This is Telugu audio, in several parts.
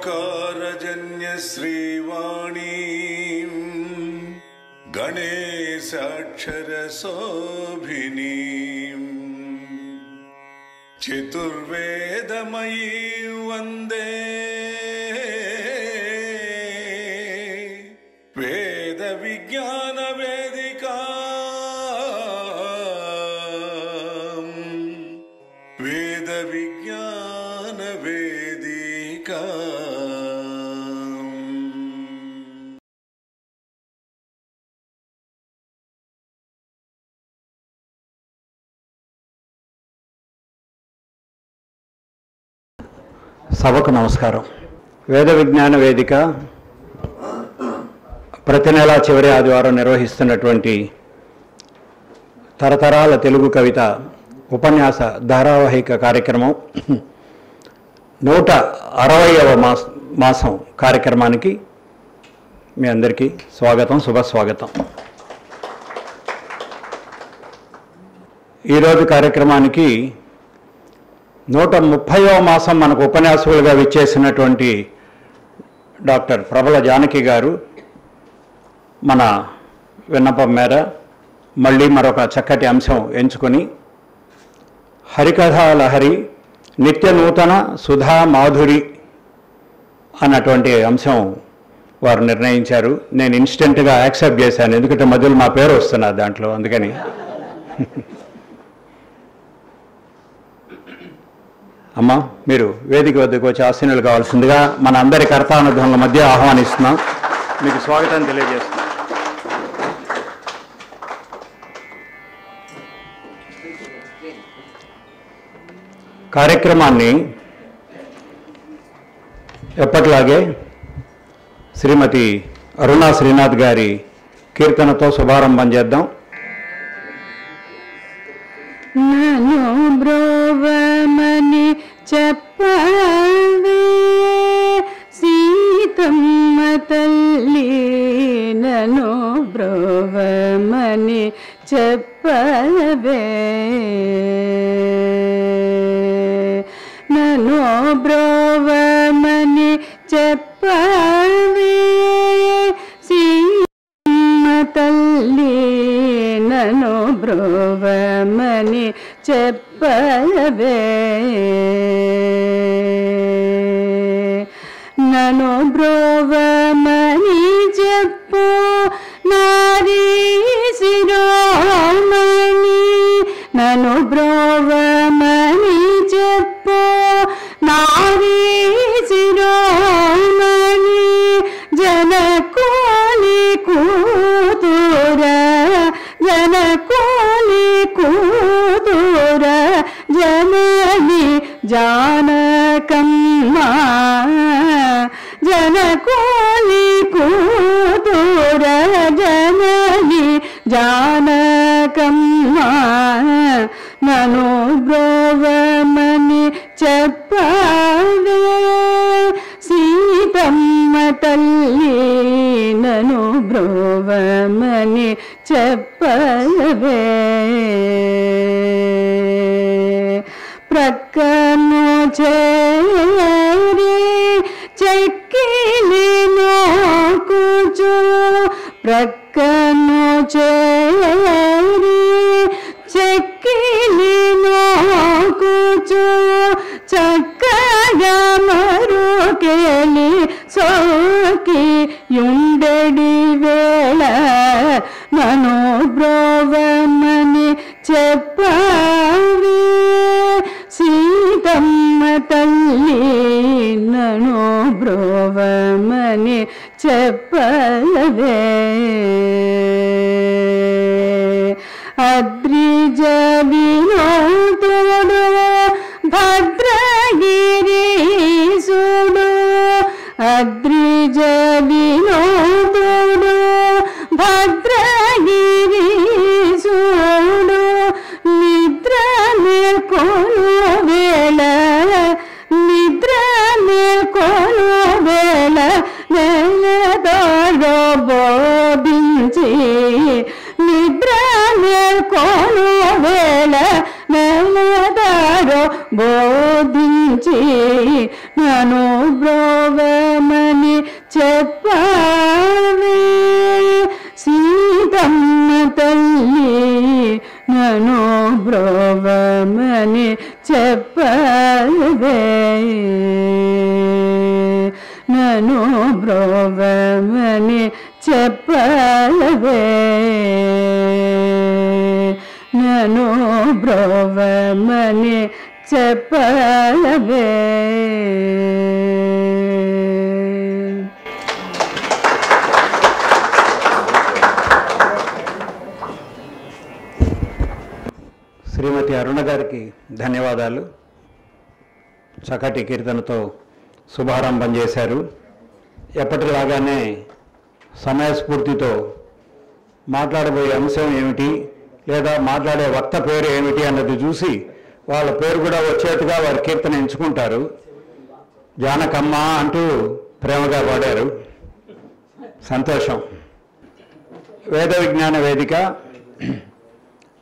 ఓంకారజన్య శ్రీవాణీ గణేశాక్షర శోభినీ చతుర్వేదమయీ వందే వేద విజ్ఞాన వేదికా వేద విజ్ఞాన వేదికా. సభకు నమస్కారం. వేద విజ్ఞాన వేదిక ప్రతి నెల చివరి ఆదివారం నిర్వహిస్తున్నటువంటి తరతరాల తెలుగు కవిత ఉపన్యాస ధారావాహిక కార్యక్రమం 160వ మాసం కార్యక్రమానికి మీ అందరికీ స్వాగతం, శుభస్వాగతం. ఈరోజు కార్యక్రమానికి 130వ మాసం మనకు ఉపన్యాసకులుగా విచ్చేసినటువంటి డాక్టర్ ప్రబల జానకి గారు మన విన్నపం మేర మళ్ళీ మరొక చక్కటి అంశం ఎంచుకొని హరికథా లహరి నిత్య నూతన సుధా మాధురి అన్నటువంటి అంశం వారు నిర్ణయించారు. నేను ఇన్స్టెంట్గా యాక్సెప్ట్ చేశాను, ఎందుకంటే మధ్యలో మా పేరు వస్తున్నది దాంట్లో, అందుకని. అమ్మ, మీరు వేదిక వద్దకు వచ్చి ఆసీనులు కావాల్సిందిగా మన అందరి కర్తానుధ్వనుల మధ్య ఆహ్వానిస్తున్నాం. మీకు స్వాగతం తెలియజేస్తున్నాం. కార్యక్రమాన్ని ఎప్పటిలాగే శ్రీమతి అరుణా శ్రీనాథ్ గారి కీర్తనతో శుభారంభం చేద్దాం. నను బ్రోవమని చెప్పవే సీతమ్మ తల్లి, నను బ్రోవమని చెప్పవే, నను బ్రోవమని చెప్పవే సీతమ్మ తల్లి, నను బ్రోవమని చెప్పవే, నను బ్రోవమని చెప్పు నారీ శిరోమణి, నను బ్రోవమని చెప్పు నారీ శిరోమణి, జనకోని కూతుర, జనకోని కూతుర, జనని జానకమ్మ, జనకోని కూతుర, జనని జానకమ్మ, నను బ్రోవమని చెప్పవే సీతమ్మ తల్లి, నను బ్రోవమని చెప్పవే, ప్రక్కను చేరి చెక్కిలి నోకుచు, ప్రక్కను చేరి చెక్కిలి నోకుచు, చక్కగా మరుకెలి సోకి యుండెడి వేళ, నను బ్రోవమని చెప్పవే సీతమ్మ తల్లి, నను బ్రోవమని చెప్పవే, అద్రిజ వినోదుడు భద్రగిరీశుడు, అద్రిజ వినోదుడు భద్రగిరీశుడు, నిద్ర మేల్కొను వేళ, నిద్ర మేల్కొను వేళ, నెలదారో బోధించి, నిద్ర మేల్కొను వేళ, నెలదారో బోధించి, నను బ్రోవమని చెప్పవే సీతమ్మ తల్లి నన్ను బ్రోవమని చెప్పవే నన్ను బ్రోవమని చెప్పవే నన్ను బ్రోవమని చెప్పవే. శ్రీమతి అరుణ గారికి ధన్యవాదాలు. చక్కటి కీర్తనతో శుభారంభం చేశారు. ఎప్పటిలాగానే సమయస్ఫూర్తితో మాట్లాడబోయే అంశం ఏమిటి లేదా మాట్లాడే వక్త పేరు ఏమిటి అన్నది చూసి వాళ్ళ పేరు కూడా వచ్చేట్టుగా వారి కీర్తన ఎంచుకుంటారు. జానకమ్మ అంటూ ప్రేమగా పాడారు. సంతోషం. వేద విజ్ఞాన వేదిక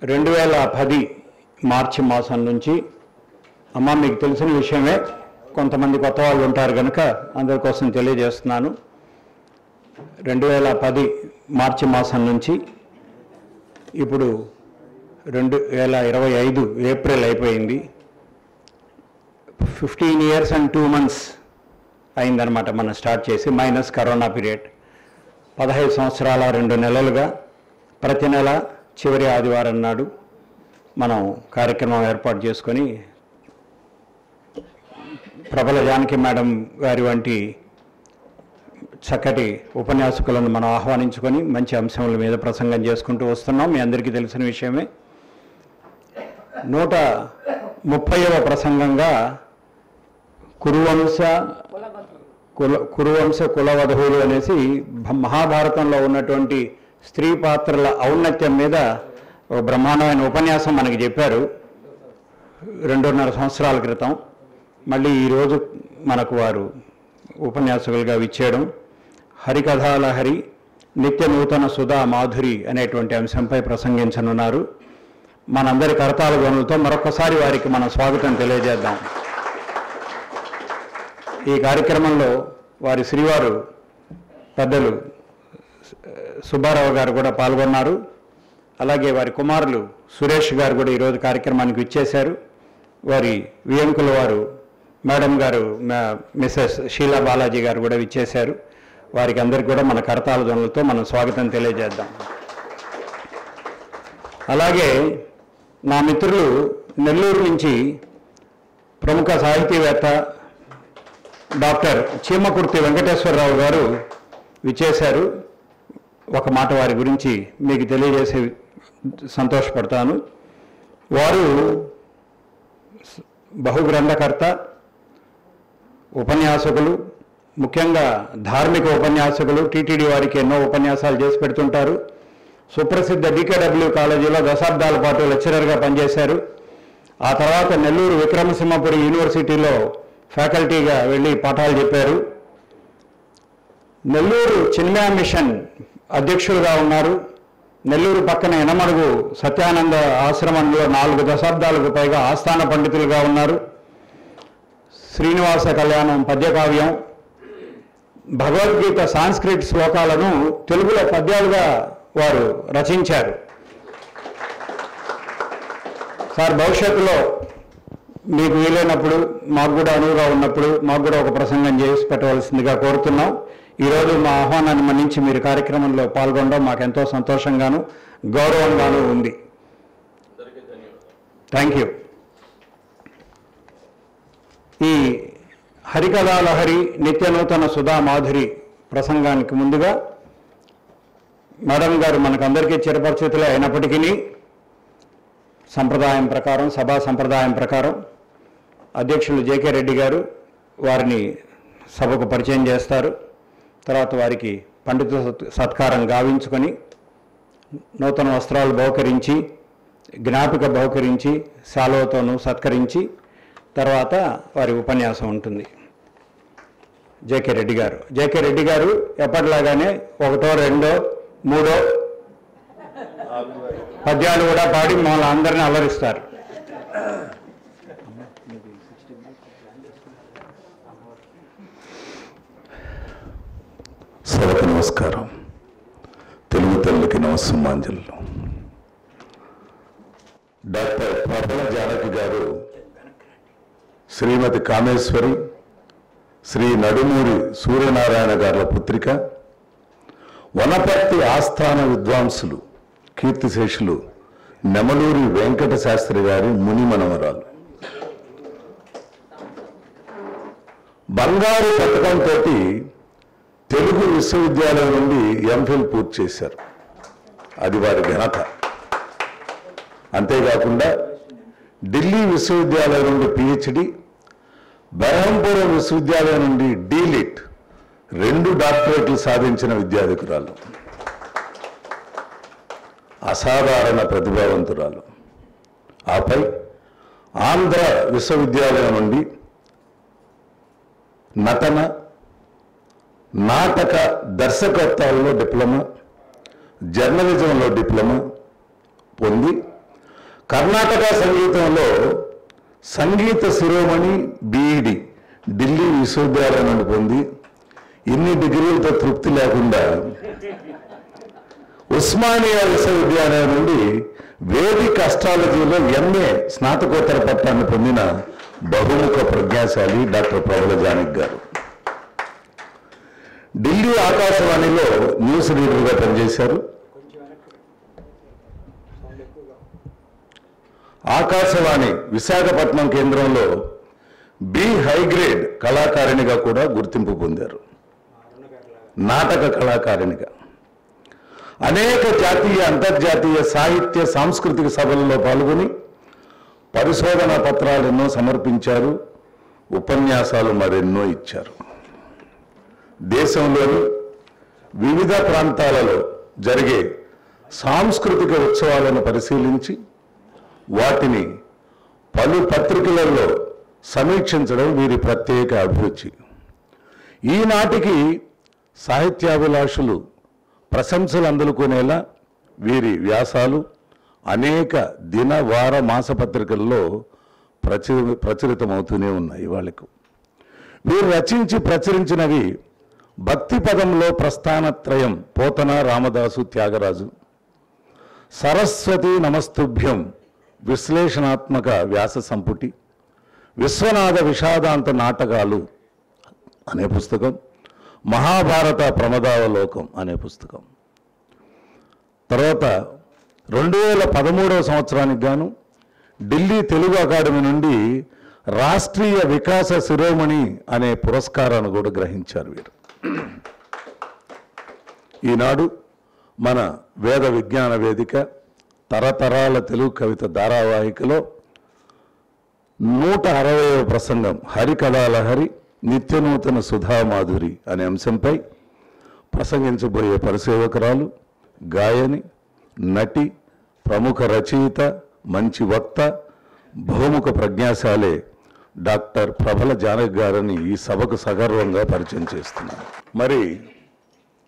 2010 మార్చి మాసం నుంచి, అమ్మ మీకు తెలిసిన విషయమే, కొంతమంది కొత్త వాళ్ళు ఉంటారు కనుక అందరి కోసం తెలియజేస్తున్నాను. 2010 మార్చి మాసం నుంచి ఇప్పుడు 2025 ఏప్రిల్ అయిపోయింది. 15 years and 2 months అయిందనమాట మనం స్టార్ట్ చేసి, మైనస్ కరోనా పీరియడ్. 15 సంవత్సరాల 2 నెలలుగా ప్రతి నెల చివరి ఆదివారం నాడు మనం కార్యక్రమం ఏర్పాటు చేసుకొని ప్రబల జానకి మేడం గారి వంటి చక్కటి ఉపన్యాసకులను మనం ఆహ్వానించుకొని మంచి అంశముల మీద ప్రసంగం చేసుకుంటూ వస్తున్నాం. మీ అందరికీ తెలిసిన విషయమే. 130వ ప్రసంగంగా కురువంశ కులవధువులు అనేసి మహాభారతంలో ఉన్నటువంటి స్త్రీ పాత్రల ఔన్నత్యం మీద ఒక బ్రహ్మాండమైన ఉపన్యాసం మనకి చెప్పారు 2.5 సంవత్సరాల క్రితం. మళ్ళీ ఈరోజు మనకు వారు ఉపన్యాసకులుగా విచ్చేయడం, హరికథాలహరి నిత్య నూతన సుధా మాధురి అనేటువంటి అంశంపై ప్రసంగించనున్నారు. మనందరి కరతాళ ధ్వనులతో మరొకసారి వారికి మన స్వాగతం తెలియజేద్దాం. ఈ కార్యక్రమంలో వారి శ్రీవారు పెద్దలు సుబ్బారావు గారు కూడా పాల్గొన్నారు. అలాగే వారి కుమారులు సురేష్ గారు కూడా ఈరోజు కార్యక్రమానికి విచ్చేశారు. వారి వియంకుల వారు మేడం గారు మిసెస్ షీలా బాలాజీ గారు కూడా విచ్చేశారు. వారికి అందరికీ కూడా మన కరతాళ ధ్వనులతో మనం స్వాగతం తెలియజేద్దాం. అలాగే నా మిత్రులు నెల్లూరు నుంచి ప్రముఖ సాహితీవేత్త డాక్టర్ చీమకుర్తి వెంకటేశ్వరరావు గారు విచ్చేశారు. ఒక మాట వారి గురించి మీకు తెలియజేసి సంతోషపడతాను. వారు బహుగ్రంథకర్త, ఉపన్యాసకులు, ముఖ్యంగా ధార్మిక ఉపన్యాసకులు. టీటీడీ వారికి ఎన్నో ఉపన్యాసాలు చేసి పెడుతుంటారు. సుప్రసిద్ధ DKW కాలేజీలో దశాబ్దాల పాటు లెక్చరర్గా పనిచేశారు. ఆ తర్వాత నెల్లూరు విక్రమసింహపురి యూనివర్సిటీలో ఫ్యాకల్టీగా వెళ్ళి పాఠాలు చెప్పారు. నెల్లూరు చిన్మయ మిషన్ అధ్యక్షులుగా ఉన్నారు. నెల్లూరు పక్కన ఎనమడుగు సత్యానంద ఆశ్రమంలో 4 దశాబ్దాలకు పైగా ఆస్థాన పండితులుగా ఉన్నారు. శ్రీనివాస కళ్యాణం పద్యకావ్యం, భగవద్గీత సాంస్క్రిట్ శ్లోకాలను తెలుగులో పద్యాలుగా వారు రచించారు. సార్, భవిష్యత్తులో మీకు వీలైనప్పుడు, మాకు కూడా అనువుగా ఉన్నప్పుడు మాకు కూడా ఒక ప్రసంగం చేసి పెట్టవలసిందిగా కోరుతున్నాం. ఈరోజు మా ఆహ్వానాన్ని మన్నించి మీరు కార్యక్రమంలో పాల్గొనడం మాకెంతో సంతోషంగాను గౌరవంగాను ఉంది. Thank you. ఈ హరికథాలహరి నిత్య నూతన సుధా మాధురి ప్రసంగానికి ముందుగా మేడం గారు మనకందరికీ చిరపరిచితులే అయినప్పటికీ సంప్రదాయం ప్రకారం, సభా సంప్రదాయం ప్రకారం అధ్యక్షులు జేకే రెడ్డి గారు వారిని సభకు పరిచయం చేస్తారు. తర్వాత వారికి పండిత సత్కారం గావించుకొని నూతన వస్త్రాలు బహుకరించి, జ్ఞాపిక బహుకరించి, శాలువతోనూ సత్కరించి తర్వాత వారి ఉపన్యాసం ఉంటుంది. జేకే రెడ్డి గారు ఎప్పటిలాగానే 1, 2, 3 పద్యాలు కూడా పాడి మమ్మల్ని అందరినీ అలరిస్తారు. సభకు నమస్కారం. తెలుగు తల్లికి నమస్సుమాంజలు. డాక్టర్ ప్రబల జానకి గారు శ్రీమతి కామేశ్వరి, శ్రీ నడుమూరి సూర్యనారాయణ గారుల పుత్రిక, వనపర్తి ఆస్థాన విద్వాంసులు కీర్తిశేషులు నెమలూరి వెంకట శాస్త్రి గారి ముని మనవరాలు. బంగారు పథకంతో తెలుగు విశ్వవిద్యాలయం నుండి ఎంఫిల్ పూర్తి చేశారు. అది వారి ఘనత. అంతేకాకుండా ఢిల్లీ విశ్వవిద్యాలయం నుండి పిహెచ్డి, బెరహంపురం విశ్వవిద్యాలయం నుండి డీలిట్ 2 డాక్టరేట్లు సాధించిన విద్యాధికురాలు, అసాధారణ ప్రతిభావంతురాలు. ఆపై ఆంధ్ర విశ్వవిద్యాలయం నుండి నటన, నాటక దర్శకత్వాల్లో డిప్లొమా, జర్నలిజంలో డిప్లొమా పొంది కర్ణాటక సంగీతంలో సంగీత శిరోమణి బీఈడి ఢిల్లీ విశ్వవిద్యాలయం నుండి పొంది ఇన్ని డిగ్రీలతో తృప్తి లేకుండా ఉస్మానియా విశ్వవిద్యాలయం నుండి వేదిక్ అస్ట్రాలజీలో ఎంఏ స్నాతకోత్తర పట్టాన్ని పొందిన బహుముఖ ప్రజ్ఞాశాలి డాక్టర్ ప్రబల జానకి గారు. ఢిల్లీ ఆకాశవాణిలో న్యూస్ రీడర్గా పనిచేశారు. ఆకాశవాణి విశాఖపట్నం కేంద్రంలో బి హైగ్రేడ్ కళాకారిణిగా కూడా గుర్తింపు పొందారు. నాటక కళాకారిణిగా అనేక జాతీయ, అంతర్జాతీయ సాహిత్య సాంస్కృతిక సభలలో పాల్గొని పరిశోధన పత్రాలు ఎన్నో సమర్పించారు. ఉపన్యాసాలు మరెన్నో ఇచ్చారు. దేశంలోని వివిధ ప్రాంతాలలో జరిగే సాంస్కృతిక ఉత్సవాలను పరిశీలించి వాటిని పలు పత్రికలలో సమీక్షించడం వీరి ప్రత్యేక అభిరుచి. ఈనాటికి సాహిత్యాభిలాషులు ప్రశంసలు అందుకునేలా వీరి వ్యాసాలు అనేక దిన, వార, మాసపత్రికల్లో ప్రచురితమవుతూనే ఉన్నాయి. వాళ్ళకు వీరు రచించి ప్రచురించినవి భక్తి పదంలో ప్రస్థానత్రయం పోతన, రామదాసు, త్యాగరాజు, సరస్వతి నమస్తుభ్యం విశ్లేషణాత్మక వ్యాస సంపుటి, విశ్వనాథ విషాదాంత నాటకాలు అనే పుస్తకం, మహాభారత ప్రమదావలోకం అనే పుస్తకం. తర్వాత 2013 సంవత్సరానికి గాను ఢిల్లీ తెలుగు అకాడమీ నుండి రాష్ట్రీయ వికాస శిరోమణి అనే పురస్కారాన్ని కూడా గ్రహించారు వీరు. ఈనాడు మన వేద విజ్ఞాన వేదిక తరతరాల తెలుగు కవిత ధారావాహికలో 160వ ప్రసంగం హరికథాలహరి నిత్యనూతన సుధామాధురి అనే అంశంపై ప్రసంగించబోయే పరిసేవకురాలు, గాయని, నటి, ప్రముఖ రచయిత, మంచి వక్త, బహుముఖ ప్రజ్ఞాశాలే డాక్టర్ ప్రబల జానకి గారిని ఈ సభకు సగర్వంగా పరిచయం చేస్తున్నాను. మరి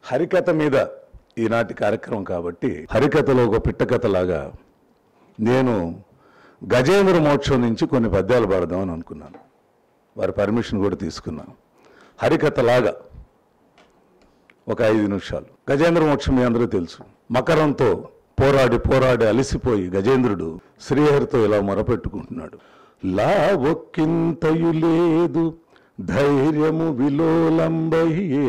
హరికథ మీద ఈనాటి కార్యక్రమం కాబట్టి హరికథలో ఒక పిట్టకథలాగా నేను గజేంద్ర మోక్షం నుంచి కొన్ని పద్యాలు పాడదామని అనుకున్నాను. వారి పర్మిషన్ కూడా తీసుకున్నాను. హరికథలాగా ఒక 5 నిమిషాలు. గజేంద్ర మోక్షం మీ అందరూ తెలుసు. మకరంతో పోరాడి పోరాడి అలసిపోయి గజేంద్రుడు శ్రీహరితో ఇలా మొరపెట్టుకుంటున్నాడు. లా ఒక్కింతయు లేదు ధైర్యము విలోలంబయ్యే,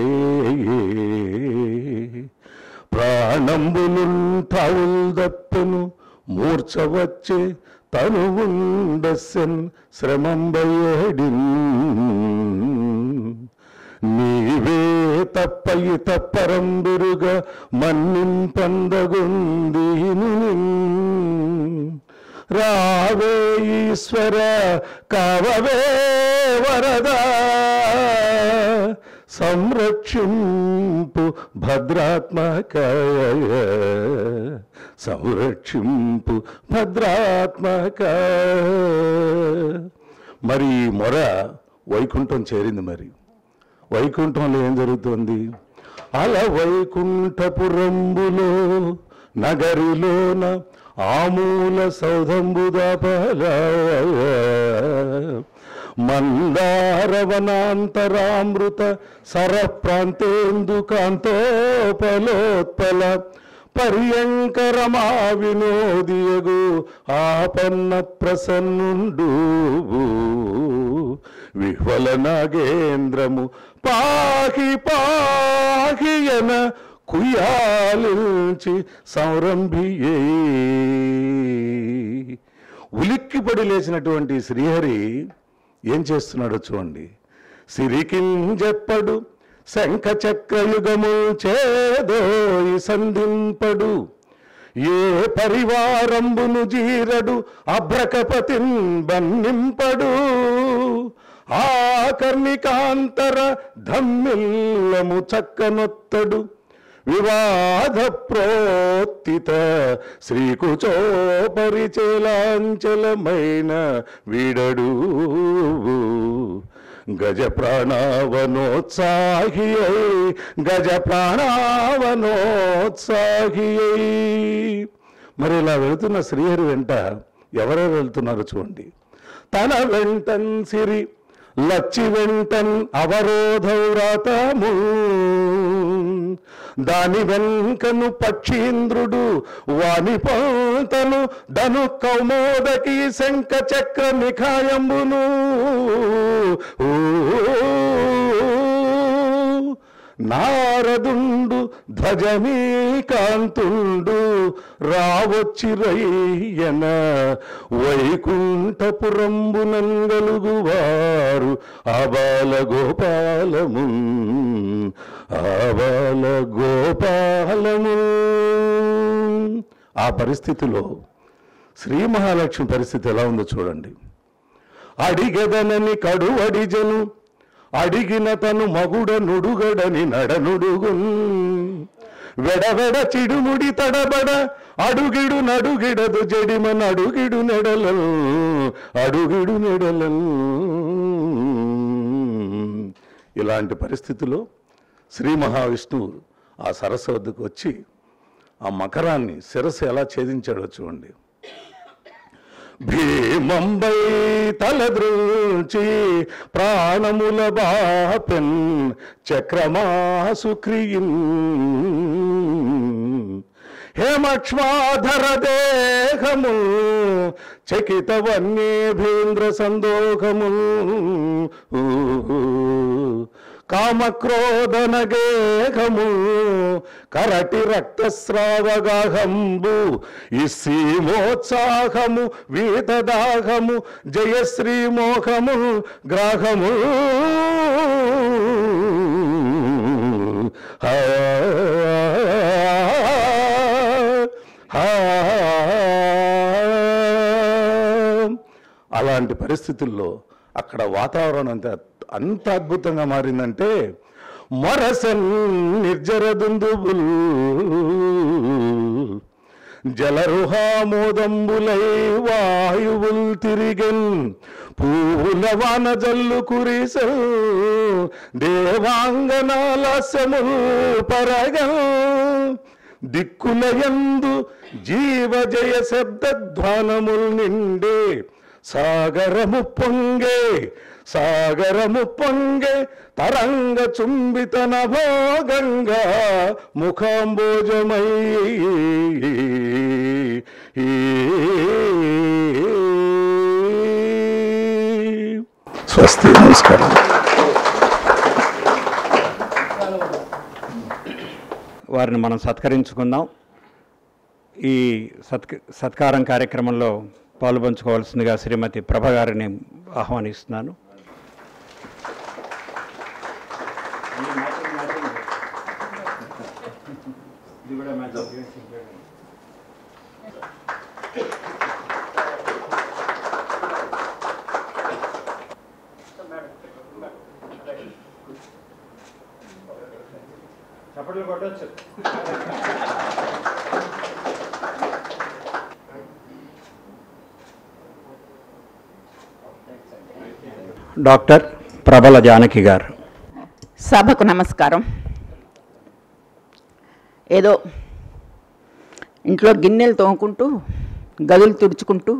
ప్రాణంబులుంటావుల్ దప్పెను మూర్ఛ వచ్చే తనువుండెన్ శ్రమంబయేడిన్, నీవే తప్పయి తప్పరంబురుగా మన్నింపందగుందీను, రావే ఈశ్వర కావవే వరదా, సంరక్షింపు భద్రాత్మక, సంరక్షింపు భద్రాత్మక. మరి ఈ మొర వైకుంఠం చేరింది. మరి వైకుంఠంలో ఏం జరుగుతుంది? అలా వైకుంఠపురంబులో నగరిలోన ఆమూల సౌధంబుదాపల, మందారవనాంతరామృత సరప్రాంతేందు కాంతోపలోత్పల పర్యంకరమా వినోదియగు ఆపన్న ప్రసన్నుండు విహ్వల నాగేంద్రము పాహి పాహియన కుయాలించి సంరంభియే. ఉలిక్కిపడి లేచినటువంటి శ్రీహరి ఏం చేస్తున్నాడో చూడండి. సిరికింజెప్పడు శంఖ చక్రయుగము చేదోయి సంధింపడు ఏ పరివారంబును జీరడు అభ్రకపతిన్ బన్నింపడు ఆ కర్ణికాంతర ధమ్మిల్లము చక్కనొత్తడు వివాద ప్రోత్తిత శ్రీకుచోపరిచేలాంచలమైన వీడడు గజ ప్రాణావనోత్సాహియై గజ ప్రాణావనోత్సాహియై. మరి ఇలా వెళుతున్న శ్రీహరి వెంట ఎవరెవరు వెళ్తున్నారు చూడండి. తన వెంటన్ సిరి లచ్చి వెంటన్ అవరోధవ్రతము దాని వెంకను పక్షీంద్రుడు వాని పంతను ధను కౌమోదకి శంఖ చక్ర నిఖాయంబును నారదుండు ధ్వజమీకాంతుండు రావొచ్చిరయ్యన వైకుంఠపురంబునంగలుగువారు ఆబాల గోపాలము ఆబాల గోపాలము. ఆ పరిస్థితిలో శ్రీ మహాలక్ష్మి పరిస్థితి ఎలా ఉందో చూడండి. అడిగదనని కడువడిజను అడిగిన తను మగుడ నుడుగడని నడనుడుగున్ వెడవెడ చిడుముడి తడబడ అడుగిడు నడుగిడదు జడిమన్ అడుగిడు నెడలన్ అడుగిడు నెడలన్. ఇలాంటి పరిస్థితిలో శ్రీ మహావిష్ణువు ఆ సరస్సు వద్దకు వచ్చి ఆ మకరాన్ని శిరస్సు ఎలా ఛేదించాడో చూడండి. భీమంబై తలద్రుచి ప్రాణముల బాపెన్ చక్రమాసుక్రియిన్ హేమక్ష్మాధర దేహము చకిత వన్యేభేంద్ర సందోహము కామక్రోధనగేహము కరటి రక్తస్రావగాహంబు ఇస్సీమోత్సాహము వీతదాహము జయశ్రీమోహము గ్రాహము అలాంటి పరిస్థితుల్లో అక్కడ వాతావరణం అంత అద్భుతంగా మారిందంటే మొరసన్ నిర్జరదుందుబుల్ జలరుహామోదంబులై వాయువుల్ తిరిగెన్ పూల వాన జల్లు కురిసల్ దేవాంగనాలస్యముల్ పరగల్ దిక్కులయందు జీవజయ శబ్దధ్వానముల్ నిండే సాగరము పొంగే తరంగ చుంబిత నభోగంగా ముఖాంబోజమై స్వస్తి. నమస్కారం. వారిని మనం సత్కరించుకుందాం. ఈ సత్కారం కార్యక్రమంలో పాలుపంచుకోవాల్సిందిగా శ్రీమతి ప్రభ గారిని ఆహ్వానిస్తున్నాను. చప్పట్లు కొట్టొచ్చు. డాక్టర్ ప్రబల జానకి గారు. సభకు నమస్కారం. ఏదో ఇంట్లో గిన్నెలు తోముకుంటూ గదులు తుడుచుకుంటూ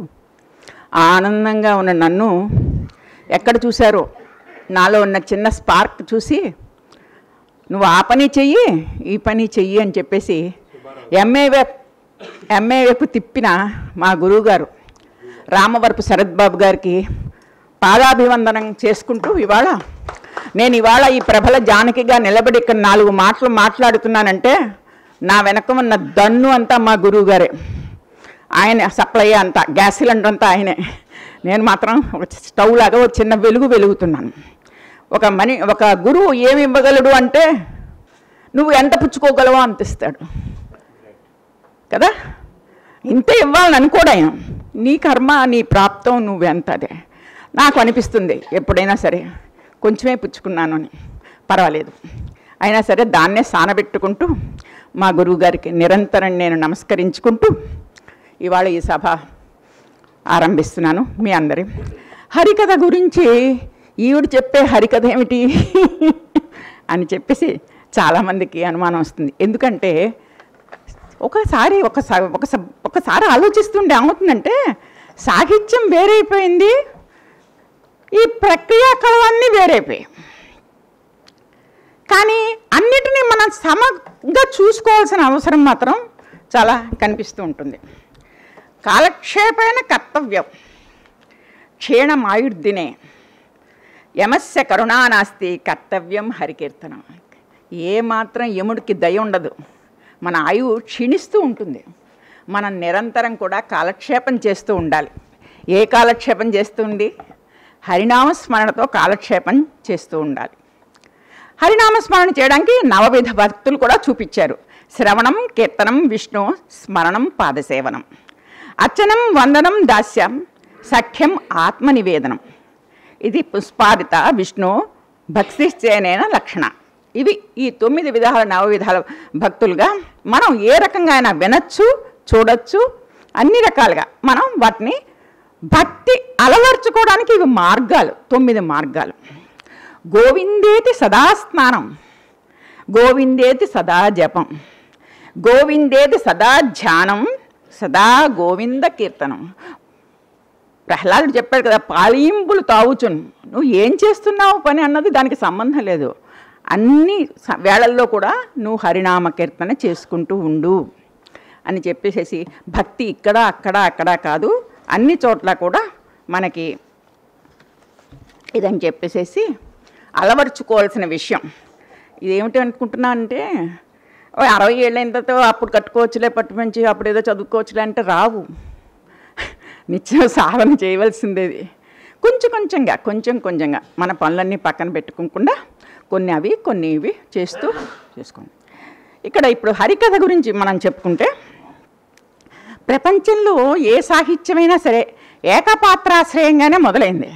ఆనందంగా ఉన్న నన్ను ఎక్కడ చూశారో నాలో ఉన్న చిన్న స్పార్క్ చూసి నువ్వు ఆ పని చెయ్యి ఈ పని చెయ్యి అని చెప్పేసి ఎంఏ వైపు తిప్పిన మా గురువుగారు రామవరపు శరత్ బాబు గారికి పాదాభివందనం చేసుకుంటూ నేను ఇవాళ ఈ ప్రబల జానకిగా నిలబడి ఇక్కడ 4 మాటలు మాట్లాడుతున్నానంటే నా వెనక ఉన్న దన్ను అంతా మా గురువు గారే. ఆయన సప్లై అంతా, గ్యాస్ సిలిండర్ అంతా ఆయనే. నేను మాత్రం ఒక స్టవ్ లాగా ఒక చిన్న వెలుగుతున్నాను. ఒక గురువు ఏమి ఇవ్వగలడు అంటే నువ్వు ఎంత పుచ్చుకోగలవో అంత ఇస్తాడు కదా. ఇంతే ఇవ్వాలని అనుకోడాయన, నీ కర్మ నీ ప్రాప్తం నువ్వెంత. అదే నాకు అనిపిస్తుంది ఎప్పుడైనా సరే కొంచెమే పుచ్చుకున్నాను అని, పర్వాలేదు. అయినా సరే దాన్నే సానబెట్టుకుంటూ మా గురువుగారికి నిరంతరం నేను నమస్కరించుకుంటూ ఇవాళ ఈ సభ ఆరంభిస్తున్నాను. మీ అందరి హరికథ గురించి ఈవిడ చెప్పే హరికథ ఏమిటి అని చెప్పేసి చాలామందికి అనుమానం వస్తుంది. ఎందుకంటే ఒకసారి ఆలోచిస్తుంటే ఏమవుతుందంటే సాహిత్యం వేరైపోయింది, ఈ ప్రక్రియాకలవన్నీ వేరైపోయాయి. కానీ అన్నిటినీ మనం సమగ్గా చూసుకోవాల్సిన అవసరం మాత్రం చాలా కనిపిస్తూ ఉంటుంది. కాలక్షేపేన కర్తవ్యం క్షీణమాయుర్దినే యమస్య కరుణా నాస్తి కర్తవ్యం హరికీర్తనం. ఏమాత్రం యముడికి దయ ఉండదు, మన ఆయువు క్షీణిస్తూ ఉంటుంది. మనం నిరంతరం కూడా కాలక్షేపం చేస్తూ ఉండాలి. ఏ కాలక్షేపం చేస్తుంది? హరినామస్మరణతో కాలక్షేపం చేస్తూ ఉండాలి. హరినామస్మరణ చేయడానికి 9 విధ భక్తులు కూడా చూపించారు. శ్రవణం, కీర్తనం, విష్ణు స్మరణం, పాదసేవనం, అర్చనం, వందనం, దాస్యం, సఖ్యం, ఆత్మనివేదనం. ఇది పుష్పాదిత విష్ణు భక్తిశ్చేనైన లక్షణ. ఇవి ఈ 9 విధాల 9 విధాల భక్తులుగా మనం ఏ రకంగా అయినా వినొచ్చు, చూడొచ్చు. అన్ని రకాలుగా మనం వాటిని భక్తి అలవర్చుకోవడానికి ఇవి మార్గాలు, 9 మార్గాలు. గోవిందేతి సదా స్నానం, గోవిందేతి సదా జపం, గోవిందేతి సదా ధ్యానం, సదా గోవింద కీర్తనం. ప్రహ్లాదుడు చెప్పాడు కదా, పాలింపులు తావుచును. నువ్వు ఏం చేస్తున్నావు పని అన్నది దానికి సంబంధం లేదు. అన్ని వేళల్లో కూడా నువ్వు హరినామ కీర్తన చేసుకుంటూ ఉండు అని చెప్పేసేసి భక్తి ఇక్కడ అక్కడ అక్కడ కాదు, అన్ని చోట్ల కూడా మనకి ఇదని చెప్పేసేసి అలవర్చుకోవాల్సిన విషయం. ఇదేమిటి అనుకుంటున్నా అంటే 60 ఏళ్ళైన తర్వాత అప్పుడు కట్టుకోవచ్చులే, పట్టు మంచి అప్పుడు ఏదో చదువుకోవచ్చులే అంటే రావు. నిత్యం సాధన చేయవలసిందేది. కొంచెంగా కొంచెంగా మన పనులన్నీ పక్కన పెట్టుకోకుండా కొన్ని అవి కొన్ని ఇవి చేసుకోండి. ఇక్కడ ఇప్పుడు హరికథ గురించి మనం చెప్పుకుంటే ప్రపంచంలో ఏ సాహిత్యమైనా సరే ఏకపాత్రాశ్రయంగానే మొదలైంది.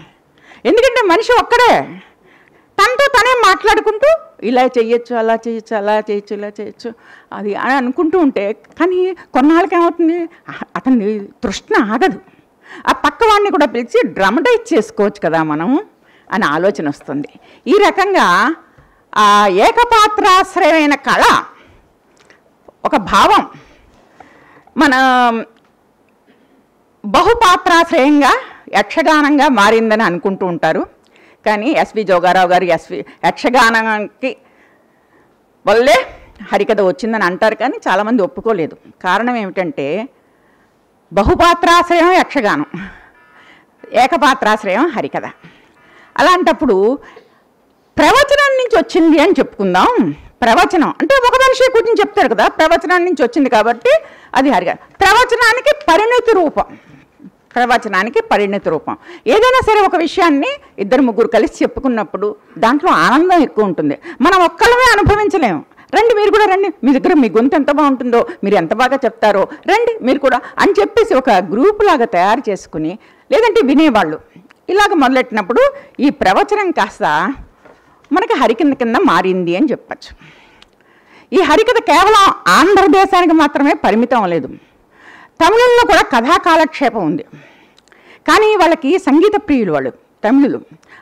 ఎందుకంటే మనిషి ఒక్కడే తనతో తనే మాట్లాడుకుంటూ ఇలా చేయొచ్చు, అలా చేయొచ్చు, అలా చేయొచ్చు, ఇలా చేయొచ్చు అది అని అనుకుంటూ ఉంటే, కానీ కొన్నాళ్ళకి ఏమవుతుంది, అతని తృష్ణ ఆగదు. ఆ పక్కవాడిని కూడా పిలిచి డ్రమటైజ్ చేసుకోవచ్చు కదా మనం అని ఆలోచన వస్తుంది. ఈ రకంగా ఆ ఏకపాత్రాశ్రయమైన కళ, ఒక భావం మన బహుపాత్రాశ్రయంగా యక్షగానంగా మారిందని అనుకుంటూ ఉంటారు. కానీ ఎస్వి జోగారావు గారు యక్షగానానికి వల్లే హరికథ వచ్చిందని అంటారు, కానీ చాలామంది ఒప్పుకోలేదు. కారణం ఏమిటంటే బహుపాత్రాశ్రయం యక్షగానం, ఏకపాత్రాశ్రయం హరికథ. అలాంటప్పుడు ప్రవచనం నుంచి వచ్చింది అని చెప్పుకుందాం. ప్రవచనం అంటే ఒక మనిషి కూర్చొని చెప్తారు కదా, ప్రవచనం నుంచి వచ్చింది కాబట్టి అది హరికథ. ప్రవచనానికి పరిణతి రూపం. ఏదైనా సరే ఒక విషయాన్ని 2-3 కలిసి చెప్పుకున్నప్పుడు దాంట్లో ఆనందం ఎక్కువ ఉంటుంది. మనం ఒక్కళ్ళమే అనుభవించలేము. రండి మీరు కూడా రండి, మీ దగ్గర మీ గొంతు ఎంత బాగుంటుందో, మీరు ఎంత బాగా చెప్తారో, రండి మీరు కూడా అని చెప్పేసి ఒక గ్రూప్ లాగా తయారు చేసుకుని, లేదంటే వినేవాళ్ళు ఇలాగ మొదలెట్టినప్పుడు ఈ ప్రవచనం కాస్త మనకి హరికథ కింద మారింది అని చెప్పచ్చు. ఈ హరికథ కేవలం ఆంధ్రదేశానికి మాత్రమే పరిమితం లేదు. తమిళంలో కూడా కథాకాలక్షేపం ఉంది. కానీ వాళ్ళకి సంగీత ప్రియులు వాళ్ళు తమిళులు.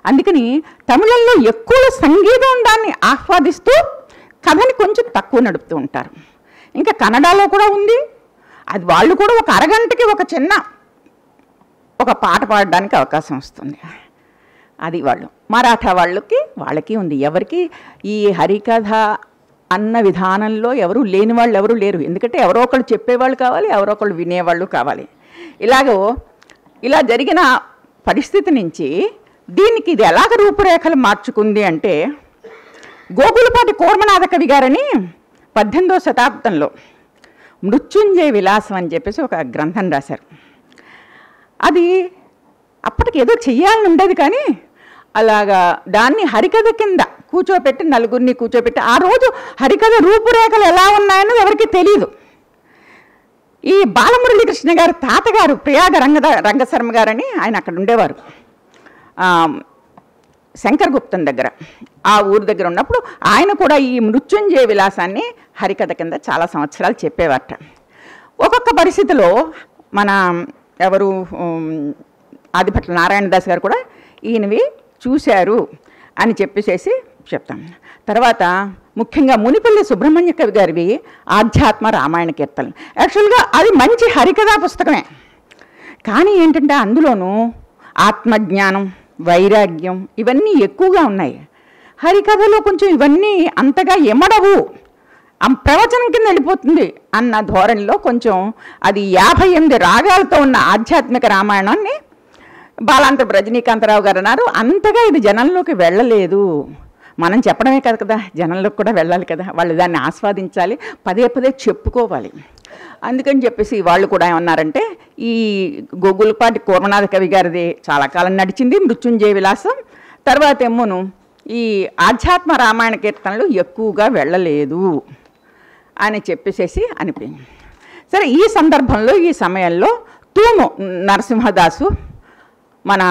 అందుకని తమిళంలో ఎక్కువ సంగీతం దాన్ని ఆస్వాదిస్తూ కథని కొంచెం తక్కువ నడుపుతూ ఉంటారు. ఇంకా కన్నడలో కూడా ఉంది. అది వాళ్ళు కూడా ఒక అరగంటకి ఒక పాట పాడడానికి అవకాశం వస్తుంది. అది వాళ్ళు మరాఠా వాళ్ళకి ఉంది. ఎవరికి ఈ హరికథ అన్న విధానంలో ఎవరు లేని వాళ్ళు ఎవరు లేరు. ఎందుకంటే ఎవరో ఒకళ్ళు చెప్పేవాళ్ళు కావాలి, ఎవరో ఒకళ్ళు వినేవాళ్ళు కావాలి. ఇలా జరిగిన పరిస్థితి నుంచి దీనికి ఇది ఎలాగ రూపురేఖలు మార్చుకుంది అంటే, గోగులపాటి కూర్మనాథ కవి గారని 18వ శతాబ్దంలో మృత్యుంజయ విలాసం అని చెప్పేసి ఒక గ్రంథం రాశారు. అది అప్పటికి ఏదో చెయ్యాలని ఉండేది, కానీ అలాగా దాన్ని హరికథ కింద నలుగురిని కూర్చోపెట్టి ఆ రోజు హరికథ రూపురేఖలు ఎలా ఉన్నాయన్నది ఎవరికి తెలియదు. ఈ బాలమురళీకృష్ణ గారు తాతగారు ప్రయాగ రంగశర్మ గారని ఆయన అక్కడ ఉండేవారు, శంకరగుప్తం దగ్గర, ఆ ఊరి దగ్గర ఉన్నప్పుడు ఆయన కూడా ఈ మృత్యుంజయ విలాసాన్ని హరికథ కింద చాలా సంవత్సరాలు చెప్పేవారట. ఒక్కొక్క పరిస్థితిలో మన ఎవరు ఆదిభట్ల నారాయణదాస్ గారు కూడా ఈయనవి చూశారు అని చెప్పేసేసి చెప్తాం. తర్వాత ముఖ్యంగా మునిపల్లి సుబ్రహ్మణ్య కవి గారివి ఆధ్యాత్మ రామాయణ కీర్తనలు. యాక్చువల్గా అది మంచి హరికథా పుస్తకమే, కానీ ఏంటంటే అందులోనూ ఆత్మజ్ఞానం, వైరాగ్యం ఇవన్నీ ఎక్కువగా ఉన్నాయి. హరికథలో కొంచెం ఇవన్నీ అంతగా ఎమడవు, ప్రవచనం కింద వెళ్ళిపోతుంది అన్న ధోరణిలో కొంచెం అది 58 రాగాలతో ఉన్న ఆధ్యాత్మిక రామాయణాన్ని బాలాంతరపు రజనీకాంతరావు గారు అన్నారు. అంతగా ఇది జనంలోకి వెళ్ళలేదు. మనం చెప్పడమే కదా, జనంలోకి కూడా వెళ్ళాలి కదా, వాళ్ళు దాన్ని ఆస్వాదించాలి, పదే చెప్పుకోవాలి. అందుకని చెప్పేసి వాళ్ళు కూడా ఏమన్నారంటే, ఈ గోగులపాటి కూర్మనాథ కవి గారిది చాలా కాలం నడిచింది మృత్యుంజయ విలాసం, తర్వాత ఏమోను ఈ ఆధ్యాత్మ రామాయణ కీర్తనలు ఎక్కువగా వెళ్ళలేదు అని చెప్పేసేసి అనిపించింది. సరే, ఈ సందర్భంలో ఈ సమయంలో తూము నరసింహదాసు, మన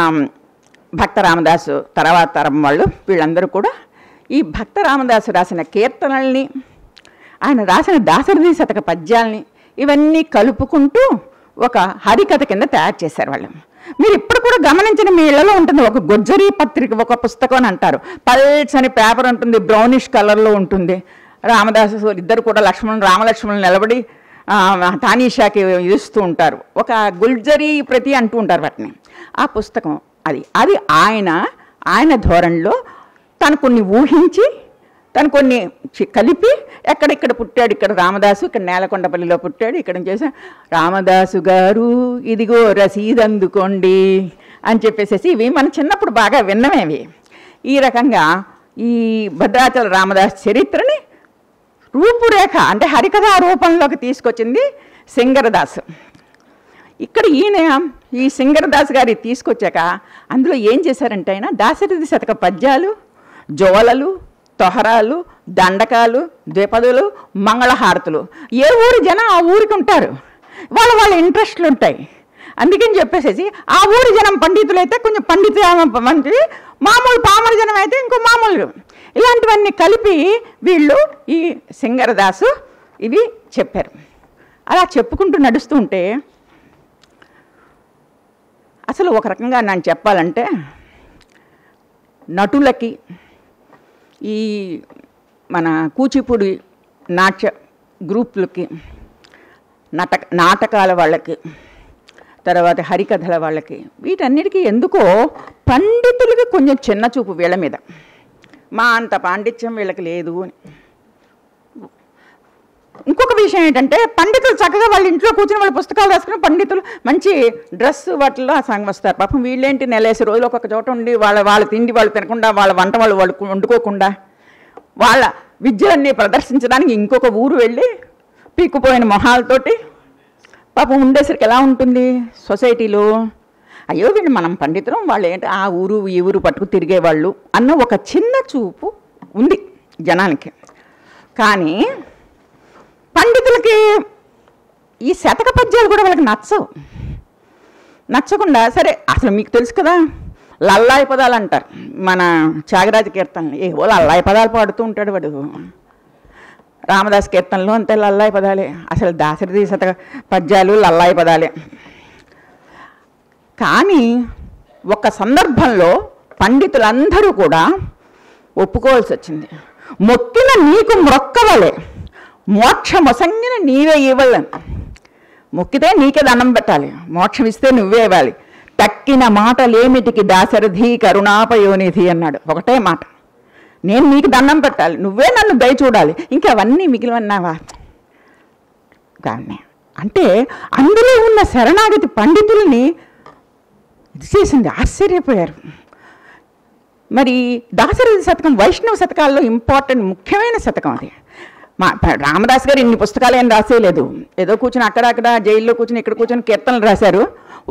భక్త రామదాసు తర్వాత తరం వాళ్ళు, వీళ్ళందరూ కూడా ఈ భక్త రామదాసు రాసిన కీర్తనల్ని, ఆయన రాసిన దాశరథి శతక పద్యాల్ని ఇవన్నీ కలుపుకుంటూ ఒక హరికథ కింద తయారు చేశారు వాళ్ళు. మీరు ఇప్పుడు కూడా గమనించిన మీ ఇళ్లలో ఉంటుంది, ఒక గుజ్జరీ పత్రిక ఒక పుస్తకం అని అంటారు, పల్చని పేపర్ ఉంటుంది, బ్రౌనిష్ కలర్లో ఉంటుంది. రామదాసు ఇద్దరు కూడా రామలక్ష్మణులు నిలబడి తానీషాకి ఇస్తూ ఉంటారు, ఒక గుల్జరీ ప్రతి అంటూ ఉంటారు వాటిని. ఆ పుస్తకం అది ఆయన ధోరణిలో తను కొన్ని ఊహించి, తను కొన్ని కలిపి, ఎక్కడిక్కడ పుట్టాడు, ఇక్కడ రామదాసు, ఇక్కడ నేలకొండపల్లిలో పుట్టాడు, ఇక్కడ చేసా రామదాసు గారు ఇదిగో రసీదు అందుకోండి అని చెప్పేసేసి ఇవి మన చిన్నప్పుడు బాగా విన్నమేవి. ఈ రకంగా ఈ భద్రాచల రామదాస్ చరిత్రని రూపురేఖ అంటే హరికథా రూపంలోకి తీసుకొచ్చింది సింగరదాసు. ఇక్కడ ఈ సింగరదాస్ గారి తీసుకొచ్చాక అందులో ఏం చేశారంటే, ఆయన దాశరథి శతక పద్యాలు, జోలలు, తొహరాలు, దండకాలు, ద్విపదులు, మంగళహారతులు, ఏ ఊరి జనం ఆ ఊరికి ఉంటారు, వాళ్ళ ఇంట్రెస్ట్లు ఉంటాయి. అందుకని చెప్పేసి ఆ ఊరి జనం పండితులు అయితే కొంచెం మంచి, మామూలు పామర జనం అయితే ఇంకో మామూలు, ఇలాంటివన్నీ కలిపి వీళ్ళు ఈ సింగరదాసు ఇవి చెప్పారు. అలా చెప్పుకుంటూ నడుస్తూ ఉంటే అసలు ఒక రకంగా నేను చెప్పాలంటే, నటులకి, ఈ మన కూచిపూడి నాట్య గ్రూపులకి, నాటకాల వాళ్ళకి, తర్వాత హరికథల వాళ్ళకి, వీటన్నిటికీ ఎందుకో పండితులకి కొంచెం చిన్న చూపు వీళ్ళ మీద, మా అంత పాండిత్యం వీళ్ళకి లేదు అని. ఇంకొక విషయం ఏంటంటే, పండితులు చక్కగా వాళ్ళ ఇంట్లో కూర్చుని వాళ్ళ పుస్తకాలు రాసుకుని, పండితులు మంచి డ్రెస్ వాటిల్లో ఆ సంగం వస్తారు. పాపం వీళ్ళేంటి నెలేసి రోజులు ఒక్కొక్క చోట ఉండి వాళ్ళ తిండి వాళ్ళు తినకుండా, వాళ్ళ వంట వాళ్ళు వండుకోకుండా, వాళ్ళ విద్యలన్నీ ప్రదర్శించడానికి ఇంకొక ఊరు వెళ్ళి పీక్కుపోయిన మొహాలతోటి పాపం ఉండేసరికి ఎలా ఉంటుంది సొసైటీలో, అయ్యో వీళ్ళు మనం పండితులం, వాళ్ళు ఏంటి ఆ ఊరు ఈ ఊరు పట్టుకు తిరిగేవాళ్ళు అన్న ఒక చిన్న చూపు ఉంది జనానికి. కానీ పండితులకి ఈ శతక పద్యాలు కూడా వాళ్ళకి నచ్చకుండా, సరే అసలు మీకు తెలుసు కదా లల్లాయి పదాలు అంటారు మన త్యాగరాజ కీర్తనలు, ఏవో లల్లాయి పదాలు పాడుతూ ఉంటాడు వాడు. రామదాస్ కీర్తనలు అంతే లల్లాయి పదాలే, అసలు దాశరథి శతక పద్యాలు లల్లాయి పదాలే. కానీ ఒక సందర్భంలో పండితులందరూ కూడా ఒప్పుకోవాల్సి వచ్చింది, మొక్కిన నీకు మొక్కవలే మోక్షమొసంగిన నీవే ఇవ్వాలని. మొక్కితే నీకే దండం పెట్టాలి, మోక్షం ఇస్తే నువ్వే ఇవ్వాలి. తక్కిన మాటలేమిటికి దాశరథి కరుణాపయోనిధి అన్నాడు. ఒకటే మాట, నేను నీకు దండం పెట్టాలి, నువ్వే నన్ను దయ చూడాలి, ఇంకా అవన్నీ మిగిలివన్నావా కానీ. అంటే అందులో ఉన్న శరణాగతి పండితుల్ని ఇది చేసింది, ఆశ్చర్యపోయారు. మరి దాశరథి శతకం వైష్ణవ శతకాల్లో ఇంపార్టెంట్ ముఖ్యమైన శతకం అది. రామదాస్ గారు ఇన్ని పుస్తకాలు ఏం రాసేయలేదు, ఏదో కూర్చొని అక్కడక్కడ జైల్లో కూర్చొని ఇక్కడ కూర్చొని కీర్తనలు రాశారు.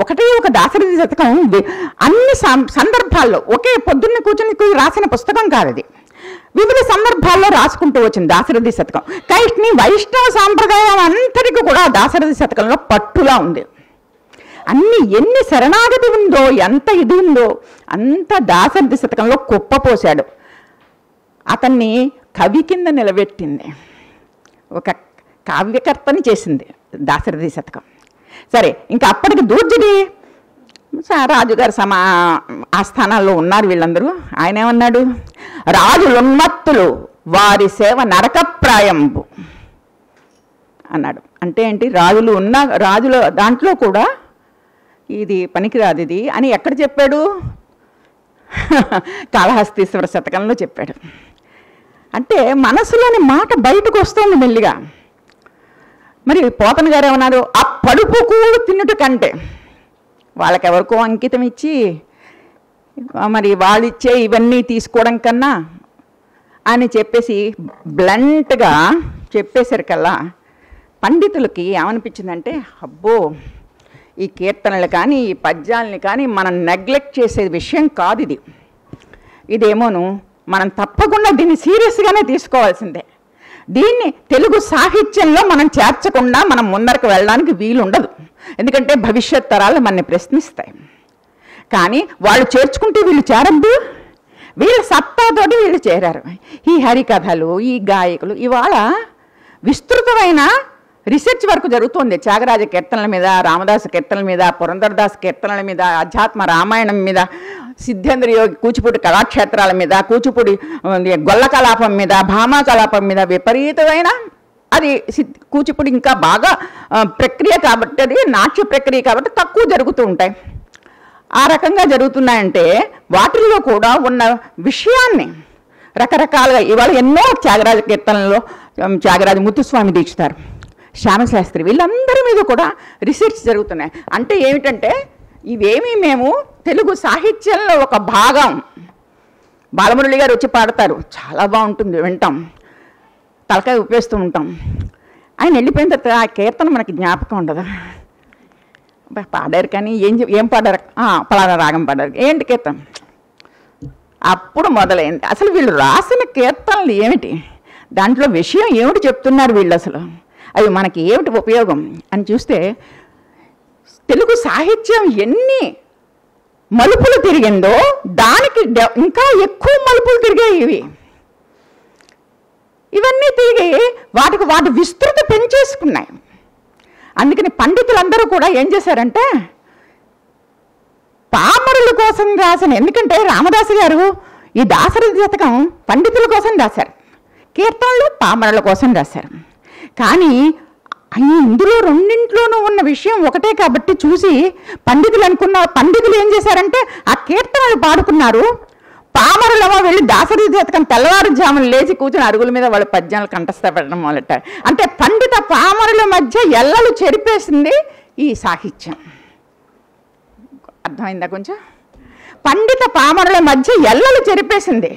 ఒకటే ఒక దాశరథి శతకం అన్ని సందర్భాల్లో ఒకే పొద్దున్న కూర్చొని రాసిన పుస్తకం కాదు అది, వివిధ సందర్భాల్లో రాసుకుంటూ వచ్చింది దాశరథి శతకం. వైష్ణవ సాంప్రదాయం అంతటికి కూడా దాశరథి శతకంలో పట్టులా ఉంది. ఎన్ని శరణాగతి ఉందో, ఎంత ఇది ఉందో అంత దాశరథి శతకంలో కుప్పపోశాడు. అతన్ని కవి కింద నిలబెట్టింది, ఒక కావ్యకర్తని చేసింది దాశరథి శతకం. సరే, ఇంకా అప్పటికి దూర్జుడి రాజుగారు ఆస్థానాల్లో ఉన్నారు వీళ్ళందరూ. ఆయన ఏమన్నాడు, రాజులున్మత్తులు వారి సేవ నరకప్రాయంబు అన్నాడు. అంటే ఏంటి, రాజుల దాంట్లో కూడా ఇది పనికిరాదు ఇది అని ఎక్కడ చెప్పాడు, కాళహస్తీశ్వర శతకంలో చెప్పాడు. అంటే మనసులోని మాట బయటకు వస్తుంది మెల్లిగా. మరి పోతన గారు ఏమన్నారు, ఆ పడుపు కూడు తిన్నుట కంటే వాళ్ళకెవరికో అంకితం ఇచ్చి మరి వాళ్ళిచ్చే ఇవన్నీ తీసుకోవడం కన్నా అని చెప్పేసి బ్లంట్గా చెప్పేసరికల్లా పండితులకి ఏమనిపించిందంటే, అబ్బో ఈ కీర్తనలు కానీ ఈ పద్యాలని కానీ మనం నెగ్లెక్ట్ చేసే విషయం కాదు ఇది, ఇదేమోను మనం తప్పకుండా దీన్ని సీరియస్గానే తీసుకోవాల్సిందే, దీన్ని తెలుగు సాహిత్యంలో మనం చేర్చకుండా మనం ముందరకు వెళ్ళడానికి వీలుండదు, ఎందుకంటే భవిష్యత్ తరాలు మనని ప్రశ్నిస్తాయి. కానీ వాళ్ళు చేర్చుకుంటే వీళ్ళు చేరద్దు, వీళ్ళ సత్తాతోటి వీళ్ళు చేరారు. ఈ హరికథలు, ఈ గాయకులు, ఇవాళ విస్తృతమైన రీసెర్చ్ వర్క్ జరుగుతుంది త్యాగరాజ కీర్తనల మీద, రామదాసు కీర్తనల మీద, పురంధరదాస్ కీర్తనల మీద, అధ్యాత్మ రామాయణం మీద, సిద్ధేంద్ర యోగి కూచిపూడి కళాక్షేత్రాల మీద, కూచిపూడి గొల్ల కలాపం మీద, భామా కలాపం మీద విపరీతమైన అది కూచిపూడి ఇంకా బాగా ప్రక్రియ కాబట్టి, అది నాట్య ప్రక్రియ కాబట్టి తక్కువ జరుగుతూ ఉంటాయి. ఆ రకంగా జరుగుతున్నాయంటే వాటిల్లో కూడా ఉన్న విషయాన్ని రకరకాలుగా ఇవాళ ఎన్నో త్యాగరాజ కీర్తనలో త్యాగరాజ ముత్తుస్వామి దీక్షితారు, శ్యామశాస్త్రి, వీళ్ళందరి మీద కూడా రీసెర్చ్ జరుగుతున్నాయి. అంటే ఏమిటంటే ఇవేమీ మేము తెలుగు సాహిత్యంలో ఒక భాగం. బాలమురళి గారు వచ్చి పాడతారు, చాలా బాగుంటుంది, వింటాం, తలకాయ ఉపేస్తూ ఉంటాం. ఆయన వెళ్ళిపోయిన తర్వాత ఆ కీర్తన మనకి జ్ఞాపకం ఉండదు. పాడారు కానీ ఏం పాడారు, పలానా రాగం పాడారు, ఏంటి కీర్తన, అప్పుడు మొదలైంది. అసలు వీళ్ళు రాసిన కీర్తనలు ఏమిటి, దాంట్లో విషయం ఏమిటి చెప్తున్నారు వీళ్ళు, అసలు అవి మనకి ఏమిటి ఉపయోగం అని చూస్తే తెలుగు సాహిత్యం ఎన్ని మలుపులు తిరిగిందో దానికి ఇంకా ఎక్కువ మలుపులు తిరిగాయి. ఇవన్నీ తిరిగి వాటి విస్తృత పెంచేసుకున్నాయి. అందుకని పండితులందరూ కూడా ఏం చేశారంటే పామరుల కోసం రాసిన, ఎందుకంటే రామదాసు గారు ఈ దాశరథి శతకం పండితుల కోసం రాశారు, కీర్తనలు పామరుల కోసం రాశారు. కానీ ఇందులో రెండింట్లోనూ ఉన్న విషయం ఒకటే కాబట్టి చూసి పండితులు ఏం చేశారంటే ఆ కీర్తనలు పాడుకున్నారు, పామరులమో వెళ్ళి దాశరథి శతకం తెల్లవారుజామున లేచి కూర్చుని అరుగుల మీద వాళ్ళ పద్యాలు కంఠస్థ పెట్టడం మొదలెట్టారు. అంటే పండిత పామరుల మధ్య ఎల్లలు చెరిపేసింది ఈ సాహిత్యం. అర్థమైందా కొంచెం? పండిత పామరుల మధ్య ఎల్లలు చెరిపేసింది.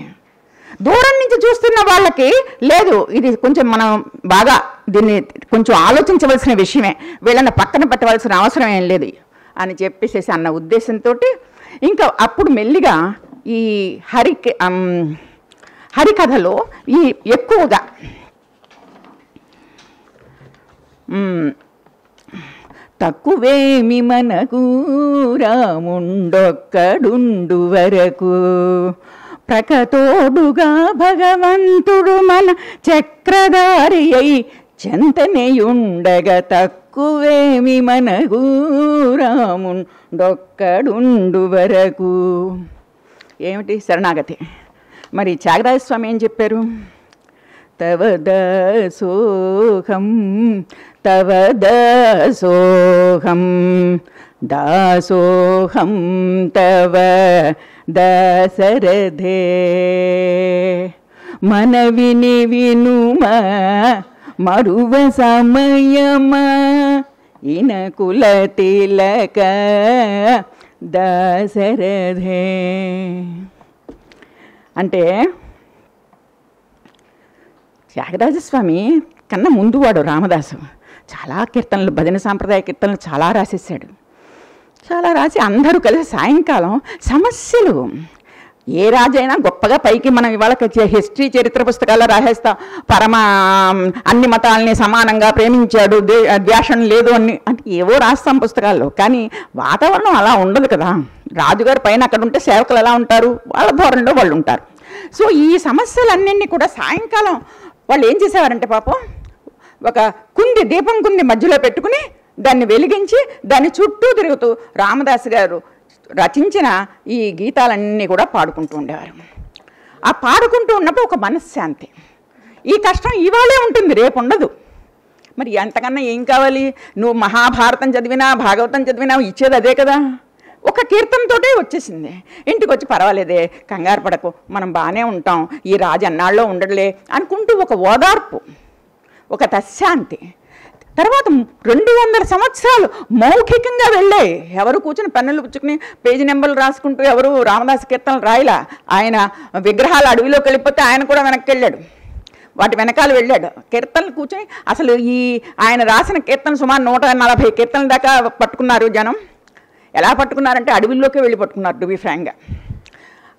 దూరం నుంచి చూస్తున్న వాళ్ళకి లేదు, ఇది కొంచెం మనం బాగా దీన్ని కొంచెం ఆలోచించవలసిన విషయమే, వీళ్ళని పక్కన పెట్టవలసిన అవసరం ఏం లేదు అని చెప్పేసేసి అన్న ఉద్దేశంతో ఇంకా అప్పుడు మెల్లిగా ఈ హరికథలో ఈ ఎక్కువగా తక్కువేమి మనకు రాముండొక్కడుండు వరకు, ప్రకతోడుగా భగవంతుడు మన చక్రధారి అయి చెంతనేయుండగా, తక్కువేమి మనకు రాముండొక్కడుండు వరకు. ఏమిటి శరణాగతి. మరి త్యాగరాజస్వామి ఏం చెప్పారు, తవ దాసోహం తవ దాసోహం దాసోహం తవ దశరథే మనవిని వినుమా మరువ సమయమా ఇనకుల తిలక దశరథే. అంటే త్యాగరాజస్వామి కన్నా ముందు వాడు రామదాసు చాలా కీర్తనలు, భజన సాంప్రదాయ కీర్తనలు చాలా రాసేసాడు. చాలా రాసి అందరూ కలిసి సాయంకాలం సమస్యలు, ఏ రాజైనా గొప్పగా పైకి మనం ఇవాళ హిస్టరీ చరిత్ర పుస్తకాల్లో రాసేస్తాం, అన్ని మతాలని సమానంగా ప్రేమించాడు, ద్వేషం లేదు అని అంటే ఏవో రాస్తాం పుస్తకాల్లో. కానీ వాతావరణం అలా ఉండదు కదా. రాజుగారు పైన అక్కడ ఉంటే సేవకులు ఎలా ఉంటారు, వాళ్ళ ధోరణిలో వాళ్ళు ఉంటారు. సో ఈ సమస్యలన్నింటినీ కూడా సాయంకాలం వాళ్ళు ఏం చేసేవారంటే పాపం ఒక కుంది, దీపం కుంది మధ్యలో పెట్టుకుని దాన్ని వెలిగించి దాని చుట్టూ తిరుగుతూ రామదాసు గారు రచించిన ఈ గీతాలన్నీ కూడా పాడుకుంటూ ఉండేవారు. ఆ పాడుకుంటూ ఉన్నప్పుడు ఒక మనశ్శాంతి. ఈ కష్టం ఇవాళే ఉంటుంది, రేపు ఉండదు. మరి అంతకన్నా ఏం కావాలి? నువ్వు మహాభారతం చదివినా భాగవతం చదివినా ఇచ్చేది అదే కదా. ఒక కీర్తనతోటే వచ్చేసింది. ఇంటికి వచ్చి పర్వాలేదే, కంగారు పడకు, మనం బాగానే ఉంటాం, ఈ రాజు అన్నాళ్ళలో ఉండడలే అనుకుంటూ ఒక ఓదార్పు, ఒక తశ్శాంతి. తర్వాత 200 సంవత్సరాలు మౌఖికంగా వెళ్ళాయి. ఎవరు కూర్చుని పెన్నులు పుచ్చుకుని పేజీ నెంబర్లు రాసుకుంటూ ఎవరు రామదాసు కీర్తనలు రాయలా. ఆయన విగ్రహాలు అడవిలోకి వెళ్ళిపోతే ఆయన కూడా వెనక్కి వెళ్ళాడు, వాటి వెనకాల వెళ్ళాడు. కీర్తనలు కూర్చొని అసలు ఈ ఆయన రాసిన కీర్తన సుమారు 140 కీర్తనల దాకా పట్టుకున్నారు జనం. ఎలా పట్టుకున్నారంటే అడవిలోకి వెళ్ళి పట్టుకున్నారు, టు బి ఫ్రాంక్గా.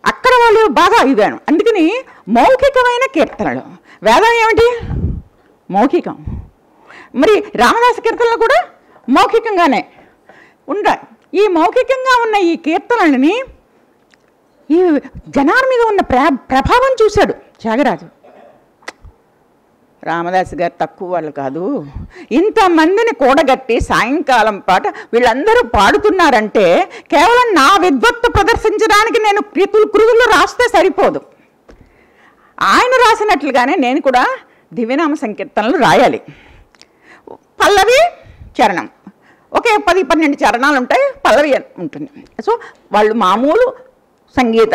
అక్కడ వాళ్ళు బాగా ఇదాను. అందుకని మౌఖికమైన కీర్తనలు. వేదం ఏమిటి? మౌఖికం. మరి రామదాసు కీర్తనలు కూడా మౌఖికంగానే ఉండాలి. ఈ మౌఖికంగా ఉన్న ఈ కీర్తనలని ఈ జనాల మీద ఉన్న ప్రభావం చూశాడు త్యాగరాజు. రామదాసు గారు తక్కువ వాళ్ళు కాదు. ఇంతమందిని కూడగట్టి సాయంకాలం పాట వీళ్ళందరూ పాడుతున్నారంటే కేవలం నా విద్వత్తు ప్రదర్శించడానికి నేను కృతులు రాస్తే సరిపోదు. ఆయన రాసినట్లుగానే నేను కూడా దివ్యనామ సంకీర్తనలు రాయాలి. పల్లవి చరణం ఒకే 10-12 చరణాలు ఉంటాయి, పల్లవి ఉంటుంది. సో వాళ్ళు మామూలు సంగీత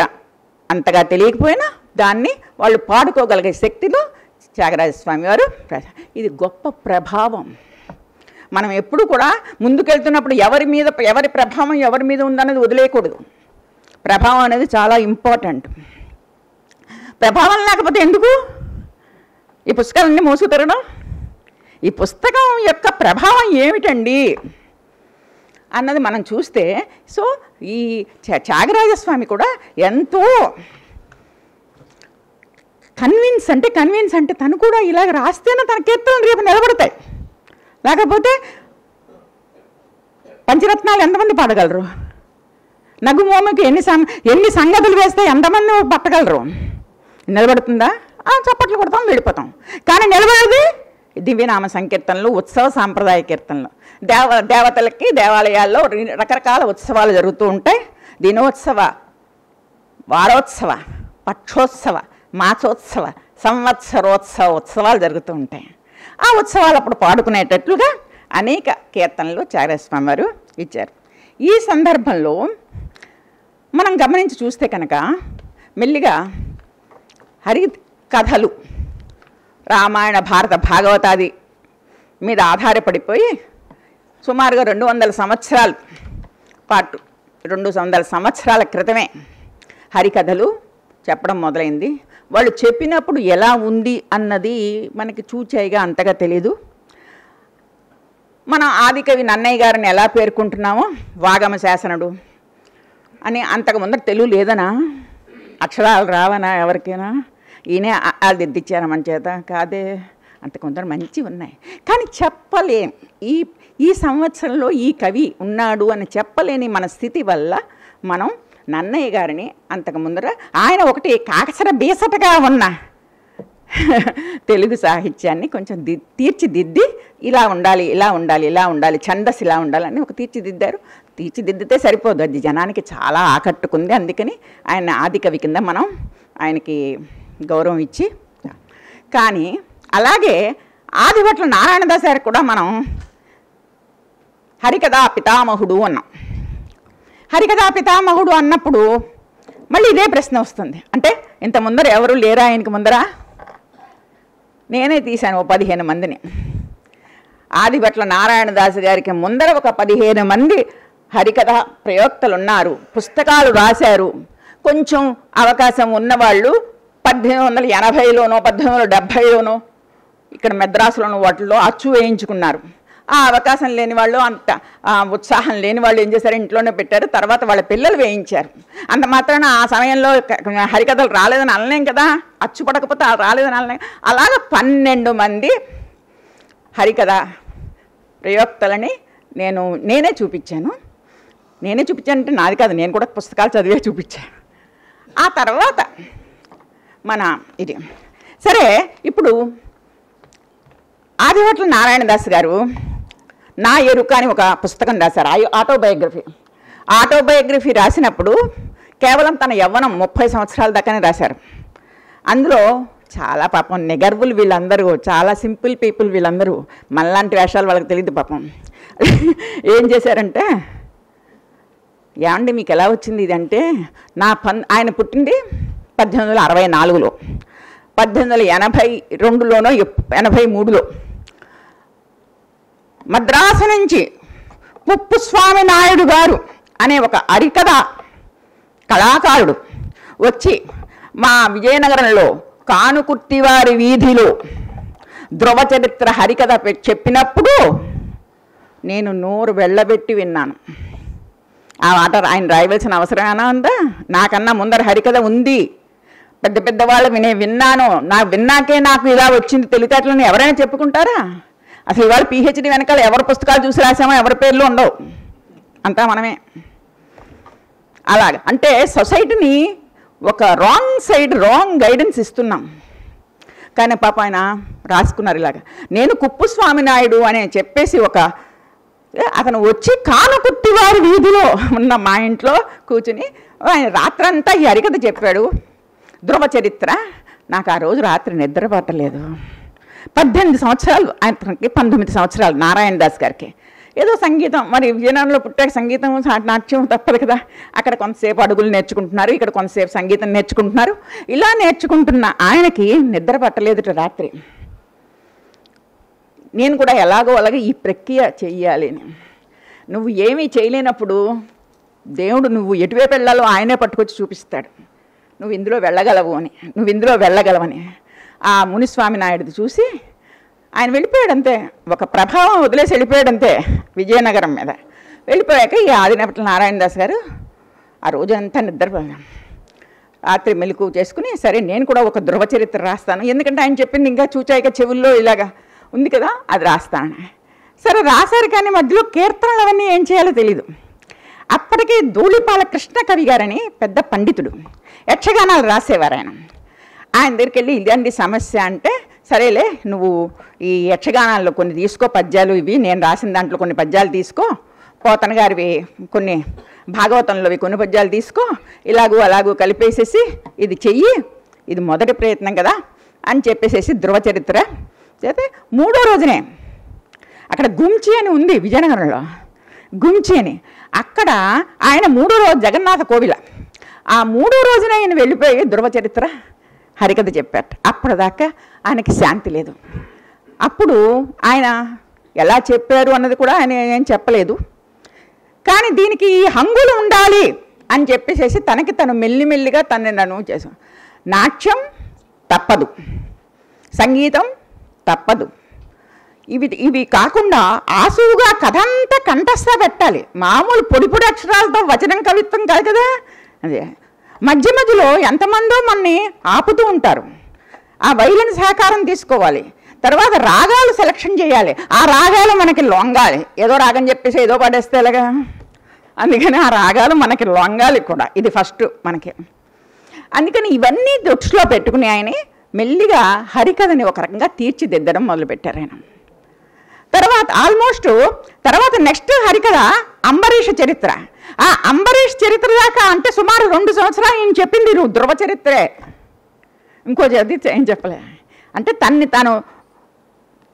అంతగా తెలియకపోయినా దాన్ని వాళ్ళు పాడుకోగలిగే శక్తిలో త్యాగరాజస్వామి వారు. ఇది గొప్ప ప్రభావం. మనం ఎప్పుడు కూడా ముందుకెళ్తున్నప్పుడు ఎవరి ప్రభావం ఎవరి మీద ఉందనేది వదిలేయకూడదు. ప్రభావం అనేది చాలా ఇంపార్టెంట్. ప్రభావం లేకపోతే ఎందుకు ఈ పుస్తకాలన్నీ మోసుకు తిరగడం? ఈ పుస్తకం యొక్క ప్రభావం ఏమిటండి అన్నది మనం చూస్తే, సో ఈ త్యాగరాజస్వామి కూడా ఎంతో కన్విన్స్ అంటే తను కూడా ఇలాగ రాస్తేనే తన కీర్తనలు రేపు నిలబడతాయి. లేకపోతే పంచరత్నాలు ఎంతమంది పాడగలరు? నగుమోమకి ఎన్ని సంగతులు వేస్తే ఎంతమంది పట్టగలరు? నిలబడుతుందా? చప్పట్లు కొడతాం, వెళ్ళిపోతాం. కానీ నిలబడేది దివ్యనామ సంకీర్తనలు, ఉత్సవ సాంప్రదాయ కీర్తనలు. దేవతలకి దేవాలయాల్లో రకరకాల ఉత్సవాలు జరుగుతూ ఉంటాయి. దినోత్సవ, వారోత్సవ, పక్షోత్సవ, మాసోత్సవ, సంవత్సరోత్సవ ఉత్సవాలు జరుగుతూ ఉంటాయి. ఆ ఉత్సవాలు అప్పుడు పాడుకునేటట్లుగా అనేక కీర్తనలు త్యాగరాజస్వామి వారు ఇచ్చారు. ఈ సందర్భంలో మనం గమనించి చూస్తే కనుక మెల్లిగా హరి కథలు, రామాయణ భారత భాగవతాది మీద ఆధారపడిపోయి సుమారుగా 200 సంవత్సరాల పాటు 200 సంవత్సరాల క్రితమే హరికథలు చెప్పడం మొదలైంది. వాళ్ళు చెప్పినప్పుడు ఎలా ఉంది అన్నది మనకి చూచాయిగా అంతగా తెలీదు. మనం ఆదికవి నన్నయ్య గారిని ఎలా పేర్కొంటున్నామో వాగమ శాసనుడు అని, అంతకు ముందర తెలుగు లేదనా, అక్షరాలు రావనా ఎవరికైనా, ఈయనే అది దిద్దిచ్చారు మన చేత కాదే, అంత కొందరు మంచివి ఉన్నాయి. కానీ చెప్పలేం, ఈ సంవత్సరంలో ఈ కవి ఉన్నాడు అని చెప్పలేని మన స్థితి వల్ల మనం నన్నయ్య గారిని అంతకు ముందర ఆయన ఒకటి కాకసర బీసటగా ఉన్న తెలుగు సాహిత్యాన్ని కొంచెం తీర్చిదిద్ది ఇలా ఉండాలి, ఇలా ఉండాలి, ఇలా ఉండాలి, ఛందస్సు ఇలా ఉండాలని ఒక తీర్చిదిద్దారు. తీర్చిదిద్దితే సరిపోదు, అది జనానికి చాలా ఆకట్టుకుంది. అందుకని ఆయన ఆదికవి కింద మనం ఆయనకి గౌరవం ఇచ్చి, కానీ అలాగే ఆదిభట్ల నారాయణదాస్ గారికి కూడా మనం హరికథా పితామహుడు అన్నాం. హరికథా పితామహుడు అన్నప్పుడు మళ్ళీ ఇదే ప్రశ్న వస్తుంది. అంటే ఇంత ముందర ఎవరు లేరా ఆయనకి ముందర? నేనే తీశాను ఓ 15 మందిని. ఆదిభట్ల నారాయణదాస్ గారికి ముందర ఒక 15 మంది హరికథ ప్రయోక్తలు ఉన్నారు, పుస్తకాలు రాశారు. కొంచెం అవకాశం ఉన్నవాళ్ళు 1880లోనో 1870లోనో ఇక్కడ మెద్రాసులోనో వాటిల్లో అచ్చు వేయించుకున్నారు. ఆ అవకాశం లేని వాళ్ళు, అంత ఉత్సాహం లేని వాళ్ళు ఏం చేశారు, ఇంట్లోనే పెట్టారు. తర్వాత వాళ్ళ పిల్లలు వేయించారు. అంత మాత్రాన ఆ సమయంలో హరికథలు రాలేదని అనలేం కదా, అచ్చు పడకపోతే రాలేదని అనలేం. అలాగ 12 మంది హరికథ ప్రయోక్తలని నేనే చూపించాను. అంటే నాది కాదు, నేను కూడా పుస్తకాలు చదివే చూపించాను. ఆ తర్వాత మన ఇది సరే. ఇప్పుడు ఆదిభట్ల నారాయణదాస్ గారు నా ఎరుక అని ఒక పుస్తకం రాశారు, ఆటోబయోగ్రఫీ రాసినప్పుడు కేవలం తన యవ్వనం 30 సంవత్సరాల దాకానే రాశారు. అందులో చాలా పాపం నిగర్వులు వీళ్ళందరూ, చాలా సింపుల్ పీపుల్ వీళ్ళందరూ, మనలాంటి వేషాలు వాళ్ళకి తెలియదు పాపం. ఏం చేశారంటే, ఏమండి మీకు ఎలా వచ్చింది ఇది అంటే, ఆయన పుట్టింది 1864లో, 1882లోనో 83లో మద్రాసు నుంచి పుప్పుస్వామి నాయుడు గారు అనే ఒక హరికథ కళాకారుడు వచ్చి మా విజయనగరంలో కానుకుర్తివారి వీధిలో ధ్రువ చరిత్ర హరికథ చెప్పినప్పుడు నేను నోరు వెళ్ళబెట్టి విన్నాను. ఆ మాట ఆయన రాయవలసిన అవసరమేనా ఉందా? నాకన్నా ముందర హరికథ ఉంది, పెద్ద పెద్ద వాళ్ళు విన్నాను. విన్నాకే నాకు ఇలా వచ్చింది తెలివితేటలని ఎవరైనా చెప్పుకుంటారా? అసలు ఇవాళ పిహెచ్డి వెనకాల ఎవరి పుస్తకాలు చూసి రాసామో ఎవరి పేర్లు ఉండవు, అంతా మనమే. అలాగ అంటే సొసైటీని ఒక రాంగ్ గైడెన్స్ ఇస్తున్నాం. కానీ పాప ఆయన రాసుకున్నారు ఇలాగ, నేను కుప్పుస్వామి నాయుడు అని చెప్పేసి అతను వచ్చి కానుకుర్తివారి వీధిలో ఉన్న మా ఇంట్లో కూర్చుని ఆయన రాత్రంతా ఈ హరికథ చెప్పాడు, ధ్రువ చరిత్ర. నాకు ఆ రోజు రాత్రి నిద్ర పట్టలేదు. 18 సంవత్సరాలు, ఆయనకి 19 సంవత్సరాలు నారాయణదాస్ గారికి. ఏదో సంగీతం, మరి విజయనగరంలో పుట్టాక సంగీతం నాట్యం తప్పదు కదా, అక్కడ కొంతసేపు అడుగులు నేర్చుకుంటున్నారు, ఇక్కడ కొంతసేపు సంగీతం నేర్చుకుంటున్నారు. ఇలా నేర్చుకుంటున్న ఆయనకి నిద్ర పట్టలేదు రాత్రి. నేను కూడా ఎలాగో అలాగే ఈ ప్రక్రియ చెయ్యాలి. నువ్వు ఏమీ చేయలేనప్పుడు దేవుడు నువ్వు ఎటువైపు వెళ్ళాలో ఆయనే పట్టుకొచ్చి చూపిస్తాడు, నువ్వు ఇందులో వెళ్ళగలవని. ఆ మునిస్వామి నాయుడుది చూసి ఆయన వెళ్ళిపోయాడు అంతే, ఒక ప్రభావం వదిలేసి వెళ్ళిపోయాడు అంతే విజయనగరం మీద. వెళ్ళిపోయాక ఈ ఆదిభట్ల నారాయణదాస్ గారు ఆ రోజంతా నిద్రపోయాను. రాత్రి మెలకువ చేసుకుని సరే నేను కూడా ఒక ధ్రువ చరిత్ర రాస్తాను, ఎందుకంటే ఆయన చెప్పింది ఇంకా చూచాయిక చెవుల్లో ఇలాగా ఉంది కదా, అది రాస్తాను. సరే రాశారు, కానీ మధ్యలో కీర్తనలు అవన్నీ ఏం చేయాలో తెలీదు. అప్పటికి ధూళిపాల కృష్ణ కవి గారని పెద్ద పండితుడు, యక్షగానాలు రాసేవారు ఆయన. ఆయన దగ్గరికి వెళ్ళి ఇదండి సమస్య అంటే, సరేలే నువ్వు ఈ యక్షగానాల్లో కొన్ని తీసుకో పద్యాలు, ఇవి నేను రాసిన దాంట్లో కొన్ని పద్యాలు తీసుకో, పోతన గారివి కొన్ని, భాగవతంలోవి కొన్ని పద్యాలు తీసుకో, అలాగూ కలిపేసేసి ఇది చెయ్యి, ఇది మొదటి ప్రయత్నం కదా అని చెప్పేసేసి ధ్రువ చరిత్ర అయితే 3వ రోజునే అక్కడ గుంచి అని ఉంది విజయనగరంలో, గుంచి అని, అక్కడ ఆయన 3వ రోజు జగన్నాథ కోవిల, ఆ 3వ రోజున ఆయన వెళ్ళిపోయి ధ్రువ చరిత్ర హరికథ చెప్పారు. అప్పటిదాకా ఆయనకి శాంతి లేదు. అప్పుడు ఆయన ఎలా చెప్పారు అన్నది కూడా ఆయన ఏం చెప్పలేదు. కానీ దీనికి హంగులు ఉండాలి అని చెప్పేసేసి తనకి తను మెల్లిమెల్లిగా తనను చేసాం. నాట్యం తప్పదు, సంగీతం తప్పదు, ఇవి కాకుండా ఆసువుగా కథంతా కంఠస్థ పెట్టాలి. మామూలు పొడి అక్షరాలతో వచనం కవిత్వం కాదు కదా. అదే మధ్య మధ్యలో ఎంతమందో మనని ఆపుతూ ఉంటారు, ఆ వైలిన్ సహకారం తీసుకోవాలి. తర్వాత రాగాలు సెలక్షన్ చేయాలి, ఆ రాగాలు మనకి లొంగాలి. ఏదో రాగం చెప్పేసి ఏదో పడేస్తే ఎలాగా, అందుకని ఆ రాగాలు మనకి లొంగాలి కూడా, ఇది ఫస్ట్ మనకి. అందుకని ఇవన్నీ దృష్టిలో పెట్టుకుని ఆయన మెల్లిగా హరికథని ఒక రకంగా తీర్చిదిద్దడం మొదలుపెట్టారు ఆయన. తర్వాత నెక్స్ట్ హరికథ అంబరీష చరిత్ర. ఆ అంబరీష్ చరిత్ర దాకా అంటే సుమారు 2 సంవత్సరాలు ఈయన చెప్పింది నువ్వు ధ్రువ చరిత్రే, ఇంకో చదివి ఏం చెప్పలే. అంటే తన్ని తాను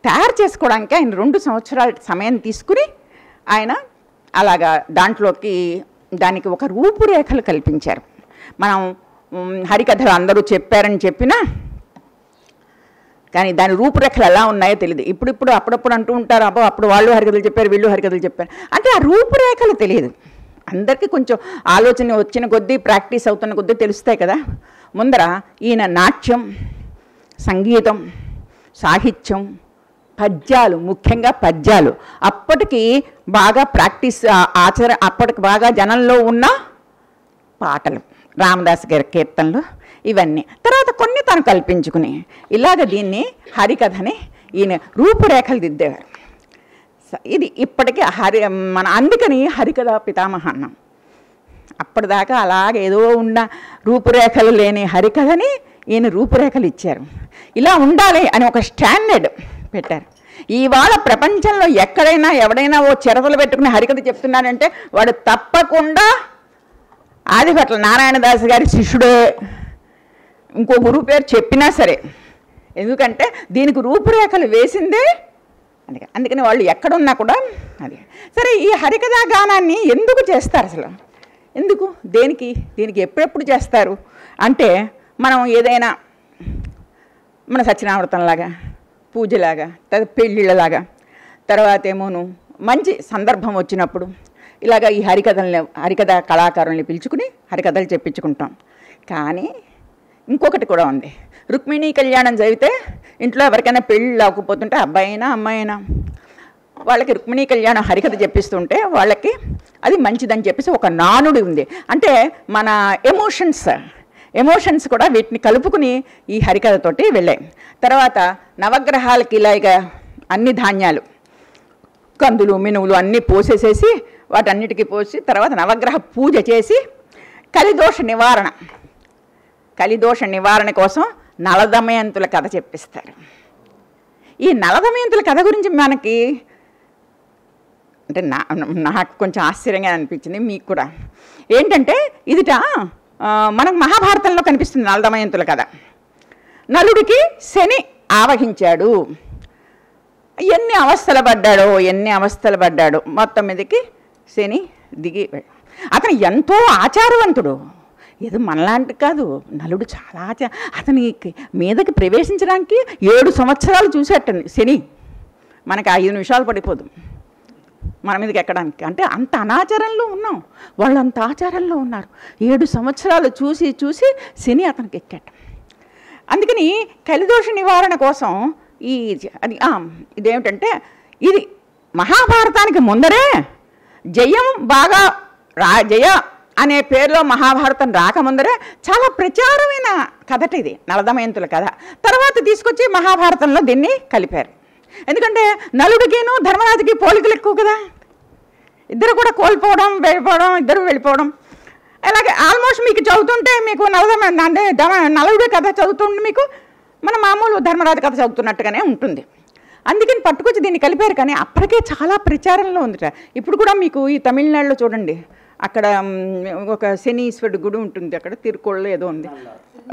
తయారు చేసుకోవడానికి ఆయన 2 సంవత్సరాల సమయం తీసుకుని ఆయన అలాగా దాంట్లోకి దానికి ఒక రూపురేఖలు కల్పించారు. మనం హరికథలు అందరూ చెప్పారని చెప్పినా కానీ దాని రూపురేఖలు ఎలా ఉన్నాయో తెలియదు. ఇప్పుడు అప్పుడప్పుడు అంటూ ఉంటారు, అప్పుడు వాళ్ళు హరికథలు చెప్పారు, వీళ్ళు హరికథలు చెప్పారు అంటే ఆ రూపురేఖలు తెలియదు. అందరికీ కొంచెం ఆలోచన వచ్చిన కొద్దీ, ప్రాక్టీస్ అవుతున్న కొద్దీ తెలుస్తాయి కదా. ముందర ఈయన నాట్యం, సంగీతం, సాహిత్యం, పద్యాలు, ముఖ్యంగా పద్యాలు అప్పటికి బాగా ప్రాక్టీస్ అప్పటికి బాగా జనంలో ఉన్న పాటలు, రామదాస్ గారి కీర్తనలు, ఇవన్నీ తర్వాత కొన్ని తను కల్పించుకుని ఇలాగ దీన్ని హరికథని ఈయన రూపురేఖలు దిద్దేవారు. ఇది ఇప్పటికీ అందుకని హరికథ పితామహ అన్నాం. అప్పటిదాకా అలాగేదో ఉన్న రూపురేఖలు లేని హరికథని ఈయన రూపురేఖలు ఇచ్చారు. ఇలా ఉండాలి అని ఒక స్టాండర్డ్ పెట్టారు. ఇవాళ ప్రపంచంలో ఎక్కడైనా ఎవడైనా ఓ చిరతలు పెట్టుకుని హరికథ చెప్తున్నాడంటే వాడు తప్పకుండా ఆదిభట్ల నారాయణదాస్ గారి శిష్యుడే, ఇంకో గురువు పేరు చెప్పినా సరే. ఎందుకంటే దీనికి రూపురేఖలు వేసిందే అందుకని వాళ్ళు ఎక్కడున్నా కూడా అది. సరే, ఈ హరికథా గానాన్ని ఎందుకు చేస్తారు అసలు? ఎందుకు, దీనికి ఎప్పుడెప్పుడు చేస్తారు అంటే, మనం ఏదైనా మన సత్యనామృతంలాగా, పూజలాగా, పెళ్ళిళ్ళలాగా, తర్వాత ఏమోను మంచి సందర్భం వచ్చినప్పుడు ఇలాగ ఈ హరికథ కళాకారుల్ని పిలుచుకుని హరికథలు చెప్పించుకుంటాం. కానీ ఇంకొకటి కూడా ఉంది. రుక్మిణీ కళ్యాణం జరిగితే ఇంట్లో ఎవరికైనా పెళ్ళి అవ్వకపోతుంటే అబ్బాయి అయినా అమ్మాయి అయినా వాళ్ళకి రుక్మిణీ కళ్యాణం హరికథ చెప్పిస్తుంటే వాళ్ళకి అది మంచిదని చెప్పేసి ఒక నానుడి ఉంది. అంటే మన ఎమోషన్స్ కూడా వీటిని కలుపుకుని ఈ హరికథతోటి వెళ్ళాయి. తర్వాత నవగ్రహాలకి ఇలాగ అన్ని ధాన్యాలు, కందులు, మినువులు అన్నీ పోసేసేసి వాటన్నిటికీ పోసి తర్వాత నవగ్రహ పూజ చేసి కలిదోష నివారణ కోసం నలదమయంతుల కథ చెప్పిస్తారు. ఈ నలదమయంతుల కథ గురించి మనకి అంటే నాకు కొంచెం ఆశ్చర్యంగా అనిపించింది, మీకు కూడా. ఏంటంటే ఇదిట మనకు మహాభారతంలో కనిపిస్తుంది నలదమయంతుల కథ. నలుడికి శని ఆవహించాడు, ఎన్ని అవస్థలు పడ్డాడో మొత్తం మీదకి శని దిగి, అతను ఎంతో ఆచారవంతుడు, ఏదో మనలాంటి కాదు. నలుడు చాలా అతనికి మీదకి ప్రవేశించడానికి 7 సంవత్సరాలు చూసేటండి శని. మనకి 5 నిమిషాలు పడిపోదు మన మీదకి ఎక్కడానికి. అంటే అంత అనాచారంలో ఉన్నాం, వాళ్ళు అంత ఆచారంలో ఉన్నారు. 7 సంవత్సరాలు చూసి శని అతనికి ఎక్కాట. అందుకని కలిదోష నివారణ కోసం ఇదేమిటంటే, ఇది మహాభారతానికి ముందరే జయ అనే పేరులో మహాభారతం రాకముందరే చాలా ప్రచారమైన కథట ఇది నలదమయంతుల కథ. తర్వాత తీసుకొచ్చి మహాభారతంలో దీన్ని కలిపారు. ఎందుకంటే నలుడికిను ధర్మరాజుకి పోలికలు ఎక్కువ కదా, ఇద్దరు కూడా కోల్పోవడం, ఇద్దరు వెళ్ళిపోవడం. అలాగే ఆల్మోస్ట్ మీకు చదువుతుంటే మీకు నలుడి కథ చదువుతుంటే మీకు మన మామూలు ధర్మరాజు కథ చదువుతున్నట్టుగానే ఉంటుంది. అందుకని పట్టుకొచ్చి దీన్ని కలిపారు. కానీ అప్పటికే చాలా ప్రచారంలో ఉందిట. ఇప్పుడు కూడా మీకు ఈ తమిళనాడులో చూడండి, అక్కడ ఒక శనీశ్వరుడు గుడి ఉంటుంది, అక్కడ తిరుకోళ్ళు ఏదో ఉంది,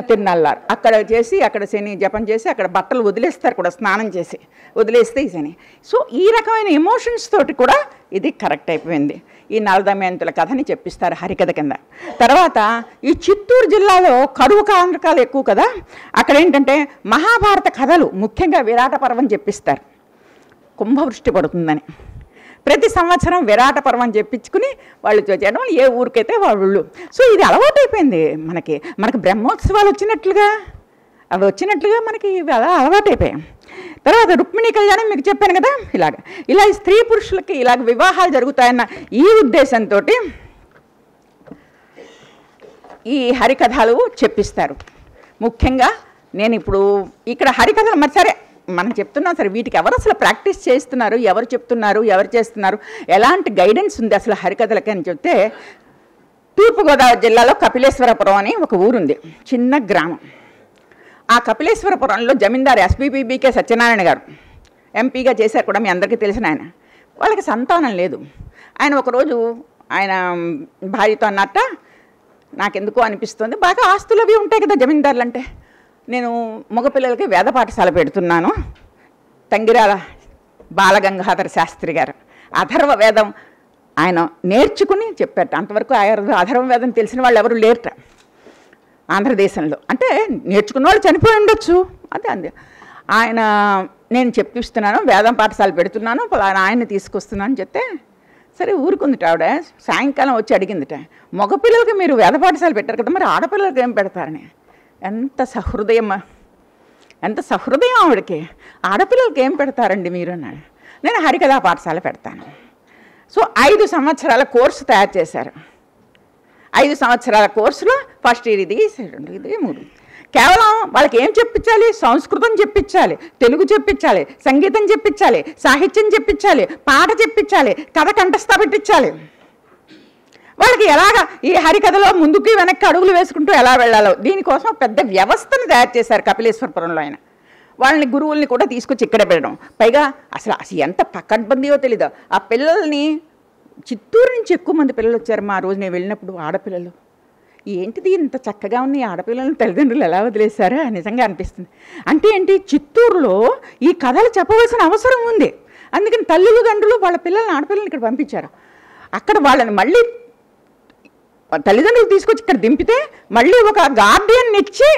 తిరునల్లారు, అక్కడ చేసి అక్కడ శని జపం చేసి అక్కడ బట్టలు వదిలేస్తారు కూడా, స్నానం చేసి వదిలేస్తే ఈ శని. సో ఈ రకమైన ఎమోషన్స్ తోటి కూడా ఇది కరెక్ట్ అయిపోయింది. ఈ నలదమయంతుల కథని చెప్పిస్తారు హరికథ కింద. తర్వాత ఈ చిత్తూరు జిల్లాలో కరువు కాండ్రకాలు ఎక్కువ కదా, అక్కడ ఏంటంటే మహాభారత కథలు, ముఖ్యంగా విరాట పర్వం చెప్పిస్తారు. కుంభవృష్టి పడుతుందని ప్రతి సంవత్సరం విరాట పర్వం చెప్పించుకుని వాళ్ళు చేయడం, ఏ ఊరికైతే వాళ్ళు. సో ఇది అలవాటైపోయింది మనకి బ్రహ్మోత్సవాలు వచ్చినట్లుగా మనకి అలా అలవాటైపోయాయి. తర్వాత రుక్మిణీ కళ్యాణం మీకు చెప్పాను కదా, ఇలా స్త్రీ పురుషులకి ఇలాగ వివాహాలు జరుగుతాయన్న ఈ ఉద్దేశంతో ఈ హరికథలు చెప్పిస్తారు. ముఖ్యంగా నేను ఇప్పుడు ఇక్కడ హరికథలు మరి సరే మనం చెప్తున్నాం, సరే వీటికి ఎవరు అసలు ప్రాక్టీస్ చేస్తున్నారు, ఎవరు చెప్తున్నారు, ఎవరు చేస్తున్నారు, ఎలాంటి గైడెన్స్ ఉంది అసలు హరికథలకి అని చెప్తే, తూర్పుగోదావరి జిల్లాలో కపిలేశ్వరపురం అని ఒక ఊరుంది, చిన్న గ్రామం. ఆ కపిలేశ్వరపురంలో జమీందారు ఎస్పీబీకే సత్యనారాయణ గారు ఎంపీగా చేశారు కూడా, మీ అందరికీ తెలిసిన ఆయన. వాళ్ళకి సంతానం లేదు. ఆయన ఒకరోజు ఆయన భార్యతో అన్నట్ట, నాకెందుకో అనిపిస్తుంది, బాగా ఆస్తులు అవి ఉంటాయి కదా జమీందారులు అంటే, నేను మగపిల్లలకి వేద పాఠశాల పెడుతున్నాను, తంగిరాల బాలగంగాధర శాస్త్రి గారు అథర్వ వేదం ఆయన నేర్చుకుని చెప్పారట. అంతవరకు అథర్వ వేదం తెలిసిన వాళ్ళు ఎవరు లేరట ఆంధ్రదేశంలో. అంటే నేర్చుకున్న వాళ్ళు చనిపోయి ఉండొచ్చు. అదే అంది ఆయన. నేను చెప్పిస్తున్నాను, వేదం పాఠశాల పెడుతున్నాను, పలానా ఆయన్ని తీసుకొస్తున్నాను అని చెప్తే సరే ఊరుకుందిట. ఆవిడ సాయంకాలం వచ్చి అడిగిందిట, మగపిల్లలకి మీరు వేద పాఠశాల పెట్టారు కదా, మరి ఆడపిల్లలకి ఏం పెడతారని. ఎంత సహృదయం ఆవిడకి. ఆడపిల్లలకి ఏం పెడతారండి మీరు అన్నాడు. నేను హరికథా పాఠశాల పెడతాను. సో 5 సంవత్సరాల కోర్సు తయారు చేశారు. 5 సంవత్సరాల కోర్సులో ఫస్ట్ ఇయర్ ఇది, సెకండ్ ఇది, 3. కేవలం వాళ్ళకి ఏం చెప్పించాలి? సంస్కృతం చెప్పించాలి, తెలుగు చెప్పించాలి, సంగీతం చెప్పించాలి, సాహిత్యం చెప్పించాలి, పాట చెప్పించాలి, కథ కంఠస్థ పెట్టించాలి. వాళ్ళకి ఎలాగ ఈ హరికథలో ముందుకి వెనక్కి అడుగులు వేసుకుంటూ ఎలా వెళ్ళాలో దీనికోసం పెద్ద వ్యవస్థను తయారు చేశారు కపిలేశ్వరపురంలో. ఆయన వాళ్ళని గురువుల్ని కూడా తీసుకొచ్చి ఇక్కడే పెట్టడం. పైగా అసలు ఎంత పకడ్బందీయో తెలీదు. ఆ పిల్లల్ని చిత్తూరు నుంచి ఎక్కువ మంది పిల్లలు వచ్చారు మా రోజు నేను వెళ్ళినప్పుడు. ఆడపిల్లలు ఏంటిది ఇంత చక్కగా ఉంది, ఆడపిల్లలను తల్లిదండ్రులు ఎలా వదిలేశారా నిజంగా అనిపిస్తుంది. అంటే ఏంటి, చిత్తూరులో ఈ కథలు చెప్పవలసిన అవసరం ఉంది. అందుకని తల్లిదండ్రులు వాళ్ళ పిల్లల్ని ఆడపిల్లల్ని ఇక్కడ పంపించారు. అక్కడ వాళ్ళని మళ్ళీ తల్లిదండ్రులు తీసుకొచ్చి ఇక్కడ దింపితే మళ్ళీ ఒక గార్డియన్ ఇచ్చి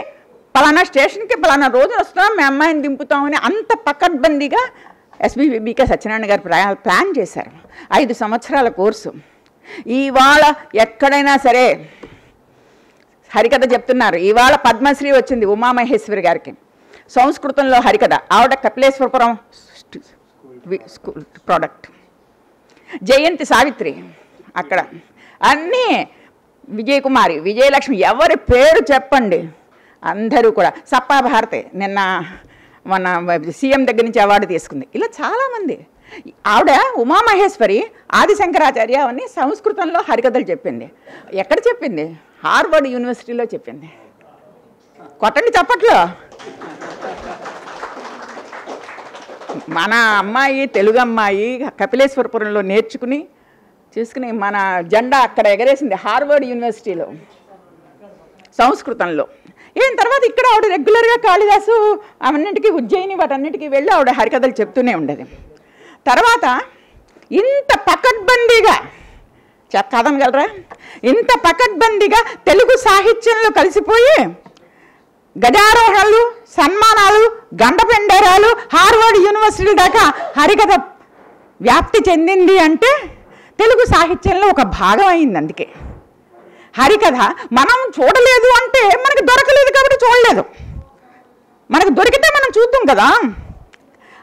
పలానా స్టేషన్కి పలానా రోజు వస్తున్నాం మీ అమ్మాయిని దింపుతామని అంత పకడ్బందీగా ఎస్బీబీకే సత్యనారాయణ గారు ప్లాన్ చేశారు. 5 సంవత్సరాల కోర్సు. ఇవాళ ఎక్కడైనా సరే హరికథ చెప్తున్నారు. ఇవాళ పద్మశ్రీ వచ్చింది ఉమామహేశ్వరి గారికి సంస్కృతంలో హరికథ. ఆవిడ కపిలేశ్వరపురం స్కూల్ ప్రోడక్ట్. జయంతి సావిత్రి అక్కడ అన్నీ, విజయకుమారి, విజయలక్ష్మి, ఎవరి పేరు చెప్పండి అందరూ కూడా. సప్పా భారతి నిన్న మన సీఎం దగ్గర నుంచి అవార్డు తీసుకుంది. ఇలా చాలామంది. ఆవిడ ఉమామహేశ్వరి ఆదిశంకరాచార్య అవన్నీ సంస్కృతంలో హరికథలు చెప్పింది. ఎక్కడ చెప్పింది? హార్వర్డ్ యూనివర్సిటీలో చెప్పింది. కొట్టండి చప్పట్లో. మన అమ్మాయి తెలుగు అమ్మాయి కపిలేశ్వరపురంలో నేర్చుకుని చేసుకుని మన జెండా అక్కడ ఎగరేసింది హార్వర్డ్ యూనివర్సిటీలో సంస్కృతంలో. తర్వాత ఇక్కడ ఆవిడ రెగ్యులర్గా కాళిదాసు అవన్నింటికి ఉజ్జయిని వాటన్నిటికీ వెళ్ళి ఆవిడ హరికథలు చెప్తూనే ఉండేది. తర్వాత ఇంత పకడ్బందీగా కథనగలరా, ఇంత పకడ్బందీగా తెలుగు సాహిత్యంలో కలిసిపోయి గజారోహణలు, సన్మానాలు, గండపెండేరాలు, హార్వర్డ్ యూనివర్సిటీ దాకా హరికథ వ్యాప్తి చెందింది అంటే తెలుగు సాహిత్యంలో ఒక భాగం అయింది. అందుకే హరికథ మనం చూడలేదు అంటే మనకు దొరకలేదు కాబట్టి చూడలేదు. మనకు దొరికితే మనం చూద్దాం కదా.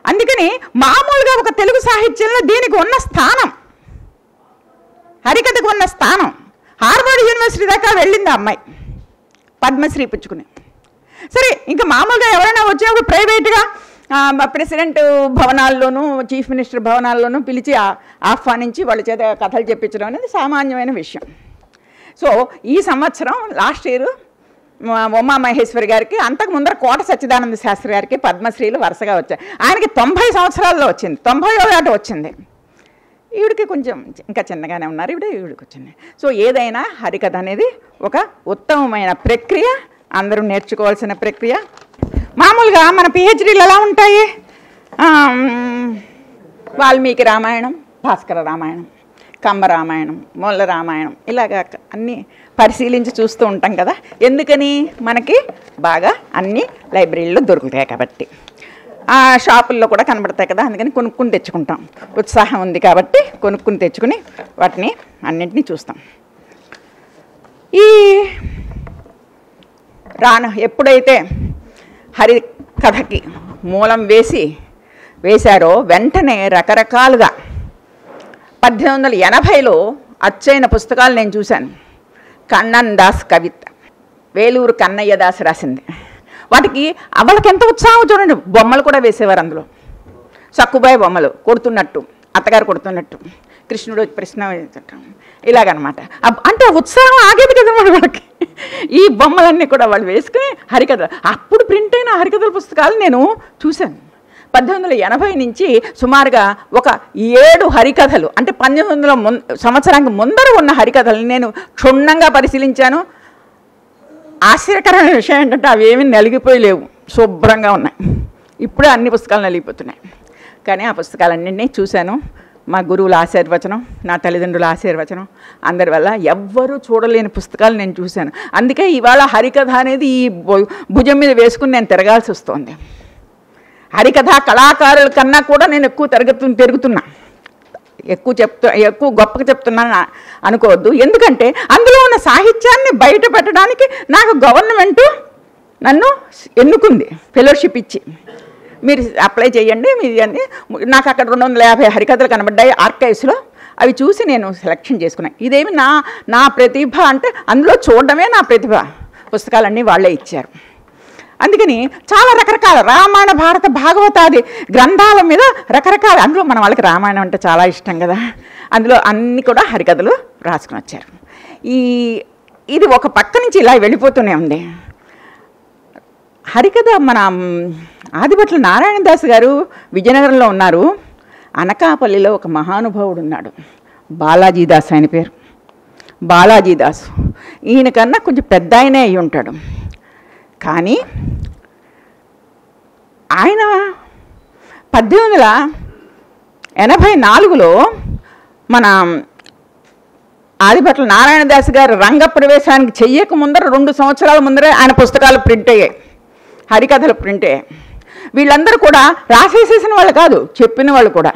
అందుకని మామూలుగా ఒక తెలుగు సాహిత్యంలో దీనికి ఉన్న స్థానం, హరికథకు ఉన్న స్థానం, హార్వర్డ్ యూనివర్సిటీ దాకా వెళ్ళింది ఆ అమ్మాయి పద్మశ్రీ పుచ్చుకుని. సరే, ఇంకా మామూలుగా ఎవరైనా వచ్చినప్పుడు ప్రైవేట్గా ప్రెసిడెంట్ భవనాల్లోనూ చీఫ్ మినిస్టర్ భవనాల్లోనూ పిలిచి ఆహ్వానించి వాళ్ళ చేత కథలు చెప్పించడం అనేది సామాన్యమైన విషయం. సో ఈ సంవత్సరం లాస్ట్ ఇయర్ ఉమామహేశ్వరి గారికి, అంతకు ముందర కోట సచ్చిదానంద శాస్త్రి గారికి పద్మశ్రీలు వరుసగా వచ్చాయి. ఆయనకి 90 సంవత్సరాల్లో వచ్చింది, 90వ ఏట వచ్చింది. ఈవిడికి కొంచెం ఇంకా చిన్నగానే ఉన్నారు, ఈవిడికి వచ్చింది. సో ఏదైనా హరికథ అనేది ఒక ఉత్తమమైన ప్రక్రియ, అందరూ నేర్చుకోవాల్సిన ప్రక్రియ. మామూలుగా మన పిహెచ్డీలు ఎలా ఉంటాయి? వాల్మీకి రామాయణం, భాస్కర రామాయణం, కంబ రామాయణం, మొల్ల రామాయణం, ఇలాగా అన్నీ పరిశీలించి చూస్తూ ఉంటాం కదా. ఎందుకని? మనకి బాగా అన్నీ లైబ్రరీలో దొరుకుతాయి కాబట్టి, ఆ షాపుల్లో కూడా కనబడతాయి కదా, అందుకని కొనుక్కుని తెచ్చుకుంటాం. ఉత్సాహం ఉంది కాబట్టి కొనుక్కుని తెచ్చుకుని వాటిని అన్నింటినీ చూస్తాం. ఈ ఎప్పుడైతే హరికథకి మూలం వేశారో వెంటనే రకరకాలుగా 1880లో అచ్చైన పుస్తకాలు నేను చూశాను. కన్నన్ దాస్ కవిత, వేలూరు కన్నయ్య దాస్ రాసింది. వాటికి వాళ్ళకి ఎంత ఉత్సాహం చూడండి. బొమ్మలు కూడా వేసేవారు అందులో, సక్కుబాయి బొమ్మలు కొడుతున్నట్టు, అత్తగారు కొడుతున్నట్టు, కృష్ణుడు ప్రశ్న ఇలాగనమాట. అంటే ఉత్సాహం ఆగేది కదా వాళ్ళకి. ఈ బొమ్మలన్నీ కూడా వాళ్ళు వేసుకుని హరికథలు, అప్పుడు ప్రింట్ అయిన హరికథల పుస్తకాలు నేను చూశాను. 1880 నుంచి సుమారుగా ఒక 7 హరికథలు, అంటే 1900 సంవత్సరానికి ముందర ఉన్న హరికథలు నేను క్షుణ్ణంగా పరిశీలించాను. ఆశ్చర్యకరమైన విషయం ఏంటంటే అవి ఏమీ నలిగిపోయి లేవు, శుభ్రంగా ఉన్నాయి. ఇప్పుడే అన్ని పుస్తకాలు నలిగిపోతున్నాయి. కానీ ఆ పుస్తకాలన్నింటినీ చూశాను. మా గురువుల ఆశీర్వచనం, నా తల్లిదండ్రుల ఆశీర్వచనం అందరి వల్ల ఎవ్వరూ చూడలేని పుస్తకాలు నేను చూశాను. అందుకే ఇవాళ హరికథ అనేది ఈ భుజం మీద వేసుకుని నేను తిరగాల్సి వస్తుంది. హరికథ కళాకారుల కన్నా కూడా నేను ఎక్కువ తిరుగుతున్నా. ఎక్కువ గొప్పగా చెప్తున్నాను అనుకోవద్దు. ఎందుకంటే అందులో ఉన్న సాహిత్యాన్ని బయట పెట్టడానికి నాకు గవర్నమెంటు నన్ను ఎన్నుకుంది, ఫెలోషిప్ ఇచ్చి. మీరు అప్లై చేయండి, మీది అని. నాకు అక్కడ 250 హరికథలు కనబడ్డాయి ఆర్కైవ్స్లో. అవి చూసి నేను సెలెక్షన్ చేసుకున్నాను. ఇదేమి నా ప్రతిభ అంటే అందులో చూడడమే నా ప్రతిభ. పుస్తకాలన్నీ వాళ్ళే ఇచ్చారు. అందుకని చాలా రకరకాల రామాయణ, భారత, భాగవతాది గ్రంథాల మీద రకరకాల, అందులో మన వాళ్ళకి రామాయణం అంటే చాలా ఇష్టం కదా, అందులో అన్నీ కూడా హరికథలు రాసుకుని వచ్చారు. ఇది ఒక పక్క నుంచి ఇలా వెళ్ళిపోతూనే ఉంది. హరికథ మన ఆదిభట్ల నారాయణదాస్ గారు విజయనగరంలో ఉన్నారు. అనకాపల్లిలో ఒక మహానుభావుడు ఉన్నాడు, బాలాజీదాస్ ఆయన పేరు. బాలాజీదాస్ ఈయన కన్నా కొంచెం పెద్ద ఆయనే అయి ఉంటాడు. కానీ ఆయన 1884లో మన ఆదిభట్ల నారాయణదాస్ గారు రంగప్రవేశానికి చెయ్యక ముందర 2 సంవత్సరాల ముందరే ఆయన పుస్తకాలు ప్రింట్ అయ్యాయి, హరికథలు ప్రింట్ అయ్యాయి. వీళ్ళందరూ కూడా రాసేసేసిన వాళ్ళు కాదు, చెప్పిన వాళ్ళు కూడా.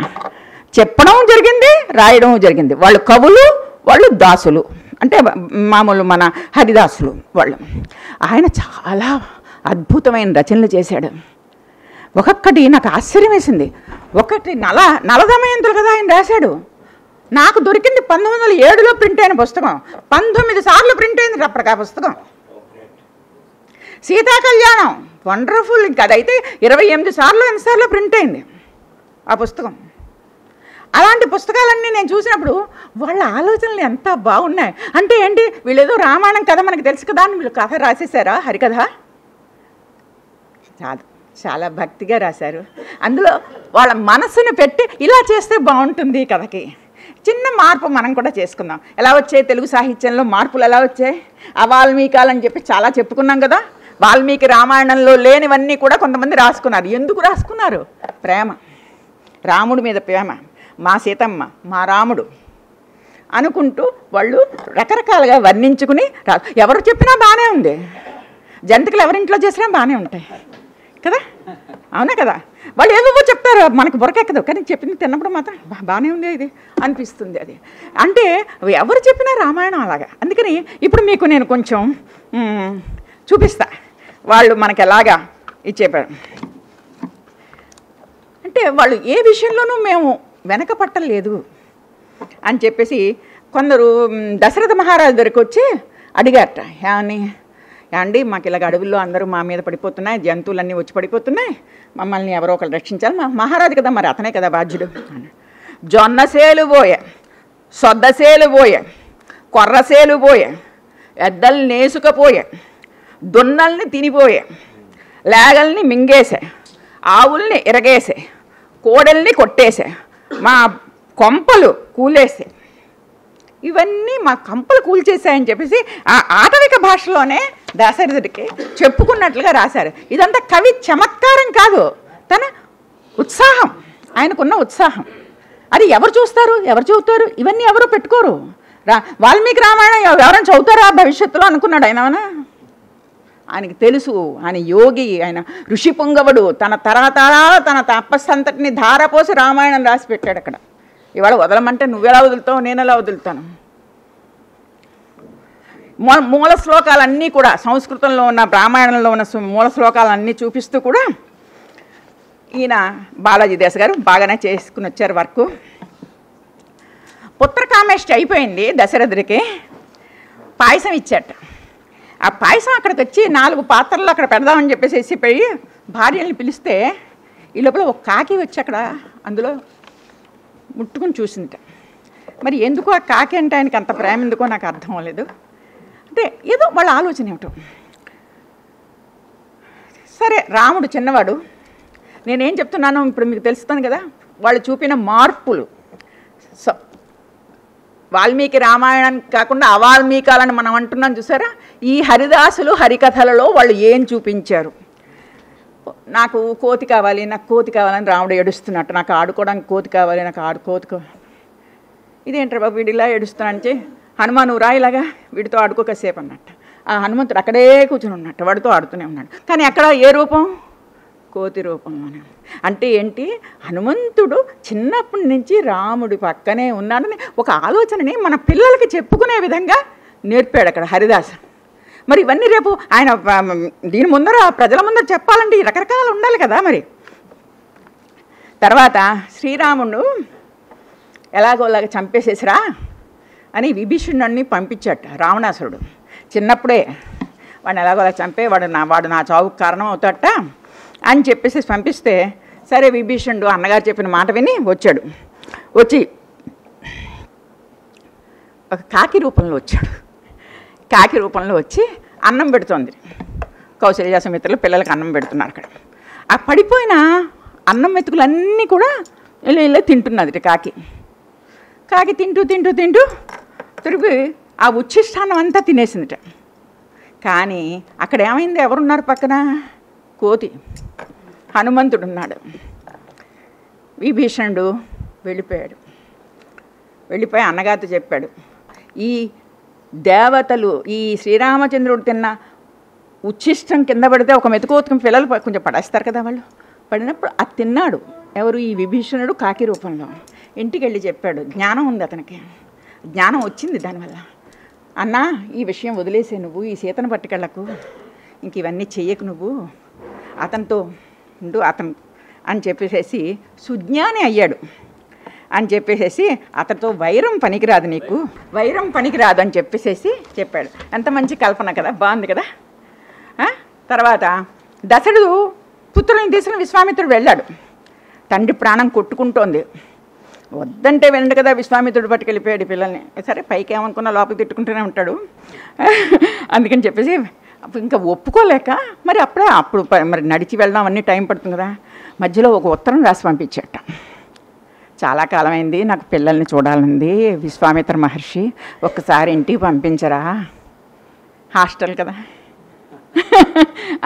చెప్పడం జరిగింది, రాయడం జరిగింది. వాళ్ళు కవులు, వాళ్ళు దాసులు, అంటే మామూలు మన హరిదాసులు వాళ్ళు. ఆయన చాలా అద్భుతమైన రచనలు చేశాడు. ఒక్కొక్కటి నాకు ఆశ్చర్యం వేసింది. ఒకటి నలదమయంతులు కదా ఆయన రాశాడు. నాకు దొరికింది 1907లో ప్రింట్ అయిన పుస్తకం. 19 సార్లు ప్రింట్ అయింది అప్పటికి ఆ పుస్తకం. సీతా కళ్యాణం వండర్ఫుల్, ఇంకా అదైతే 28 సార్లు ఎన్నిసార్లు ప్రింట్ అయింది ఆ పుస్తకం. అలాంటి పుస్తకాలన్నీ నేను చూసినప్పుడు వాళ్ళ ఆలోచనలు ఎంత బాగున్నాయి. అంటే ఏంటి, వీళ్ళేదో రామాయణం కథ మనకు తెలుసు కదా అని వీళ్ళు కథ రాసేసారా? హరికథ కాదు, చాలా భక్తిగా రాశారు. అందులో వాళ్ళ మనసును పెట్టి ఇలా చేస్తే బాగుంటుంది కథకి. చిన్న మార్పు మనం కూడా చేసుకుందాం. ఎలా వచ్చాయి తెలుగు సాహిత్యంలో మార్పులు, ఎలా వచ్చాయి? అవాల్మీకాలని చెప్పి చాలా చెప్పుకున్నాం కదా. వాల్మీకి రామాయణంలో లేనివన్నీ కూడా కొంతమంది రాసుకున్నారు. ఎందుకు రాసుకున్నారు? ప్రేమ, రాముడి మీద ప్రేమ. మా సీతమ్మ, మా రాముడు అనుకుంటూ వాళ్ళు రకరకాలుగా వర్ణించుకుని ఎవరు చెప్పినా బాగానే ఉంది. జంతికలు ఎవరింట్లో చేసినా బాగానే ఉంటాయి కదా, అవునా కదా? వాళ్ళు ఏవేవో చెప్తారు, మనకు బొరకెక్కదు, కానీ చెప్పింది తిన్నప్పుడు మాత్రం బాగానే ఉంది ఇది అనిపిస్తుంది. అది అంటే ఎవరు చెప్పినా రామాయణం అలాగా. అందుకని ఇప్పుడు మీకు నేను కొంచెం చూపిస్తా వాళ్ళు మనకి ఎలాగా ఇచ్చేపారు. అంటే వాళ్ళు ఏ విషయంలోనూ మేము వెనక పట్టలేదు అని చెప్పేసి కొందరు దశరథ మహారాజు దగ్గరికి వచ్చి అడిగారట, ఏమండి మాకు ఇలాగ అడవుల్లో అందరూ మా మీద పడిపోతున్నాయి, జంతువులన్నీ వచ్చి పడిపోతున్నాయి, మమ్మల్ని ఎవరో ఒకరు రక్షించాలి, మా మహారాజు కదా, మరి అతనే కదా బాధ్యుడు. జొన్నసేలు పోయే, సొద్దసేలు పోయే, కొర్రసేలు పోయే, ఎద్దల్ని నేసుకపోయే, దున్నల్ని తినిపోయే, లేగల్ని మింగేసే, ఆవుల్ని ఇరగేసే, కోడల్ని కొట్టేసే, మా కొంపలు కూలేసే, ఇవన్నీ మా కంపలు కూల్చేసాయని చెప్పేసి ఆ ఆటవిక భాషలోనే దశరథుడికి చెప్పుకున్నట్లుగా రాశారు. ఇదంతా కవి చమత్కారం కాదు, తన ఉత్సాహం, ఆయనకున్న ఉత్సాహం. అది ఎవరు చూస్తారు, ఎవరు చదువుతారు? ఇవన్నీ ఎవరు పెట్టుకోరు. వాల్మీకి రామాయణం ఎవరైనా చదువుతారా భవిష్యత్తులో అనుకున్నాడు ఆయన. ఆయనకి తెలుసు, ఆయన యోగి, ఆయన ఋషి పుంగవుడు. తన తరతరాల తన తపస్సంతటిని ధారపోసి రామాయణం రాసి పెట్టాడు అక్కడ. ఇవాళ వదలమంటే నువ్వెలా వదులుతావు, నేను ఎలా వదులుతాను? మూల శ్లోకాలన్నీ కూడా సంస్కృతంలో ఉన్న, రామాయణంలో ఉన్న మూల శ్లోకాలన్నీ చూపిస్తూ కూడా ఈయన బాలాజీదాస్ గారు బాగానే చేసుకుని వచ్చారు వర్క్. పుత్రకామేష్టి అయిపోయింది దశరథుడికి. పాయసం ఇచ్చాట. ఆ పాయసం అక్కడ తెచ్చి 4 పాత్రలు అక్కడ పెడదామని చెప్పేసి పోయి భార్యల్ని పిలిస్తే ఈ లోపల ఒక కాకి వచ్చి అక్కడ అందులో ముట్టుకుని చూసిందిట. మరి ఎందుకు ఆ కాకి అంటే ఆయనకి అంత ప్రేమ ఎందుకో నాకు అర్థం అవ్వలేదు. అంటే ఏదో వాళ్ళ ఆలోచన ఏమిటో. సరే, రాముడు చిన్నవాడు. నేనేం చెప్తున్నానో ఇప్పుడు మీకు తెలుస్తాను కదా. వాళ్ళు చూపిన మార్పులు, వాల్మీకి రామాయణం కాకుండా అవాల్మీకాలని మనం అంటున్నాం చూసారా. ఈ హరిదాసులు హరికథలలో వాళ్ళు ఏం చూపించారు? నాకు కోతి కావాలి, నాకు కోతి కావాలని రాముడు ఏడుస్తున్నట్టు, నాకు ఆడుకోవడానికి కోతి కావాలి, నాకు కోతి ఇదేంటారు బాబు వీడు ఇలా ఏడుస్తున్నానంటే, హనుమాను రా ఇలాగా వీడితో ఆడుకోకసేపు అన్నట్టు. ఆ హనుమంతుడు అక్కడే కూర్చొని ఉన్నట్టు వాడితో ఆడుతూనే ఉన్నాడు. కానీ అక్కడ ఏ రూపం? కోతి రూపంలోనే. అంటే ఏంటి, హనుమంతుడు చిన్నప్పటి నుంచి రాముడి పక్కనే ఉన్నాడని ఒక ఆలోచనని మన పిల్లలకి చెప్పుకునే విధంగా నేర్పాడు అక్కడ హరిదాస్. మరి ఇవన్నీ రేపు ఆయన దీని ముందర ప్రజల ముందర చెప్పాలంటే రకరకాలు ఉండాలి కదా. మరి తర్వాత శ్రీరాముడు ఎలాగోలాగా చంపేసేసిరా అని విభీషణుడిని పంపించాట రావణాసురుడు. చిన్నప్పుడే వాడిని ఎలాగోలా చంపే వాడు నా చావుకు కారణం అవుతాట అని చెప్పేసి పంపిస్తే, సరే విభీషణుడు అన్నగారు చెప్పిన మాట విని వచ్చాడు. వచ్చి ఒక కాకి రూపంలో వచ్చాడు. కాకి రూపంలో వచ్చి అన్నం పెడుతోంది. కౌశల్య సుమిత్రలు పిల్లలకి అన్నం పెడుతున్నారు అక్కడ. ఆ పడిపోయిన అన్నం మెతుకులన్నీ కూడా ఇలా తింటున్నది కాకి. కాకి తింటూ తింటూ తింటూ తిరిగి ఆ ఉచ్ఛిష్టాన్నం అంతా తినేసిందిట. కానీ అక్కడ ఏమైంది, ఎవరున్నారు పక్కన? కోతి. హనుమంతుడు ఉన్నాడు. విభీషణుడు వెళ్ళిపోయాడు. వెళ్ళిపోయి అన్నగారితో చెప్పాడు, ఈ దేవతలు ఈ శ్రీరామచంద్రుడు తిన్న ఉచ్ఛిష్టం కింద పడితే ఒక మెతుకోతుకుని పిల్లలు కొంచెం పడేస్తారు కదా, వాళ్ళు పడినప్పుడు అది తిన్నాడు. ఎవరు? ఈ విభీషణుడు కాకి రూపంలో. ఇంటికి వెళ్ళి చెప్పాడు. జ్ఞానం ఉంది అతనికి, జ్ఞానం వచ్చింది దానివల్ల. అన్నా ఈ విషయం వదిలేసే, నువ్వు ఈ సీతను పట్టుకెళ్ళకు, ఇంక ఇవన్నీ చెయ్యకు, నువ్వు అతనితో ఉండు అతను అని చెప్పేసి సుజ్ఞాని అయ్యాడు అని చెప్పేసేసి, అతనితో వైరం పనికిరాదు, నీకు వైరం పనికిరాదు అని చెప్పేసేసి చెప్పాడు. ఎంత మంచి కల్పన కదా, బాగుంది కదా. తర్వాత దశరథుడు పుత్రులను తీసుకుని విశ్వామిత్రుడు వెళ్ళాడు. తండ్రి ప్రాణం కొట్టుకుంటోంది. వద్దంటే వెళ్ళండి కదా, విశ్వామిత్రుడు పట్టుకెళ్ళిపోయాడు పిల్లల్ని. సరే పైకి ఏమనుకున్నా లోపలికి తిట్టుకుంటూనే ఉంటాడు. అందుకని చెప్పేసి ఇంకా ఒప్పుకోలేక అప్పుడు మరి నడిచి వెళ్దాం అన్నీ టైం పడుతుంది కదా. మధ్యలో ఒక ఉత్తరం రాసి పంపించాట. చాలా కాలమైంది, నాకు పిల్లల్ని చూడాలంది విశ్వామిత్ర మహర్షి, ఒక్కసారి ఇంటికి పంపించరా, హాస్టల్ కదా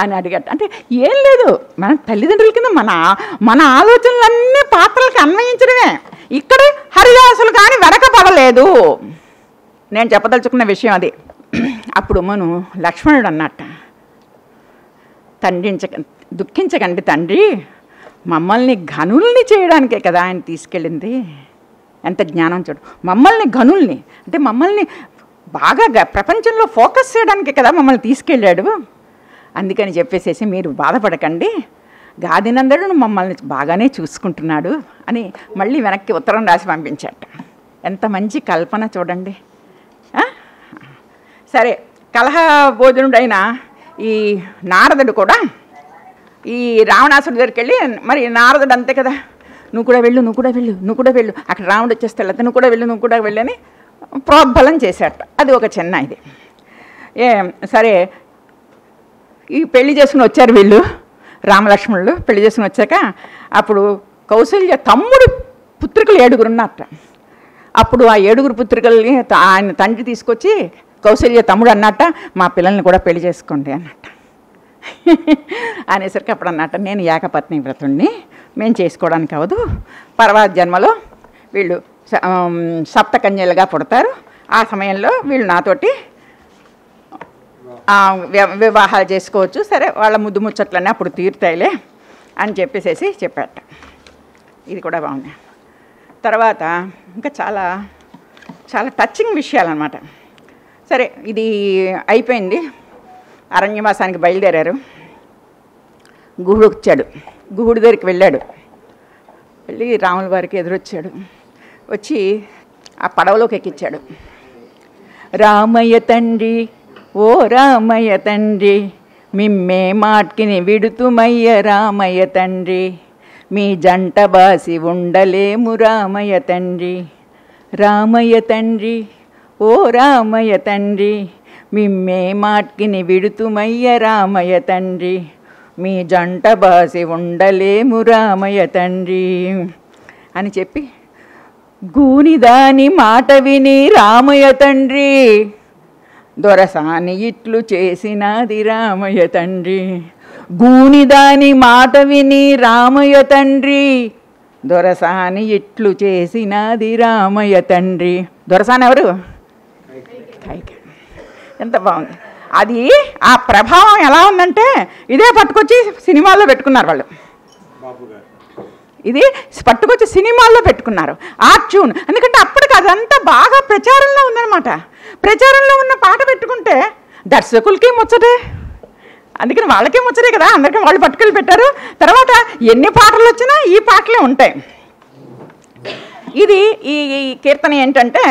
అని అడిగట. అంటే ఏం లేదు, మన తల్లిదండ్రుల కింద మన ఆలోచనలన్నీ పాత్రలకు అన్వయించడమే. ఇక్కడ హరిదాసులు కానీ వెనకపడలేదు. నేను చెప్పదలుచుకున్న విషయం అది. అప్పుడు మను లక్ష్మణుడు అన్నట్ట, దుఃఖించకండి తండ్రి, మమ్మల్ని ఘనుల్ని చేయడానికే కదా ఆయన తీసుకెళ్ళింది. ఎంత జ్ఞానం చూడు, మమ్మల్ని ఘనుల్ని అంటే మమ్మల్ని బాగా ప్రపంచంలో ఫోకస్ చేయడానికే కదా మమ్మల్ని తీసుకెళ్ళాడు. అందుకని చెప్పేసేసి మీరు బాధపడకండి, గాదినందరుడు మమ్మల్ని బాగానే చూసుకుంటున్నాడు అని మళ్ళీ వెనక్కి ఉత్తరం రాసి పంపించాట. ఎంత మంచి కల్పన చూడండి. సరే, కలహ భోజనుడైన ఈ నారదుడు కూడా ఈ రావణాసుడి దగ్గరికి వెళ్ళి, మరి నారదుడు అంతే కదా, నువ్వు కూడా వెళ్ళు, నువ్వు కూడా వెళ్ళు, నువ్వు కూడా వెళ్ళు, అక్కడ రాముడు వచ్చేస్తే నువ్వు కూడా వెళ్ళు, నువ్వు కూడా వెళ్ళని ప్రోద్బలం చేశాట. అది ఒక చిన్న ఇది. సరే, ఈ పెళ్లి చేసుకుని వచ్చారు వీళ్ళు, రామలక్ష్మణులు పెళ్లి చేసుకుని వచ్చాక అప్పుడు కౌశల్య తమ్ముడు పుత్రికలు 7 ఉన్నట్ట. అప్పుడు ఆ 7 పుత్రికల్ని ఆయన తండ్రి తీసుకొచ్చి కౌశల్య తమ్ముడు అన్నట్ట, మా పిల్లల్ని కూడా పెళ్లి చేసుకోండి అన్నట్ట. అనేసరికి అప్పుడు అన్నట్ట, నేను ఏకపత్ని వ్రతుణ్ణి, మేము చేసుకోవడానికి అవ్వదు, తర్వాత జన్మలో వీళ్ళు సప్తకన్యలుగా పుడతారు, ఆ సమయంలో వీళ్ళు నాతోటి వివాహాలు చేసుకోవచ్చు, సరే వాళ్ళ ముద్దు ముచ్చట్లన్నీ అప్పుడు తీరుతాయిలే అని చెప్పేసేసి చెప్పాట. ఇది కూడా బాగుంది. తర్వాత ఇంకా చాలా చాలా టచింగ్ విషయాలన్నమాట. సరే, ఇది అయిపోయింది. అరణ్యవాసానికి బయలుదేరారు. గుహుడు వచ్చాడు. గుహుడి దగ్గరికి వెళ్ళాడు. వెళ్ళి రాముల వారికి ఎదురొచ్చాడు. వచ్చి ఆ పడవలోకి ఎక్కించాడు. రామయ్య తండ్రి, ఓ రామయ్య తండ్రి, మిమ్మే మాట్కిని విడుతుమయ్య రామయ్య తండ్రి, మీ జంట బాసి ఉండలేము రామయ్య తండ్రి. రామయ్య తండ్రి, ఓ రామయ్య తండ్రి, మిమ్మే మాట్కిని విడుతుమయ్య రామయ్య తండ్రి, మీ జంట బాసి ఉండలేము రామయ్య తండ్రి అని చెప్పి, గూనిదాని మాట విని రామయ్య తండ్రి, దొరసాని ఇట్లు చేసినది రామయ్య తండ్రి, గూనిదాని మాట విని రామయ్య తండ్రి దొరసాని ఇట్లు చేసినది రామయ్య తండ్రి. దొరసాని ఎవరు? కైకేయి. ఎంత బాగుంది అది. ఆ ప్రభావం ఎలా ఉందంటే ఇదే పట్టుకొచ్చి సినిమాల్లో పెట్టుకున్నారు వాళ్ళు. ఇది పట్టుకొచ్చి సినిమాల్లో పెట్టుకున్నారు ఆ ట్యూన్. ఎందుకంటే అప్పటికి అదంతా బాగా ప్రచారంలో ఉందన్నమాట. ప్రచారంలో ఉన్న పాట పెట్టుకుంటే దర్శకులకి ముచ్చటే, అందుకని వాళ్ళకే ముచ్చటే కదా, అందరికీ వాళ్ళు పట్టుకెళ్ళి పెట్టారు. తర్వాత ఎన్ని పాటలు వచ్చినా ఈ పాటలే ఉంటాయి. ఇది ఈ కీర్తన ఏంటంటే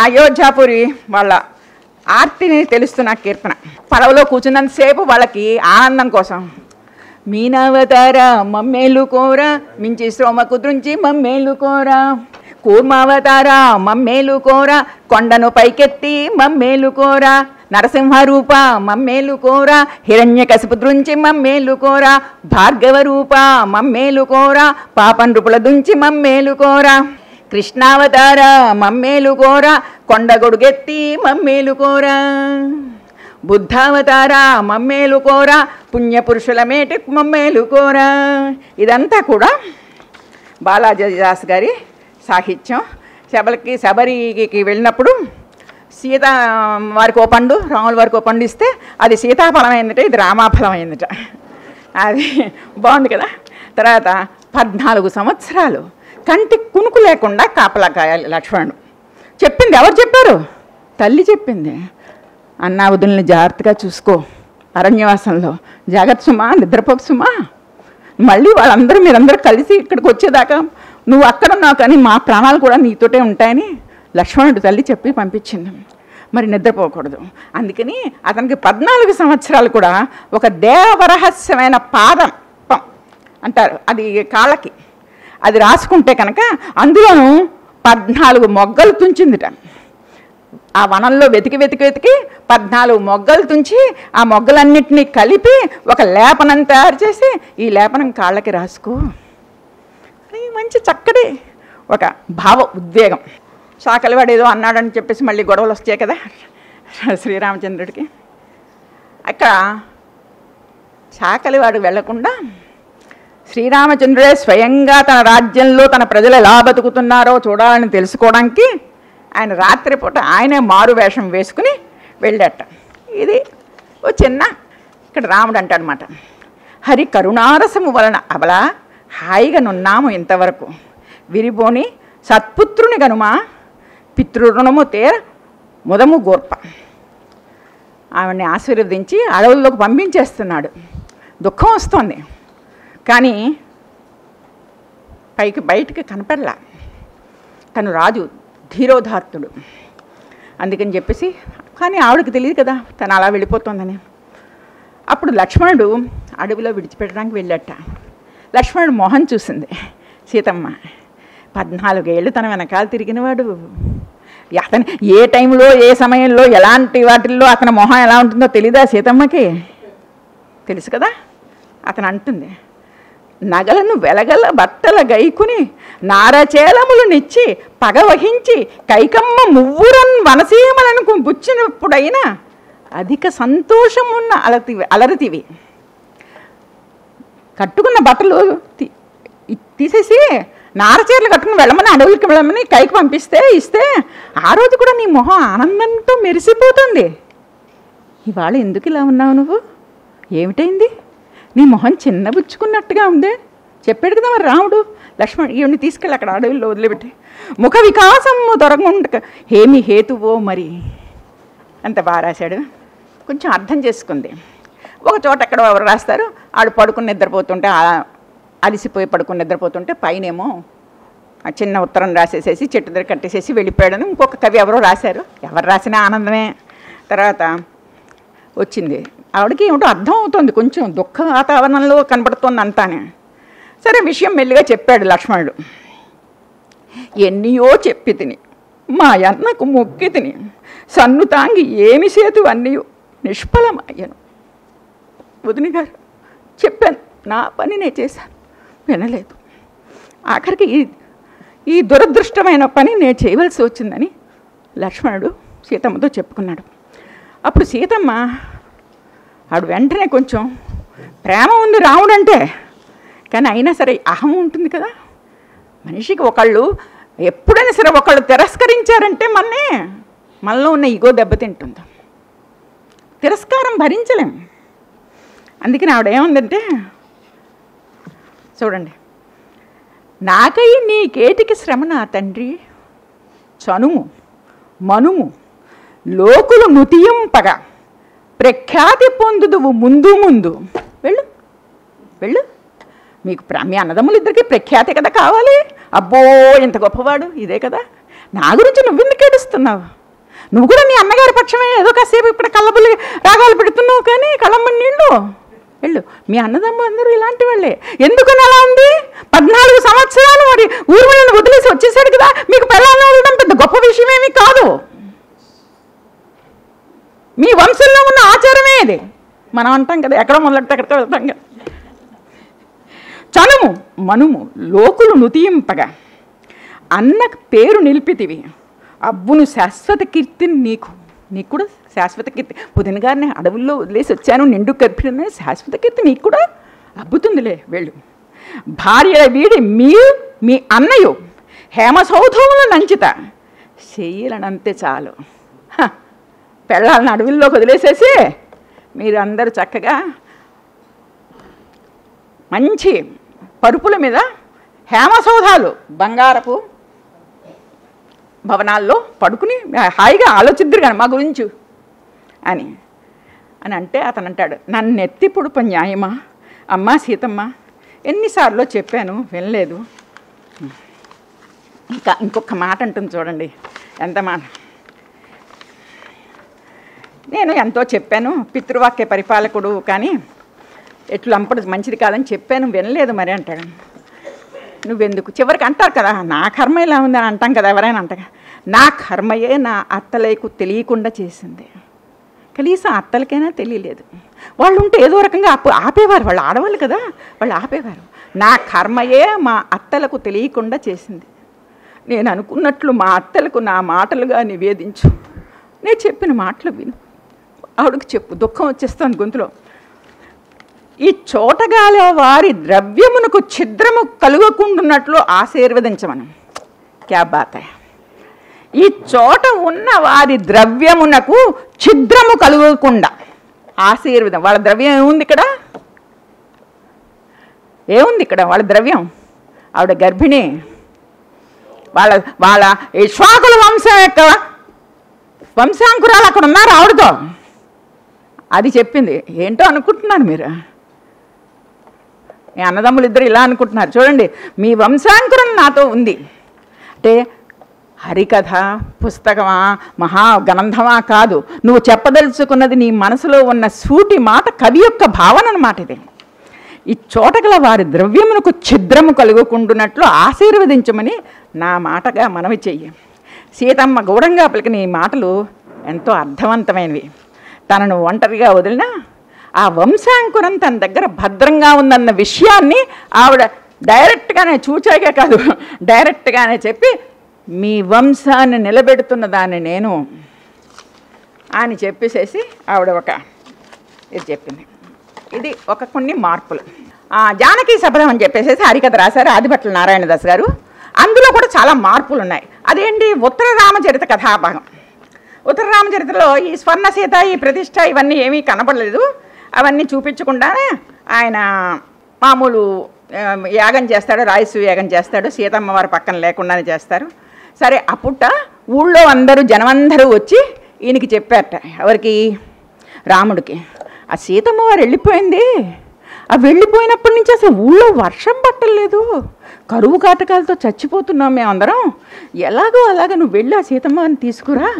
అయోధ్యాపురి వాళ్ళ ఆర్తిని తెలుస్తున్న కీర్తన. పడవలో కూర్చున్నంతసేపు వాళ్ళకి ఆనందం కోసం మీనావతార మమ్మేలు కోర మించి శ్రోమ కుద్రుంచి మమ్మేలు కోర, కూర్మావతార మమ్మేలు కోర కొండను పైకెత్తి మమ్మేలు కోర, నరసింహరూప మమ్మేలు కోర హిరణ్యకశిపు దృంచి మమ్మేలు కోర, భార్గవ రూప మమ్మేలు కోర పాపం రూపుల దుంచి మమ్మేలు కోర, కృష్ణావతార మమ్మేలు కోర కొండగొడుగెత్తి మమ్మేలు కోర, బుద్ధావతార మమ్మేలు కోర పుణ్యపురుషుల మేటి మమ్మేలు కోర. ఇదంతా కూడా బాలాజీదాస్ గారి సాహిత్యం. శబరికి వెళ్ళినప్పుడు సీత వారికి ఓ పండు, రాముల వారికి ఓ పండు ఇస్తే అది సీతాఫలం అయిందట, ఇది రామాఫలం అయిందట. అది బాగుంది కదా. తర్వాత 14 సంవత్సరాలు కంటి కునుకు లేకుండా కాపలా కాయాలి లక్ష్మణుడు. చెప్పింది ఎవరు చెప్పారు? తల్లి చెప్పింది. అన్నా వదుల్ని జాగ్రత్తగా చూసుకో, అరణ్యవాసంలో జాగ్రత్త సుమా, నిద్రపోకు సుమా, మళ్ళీ వాళ్ళందరూ మీరందరూ కలిసి ఇక్కడికి వచ్చేదాకా నువ్వు అక్కడ ఉన్నావు కానీ మా ప్రాణాలు కూడా నీతోటే ఉంటాయని లక్ష్మణుడు తల్లి చెప్పి పంపించింది. మరి నిద్రపోకూడదు. అందుకని అతనికి 14 సంవత్సరాలు కూడా ఒక దేవరహస్యమైన పాదం అంటారు, అది కాళ్ళకి అది రాసుకుంటే కనుక అందులోనూ 14 మొగ్గలు తుంచిందిట. ఆ వనంలో వెతికి 14 మొగ్గలు తుంచి ఆ మొగ్గలన్నింటినీ కలిపి ఒక లేపనం తయారు చేసి ఈ లేపనం కాళ్ళకి రాసుకో. మంచి చక్కటి ఒక భావ ఉద్వేగం. సాకలివాడు ఏదో అన్నాడని చెప్పేసి మళ్ళీ గొడవలు వస్తాయి కదా శ్రీరామచంద్రుడికి. అక్కడ సాకలివాడు వెళ్లకుండా శ్రీరామచంద్రుడే స్వయంగా తన రాజ్యంలో తన ప్రజలు ఎలా బతుకుతున్నారో చూడాలని తెలుసుకోవడానికి ఆయన రాత్రిపూట ఆయనే మారు వేషం వేసుకుని వెళ్ళాట. ఇది ఓ చిన్న ఇక్కడ రాముడు అంటాడనమాట, హరి కరుణారసము వలన అబలా హాయిగా నున్నాము ఇంతవరకు, విరిబోని సత్పుత్రుని గనుమా పితృరుణము తేర ముదము గోర్ప. ఆవిడ్ని ఆశీర్వదించి అడవుల్లోకి పంపించేస్తున్నాడు. దుఃఖం వస్తుంది కానీ బయటికి కనపడలా. తను రాజు ధీరోధార్తుడు అందుకని చెప్పేసి, కానీ ఆవిడకి తెలియదు కదా తను అలా వెళ్ళిపోతుందని. అప్పుడు లక్ష్మణుడు అడవిలో విడిచిపెట్టడానికి వెళ్ళాట. లక్ష్మణుడు మొహం చూసింది సీతమ్మ. 14 ఏళ్ళు తన వెనకాల తిరిగినవాడు. అతను ఏ టైంలో ఏ సమయంలో ఎలాంటి వాటిల్లో అతని మొహం ఎలా ఉంటుందో తెలీదా సీతమ్మకి? తెలుసు కదా. అతను అంటుంది, నగలను వెలగల బట్టల గైకుని నారచేలములు నిచ్చి పగ వహించి కైకమ్మ మువ్వురన్ వనసీమలను బుచ్చినప్పుడైనా అధిక సంతోషమున్న అలరితివి. కట్టుకున్న బట్టలు తీసేసి నారచీరలు కట్టుకుని వెళ్ళమని అడవులకి వెళ్ళమని కైకి ఇస్తే ఆ రోజు కూడా నీ మొహం ఆనందంతో మెరిసిపోతుంది. ఇవాళ ఎందుకు ఇలా ఉన్నావు నువ్వు? ఏమిటైంది? నీ మొహం చిన్నబుచ్చుకున్నట్టుగా ఉందే. చెప్పాడు కదా మరి రాముడు లక్ష్మణ్ ఈవిని తీసుకెళ్ళి అక్కడ అడవుల్లో వదిలిపెట్టి, ముఖ వికాసము దొరకకుండా ఏమి హేతువో మరి. అంత బాగా రాశాడు. కొంచెం అర్థం చేసుకుంది. ఒక చోట ఎక్కడో ఎవరు రాస్తారు, ఆడు పడుకుని నిద్రపోతుంటే అలిసిపోయి పడుకుని నిద్రపోతుంటే పైనేమో చిన్న ఉత్తరం రాసేసేసి చెట్టు దగ్గర కట్టేసేసి వెళ్ళిపోయాడని ఇంకొక కవి ఎవరో రాశారు. ఎవరు రాసినా ఆనందమే. తర్వాత వచ్చింది ఆవిడకి ఏమిటో అర్థం అవుతుంది, కొంచెం దుఃఖ వాతావరణంలో కనపడుతుంది అంతానే. సరే విషయం మెల్లిగా చెప్పాడు లక్ష్మణుడు. ఎన్నియో చెప్పి తిని మా అన్నకు మొక్కి తిని సన్ను తాంగి ఏమి సేతు అన్నయో నిష్ఫలమయ్యను. వదిన గారు చెప్పాను, నా పని నేను చేశాను, వినలేదు. ఆఖరికి ఈ దురదృష్టమైన పని నేను చేయవలసి వచ్చిందని లక్ష్మణుడు సీతమ్మతో చెప్పుకున్నాడు. అప్పుడు సీతమ్మ ఆవిడ వెంటనే కొంచెం ప్రేమ ఉంది రాముడు అంటే, కానీ అయినా సరే అహం ఉంటుంది కదా మనిషికి. ఒకళ్ళు ఎప్పుడైనా సరే ఒకళ్ళు తిరస్కరించారంటే మనలో ఉన్న ఈగో దెబ్బతింటుంది. తిరస్కారం భరించలేం. అందుకని ఆవిడ ఏముందంటే, చూడండి, నాకై నీకేటికి శ్రమ నా తండ్రి, చనుము మనుము లోకులు నుతియంపగా ప్రఖ్యాతి పొందుదువు ముందు ముందు. వెళ్ళు వెళ్ళు, మీకు మీ అన్నదమ్ములు ఇద్దరికి ప్రఖ్యాతి కదా కావాలి. అబ్బో ఎంత గొప్పవాడు, ఇదే కదా. నా గురించి నువ్వెందుకు ఏడుస్తున్నావు? నువ్వు కూడా నీ అన్నగారి పక్షమే, ఏదో కాసేపు ఇప్పుడు కళ్ళబుల్లి రాగాలు పెడుతున్నావు, కానీ కళ్ళమ్మని నీళ్ళు. వెళ్ళు, మీ అన్నదమ్ములు అందరూ ఇలాంటి వాళ్ళే. ఎందుకని అలా ఉంది? 14 సంవత్సరాలు మరి ఊర్వలను వదిలేసి వచ్చేసాడు కదా, మీకు పిల్లల్ని వదలడం పెద్ద గొప్ప విషయమేమీ కాదు. మీ వంశంలో ఉన్న ఆచారమే ఇది. మనం అంటాం కదా, ఎక్కడ మొదలెట్ట ఎక్కడికో వెళ్తాం కదా. చనుము మనుము లోకులు నుతింపగా అన్న పేరు నిలిపితివి, అబ్బును శాశ్వత కీర్తిని నీకు కూడా శాశ్వత కీర్తి. పుదిన గారిని అడవుల్లో వదిలేసి వచ్చాను, నిండు కర్పిన శాశ్వత కీర్తి నీకు కూడా అబ్బుతుందిలే. వెళ్ళు. భార్య వీడి మీ అన్నయ్య హేమసౌధముల నంచిత చెయ్యలనంతే చాలు. పెళ్ళాలను అడవుల్లోకి వదిలేసేసి మీరు అందరూ చక్కగా మంచి పరుపుల మీద హేమసౌధాలు బంగారపు భవనాల్లో పడుకుని హాయిగా ఆలోచిద్దరు కానీ మా గురించి అని అంటే అతను అంటాడు, నన్ను ఎత్తి పొడుపు న్యాయమా అమ్మా సీతమ్మ, ఎన్నిసార్లు చెప్పాను వినలేదు. ఇంకొక మాట అంటుంది చూడండి, ఎంత మాట. నేను ఎంతో చెప్పాను, పితృవాక్య పరిపాలకుడు కానీ ఎట్లు అంపడు మంచిది కాదని చెప్పాను, వినలేదు మరి అంటాడు. నువ్వెందుకు? చివరికి అంటారు కదా, నా కర్మ ఇలా ఉందని అంటాం కదా, ఎవరైనా అంటారు. నా కర్మయే నా అత్తలకు తెలియకుండా చేసింది. కనీసం అత్తలకైనా తెలియలేదు. వాళ్ళు ఉంటే ఏదో రకంగా ఆపేవారు, వాళ్ళు ఆడవాళ్ళు కదా, వాళ్ళు ఆపేవారు. నా కర్మయే మా అత్తలకు తెలియకుండా చేసింది. నేను అనుకున్నట్లు మా అత్తలకు నా మాటలుగా నివేదించు, నేను చెప్పిన మాటలు విను, ఆవిడకు చెప్పు. దుఃఖం వచ్చేస్తుంది గొంతులో. ఈ చోటగాల వారి ద్రవ్యమునకు ఛిద్రము కలుగకుండున్నట్లు ఆశీర్వదించమను. క్యా బాత్ హై. ఈ చోట ఉన్న వారి ద్రవ్యమునకు ఛిద్రము కలుగకుండా ఆశీర్వదం. వాళ్ళ ద్రవ్యం ఏముంది ఇక్కడ? ఏముంది ఇక్కడ వాళ్ళ ద్రవ్యం? ఆవిడ గర్భిణి. వాళ్ళ ఇక్ష్వాకుల వంశం యొక్క వంశాంకురాలు అక్కడ ఉన్నారు ఆవిడతో. అది చెప్పింది. ఏంటో అనుకుంటున్నారు మీరు? మీ అన్నదమ్ములు ఇద్దరు ఇలా అనుకుంటున్నారు. చూడండి, మీ వంశాంకురం నాతో ఉంది అంటే హరికథ పుస్తకమా మహాగ్రంథమా కాదు, నువ్వు చెప్పదలుచుకున్నది నీ మనసులో ఉన్న సూటి మాట, కవి యొక్క భావన అన్నమాట ఇది. ఈ చోటగల వారి ద్రవ్యమునకు ఛిద్రము కలుగుకుంటున్నట్లు ఆశీర్వదించమని నా మాటగా మనవి చెయ్యి. సీతమ్మ గూఢంగా పలికిన ఈ మాటలు ఎంతో అర్థవంతమైనవి. తనను ఒంటరిగా వదిలినా ఆ వంశాంకురం తన దగ్గర భద్రంగా ఉందన్న విషయాన్ని ఆవిడ డైరెక్ట్గానే, చూచాగా కాదు డైరెక్ట్గానే చెప్పి, మీ వంశాన్ని నిలబెడుతున్న దాన్ని నేను అని చెప్పేసేసి ఆవిడ ఇది చెప్పింది. ఇది కొన్ని మార్పులు. జానకి శపథం అని చెప్పేసి హరికథ రాశారు ఆదిభట్ల నారాయణదాస్ గారు. అందులో కూడా చాలా మార్పులు ఉన్నాయి. అదేంటి? ఉత్తర రామచరిత కథాభాగం. ఉత్తర రామచరితలో ఈ స్వర్ణ సీత, ఈ ప్రతిష్ట ఇవన్నీ ఏమీ కనపడలేదు. అవన్నీ చూపించకుండానే ఆయన మామూలు యాగం చేస్తాడు, రాయసు యాగం చేస్తాడు, సీతమ్మ వారి పక్కన లేకుండానే చేస్తారు. సరే, అప్పుట ఊళ్ళో జనమందరూ వచ్చి ఈయనకి చెప్పారట. ఎవరికి? రాముడికి. ఆ సీతమ్మ వారు వెళ్ళిపోయింది. ఆ వెళ్ళిపోయినప్పటి నుంచి అసలు ఊళ్ళో వర్షం పట్టలేదు, కరువు కాటకాలతో చచ్చిపోతున్నాం మేమందరం, ఎలాగో అలాగ నువ్వు వెళ్ళి ఆ సీతమ్మని తీసుకురా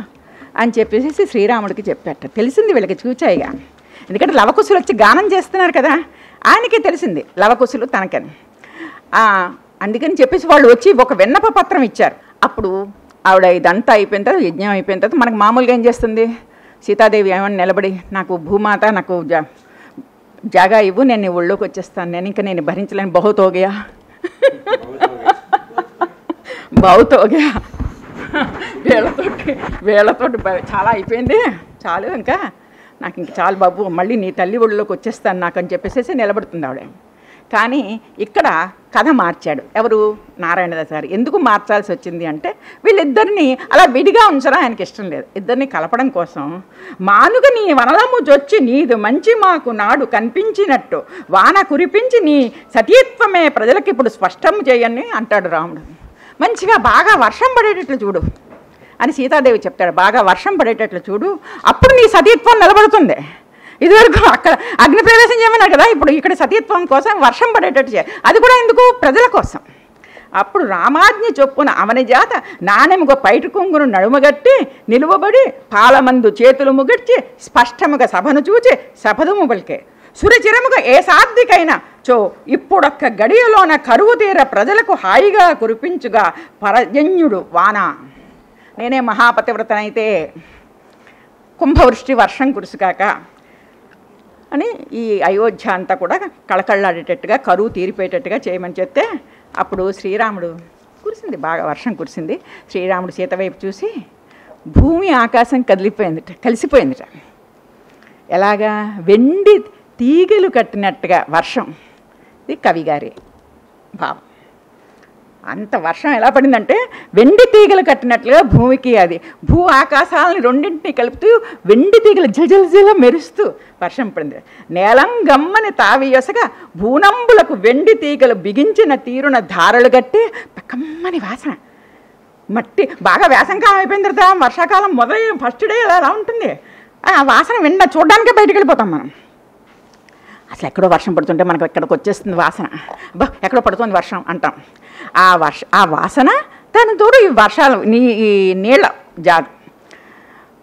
అని చెప్పేసి శ్రీరాముడికి చెప్పారట. తెలిసింది వీళ్ళకి చూచాయిగా, ఎందుకంటే లవకుశులు వచ్చి గానం చేస్తున్నారు కదా, ఆయనకి తెలిసింది లవకుశులు తనకని. అందుకని చెప్పేసి వాళ్ళు వచ్చి ఒక విన్నప పత్రం ఇచ్చారు. అప్పుడు ఆవిడ ఇదంతా అయిపోయిన తర్వాత, యజ్ఞం అయిపోయిన తర్వాత మనకు మామూలుగా ఏం చేస్తుంది? సీతాదేవి ఏమని నిలబడి, నాకు భూమాత, నాకు జాగా ఇవ్వు, నేను నీ ఒళ్ళోకి వచ్చేస్తాను, నేను భరించలేను, బహుతోగయా బహుతోగయా, వీళ్ళతోటి చాలా అయిపోయింది, చాలు, ఇంకా నాకు ఇంక చాలు బాబు, మళ్ళీ నీ తల్లి ఒళ్ళలోకి వచ్చేస్తాను నాకు అని చెప్పేసి నిలబడుతుంది ఆవిడ. కానీ ఇక్కడ కథ మార్చాడు ఎవరు? నారాయణదాస్ గారు. ఎందుకు మార్చాల్సి వచ్చింది అంటే వీళ్ళిద్దరిని అలా విడిగా ఉంచడం ఆయనకి ఇష్టం లేదు. ఇద్దరిని కలపడం కోసం మానుగా నీ వనలము జొచ్చి నీదు మంచి మాకు నాడు కనిపించినట్టు వాన కురిపించి నీ సతీత్వమే ప్రజలకు ఇప్పుడు స్పష్టం చేయని అంటాడు రాముడు. మంచిగా బాగా వర్షం పడేటట్లు చూడు అని సీతాదేవి చెప్తాడు. బాగా వర్షం పడేటట్లు చూడు, అప్పుడు నీ సతీత్వం నిలబడుతుంది. ఇదివరకు అక్కడ అగ్ని ప్రవేశం చేయమన్నారు కదా, ఇప్పుడు ఇక్కడ సతీత్వం కోసం వర్షం పడేటట్టు చేయాలి. అది కూడా ఎందుకు? ప్రజల కోసం. అప్పుడు రామాజ్ఞ చొప్పున అవని జాత నాణెముగ పైటు కొంగును నడుమగట్టి నిలువబడి పాలమందు చేతులు ముగర్చి స్పష్టముగా సభను చూచి సభదుము పలికే సురచిరముగా ఏ సాధ్వికైనా చో ఇప్పుడొక్క గడియలోన కరువు తీర ప్రజలకు హాయిగా కురిపించుగా పరజన్యుడు వాన. నేనే మహాపతివ్రతనైతే కుంభవృష్టి వర్షం కురుసుకాక అని ఈ అయోధ్య అంతా కూడా కళకళ్ళాడేటట్టుగా కరువు తీరిపోయేటట్టుగా చేయమని చెప్తే అప్పుడు శ్రీరాముడు కురిసింది, బాగా వర్షం కురిసింది. శ్రీరాముడు సీత వైపు చూసి భూమి ఆకాశం కలిసిపోయిందిట. ఎలాగా? వెండి తీగలు కట్టినట్టుగా వర్షం. ఇది కవిగారి భావం. అంత వర్షం ఎలా పడిందంటే వెండి తీగలు కట్టినట్లుగా భూమికి అది భూ ఆకాశాలని రెండింటినీ కలుపుతూ వెండి తీగలు జలజల మెరుస్తూ వర్షం పడింది. నేలం గమ్మని తావియొసగా భూనంబులకు వెండి తీగలు బిగించిన తీరున ధారలు కట్టి కమ్మని వాసన. మట్టి బాగా వేసంకాలం అయిపోయిన తర్వాత వర్షాకాలం మొదలైన ఫస్ట్ డే అలా ఉంటుంది. ఆ వాసన చూడడానికే బయటకు వెళ్ళిపోతాం మనం. అసలు ఎక్కడో వర్షం పడుతుంటే మనకు ఎక్కడికి వచ్చేస్తుంది వాసన. అబ్బా ఎక్కడో పడుతుంది వర్షం అంటాం. ఆ వాసన దాని తోడు ఈ వర్షాలు ఈ నీళ్ళ జాడు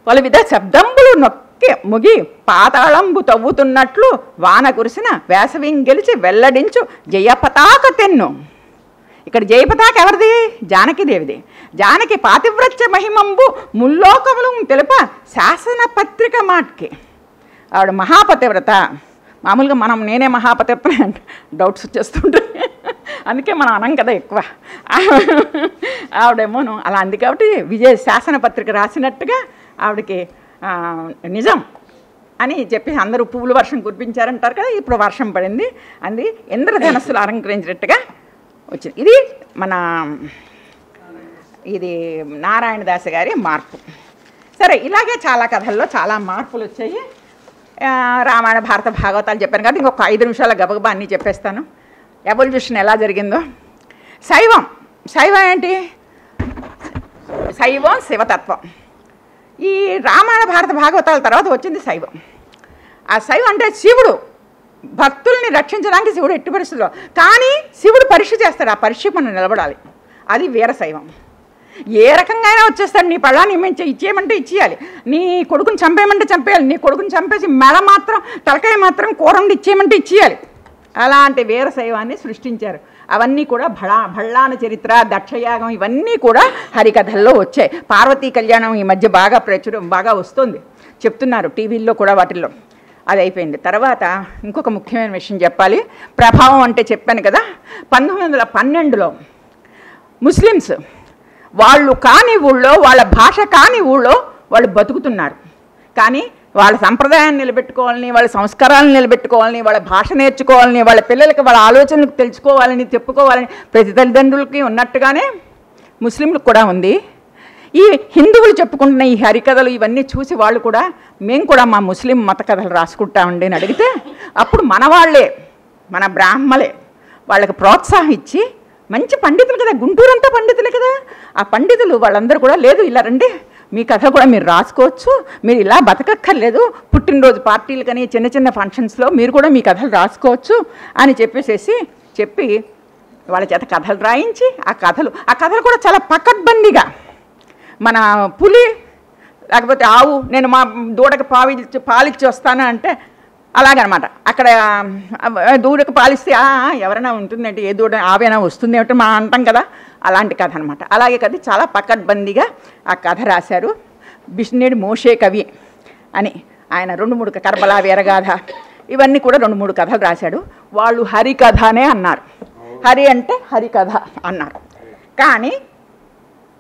పలువిధ శబ్దంబులు నొక్కి ముగి పాతాళంబు తవ్వుతున్నట్లు వాన కురిసిన వేసవిం గెలిచి వెల్లడించు జయపతాక తెన్ను. ఇక్కడ జయపతాక ఎవరిది? జానకీదేవిది. జానకి పాతివ్రత్య మహిమంబు ముల్లోకములు తెలుప శాసన పత్రిక మాట్కి. ఆవిడ మహాపతివ్రత. మామూలుగా మనం నేనే మహాపతివ్రత అంటే డౌట్స్ వచ్చేస్తుంటాయి, అందుకే మనం అనం కదా ఎక్కువ. ఆవిడేమోను అలా అంది కాబట్టి విజయ శాసన పత్రిక రాసినట్టుగా ఆవిడకి నిజం అని చెప్పి అందరూ పువ్వులు వర్షం కురిపించారంటారు కదా. ఇప్పుడు వర్షం పడింది, అంది ఇంద్రధనస్సులు అలంకరించినట్టుగా వచ్చింది. ఇది నారాయణదాస్ గారి మార్పు. సరే, ఇలాగే చాలా కథల్లో చాలా మార్పులు వచ్చాయి. రామాయణ భారత భాగవతాలు చెప్పాను కాబట్టి ఇంకొక 5 నిమిషాల గబగబా అన్నీ చెప్పేస్తాను. ఎవల్యూషన్ ఎలా జరిగిందో. శైవం ఏంటి? శైవం శివతత్వం. ఈ రామాయణ భారత భాగవతాల తర్వాత వచ్చింది శైవం. ఆ శైవం అంటే శివుడు భక్తుల్ని రక్షించడానికి శివుడు ఎట్టి పరిస్థితుల్లో, కానీ శివుడు పరీక్ష చేస్తాడు. ఆ పరీక్ష మనం నిలబడాలి. అది వీరశైవం. ఏ రకంగా అయినా వచ్చేస్తాడు. నీ పళ్ళాన్ని ఇచ్చేయమంటే ఇచ్చేయాలి, నీ కొడుకుని చంపేయమంటే చంపేయాలి, నీ కొడుకుని చంపేసి మెడ మాత్రం తలకాయ మాత్రం కూరండి ఇచ్చేయమంటే ఇచ్చేయాలి. అలాంటి వీరశైవాన్ని సృష్టించారు. అవన్నీ కూడా భళ్ళాన చరిత్ర, దక్షయాగం ఇవన్నీ కూడా హరికథల్లో వచ్చాయి. పార్వతీ కళ్యాణం ఈ మధ్య బాగా వస్తుంది, చెప్తున్నారు టీవీల్లో కూడా. వాటిల్లో అది అయిపోయింది. తర్వాత ఇంకొక ముఖ్యమైన విషయం చెప్పాలి. ప్రభావం అంటే చెప్పాను కదా. 1912లో ముస్లిమ్స్ వాళ్ళు కాని ఊళ్ళో, వాళ్ళ భాష కాని ఊళ్ళో వాళ్ళు బతుకుతున్నారు. కానీ వాళ్ళ సంప్రదాయాన్ని నిలబెట్టుకోవాలని, వాళ్ళ సంస్కారాలను నిలబెట్టుకోవాలని, వాళ్ళ భాష నేర్చుకోవాలని, వాళ్ళ పిల్లలకి వాళ్ళ ఆలోచనలకు తెలుసుకోవాలని, చెప్పుకోవాలని ప్రతి తల్లిదండ్రులకి ఉన్నట్టుగానే ముస్లింలకు కూడా ఉంది. ఈ హిందువులు చెప్పుకుంటున్న ఈ హరికథలు ఇవన్నీ చూసి వాళ్ళు కూడా మేము కూడా మా ముస్లిం మత కథలు రాసుకుంటామండి అని అడిగితే అప్పుడు మన వాళ్ళే, మన బ్రాహ్మలే వాళ్ళకి ప్రోత్సాహం ఇచ్చి, మంచి పండితులు కదా, గుంటూరంతా పండితులే కదా, ఆ పండితులు వాళ్ళందరూ కూడా లేదు ఇలా రండి, మీ కథ కూడా మీరు రాసుకోవచ్చు, మీరు ఇలా బతకక్కర్లేదు, పుట్టినరోజు పార్టీలు కానీ చిన్న చిన్న ఫంక్షన్స్లో మీరు కూడా మీ కథలు రాసుకోవచ్చు అని చెప్పి వాళ్ళ చేత కథలు రాయించి ఆ కథలు కూడా చాలా పకడ్బందీగా, మన పులి లేకపోతే ఆవు నేను మా దూడకి పాలిచ్చి వస్తాను అంటే అలాగనమాట. అక్కడ దూడకు పాలిస్తే ఎవరైనా ఉంటుందంటే ఏ దూడ ఆవేనా వస్తుంది అంటే మనం అంటాం కదా, అలాంటి కథ అనమాట. అలాగే కథ చాలా పకడ్బందీగా ఆ కథ రాశారు. బిష్ణుడి మోషే కవి అని ఆయన 2-3 కర్బలా వీరగాథ ఇవన్నీ కూడా 2-3 కథలు రాశాడు. వాళ్ళు హరికథనే అన్నారు, హరి అంటే హరికథ అన్నారు. కానీ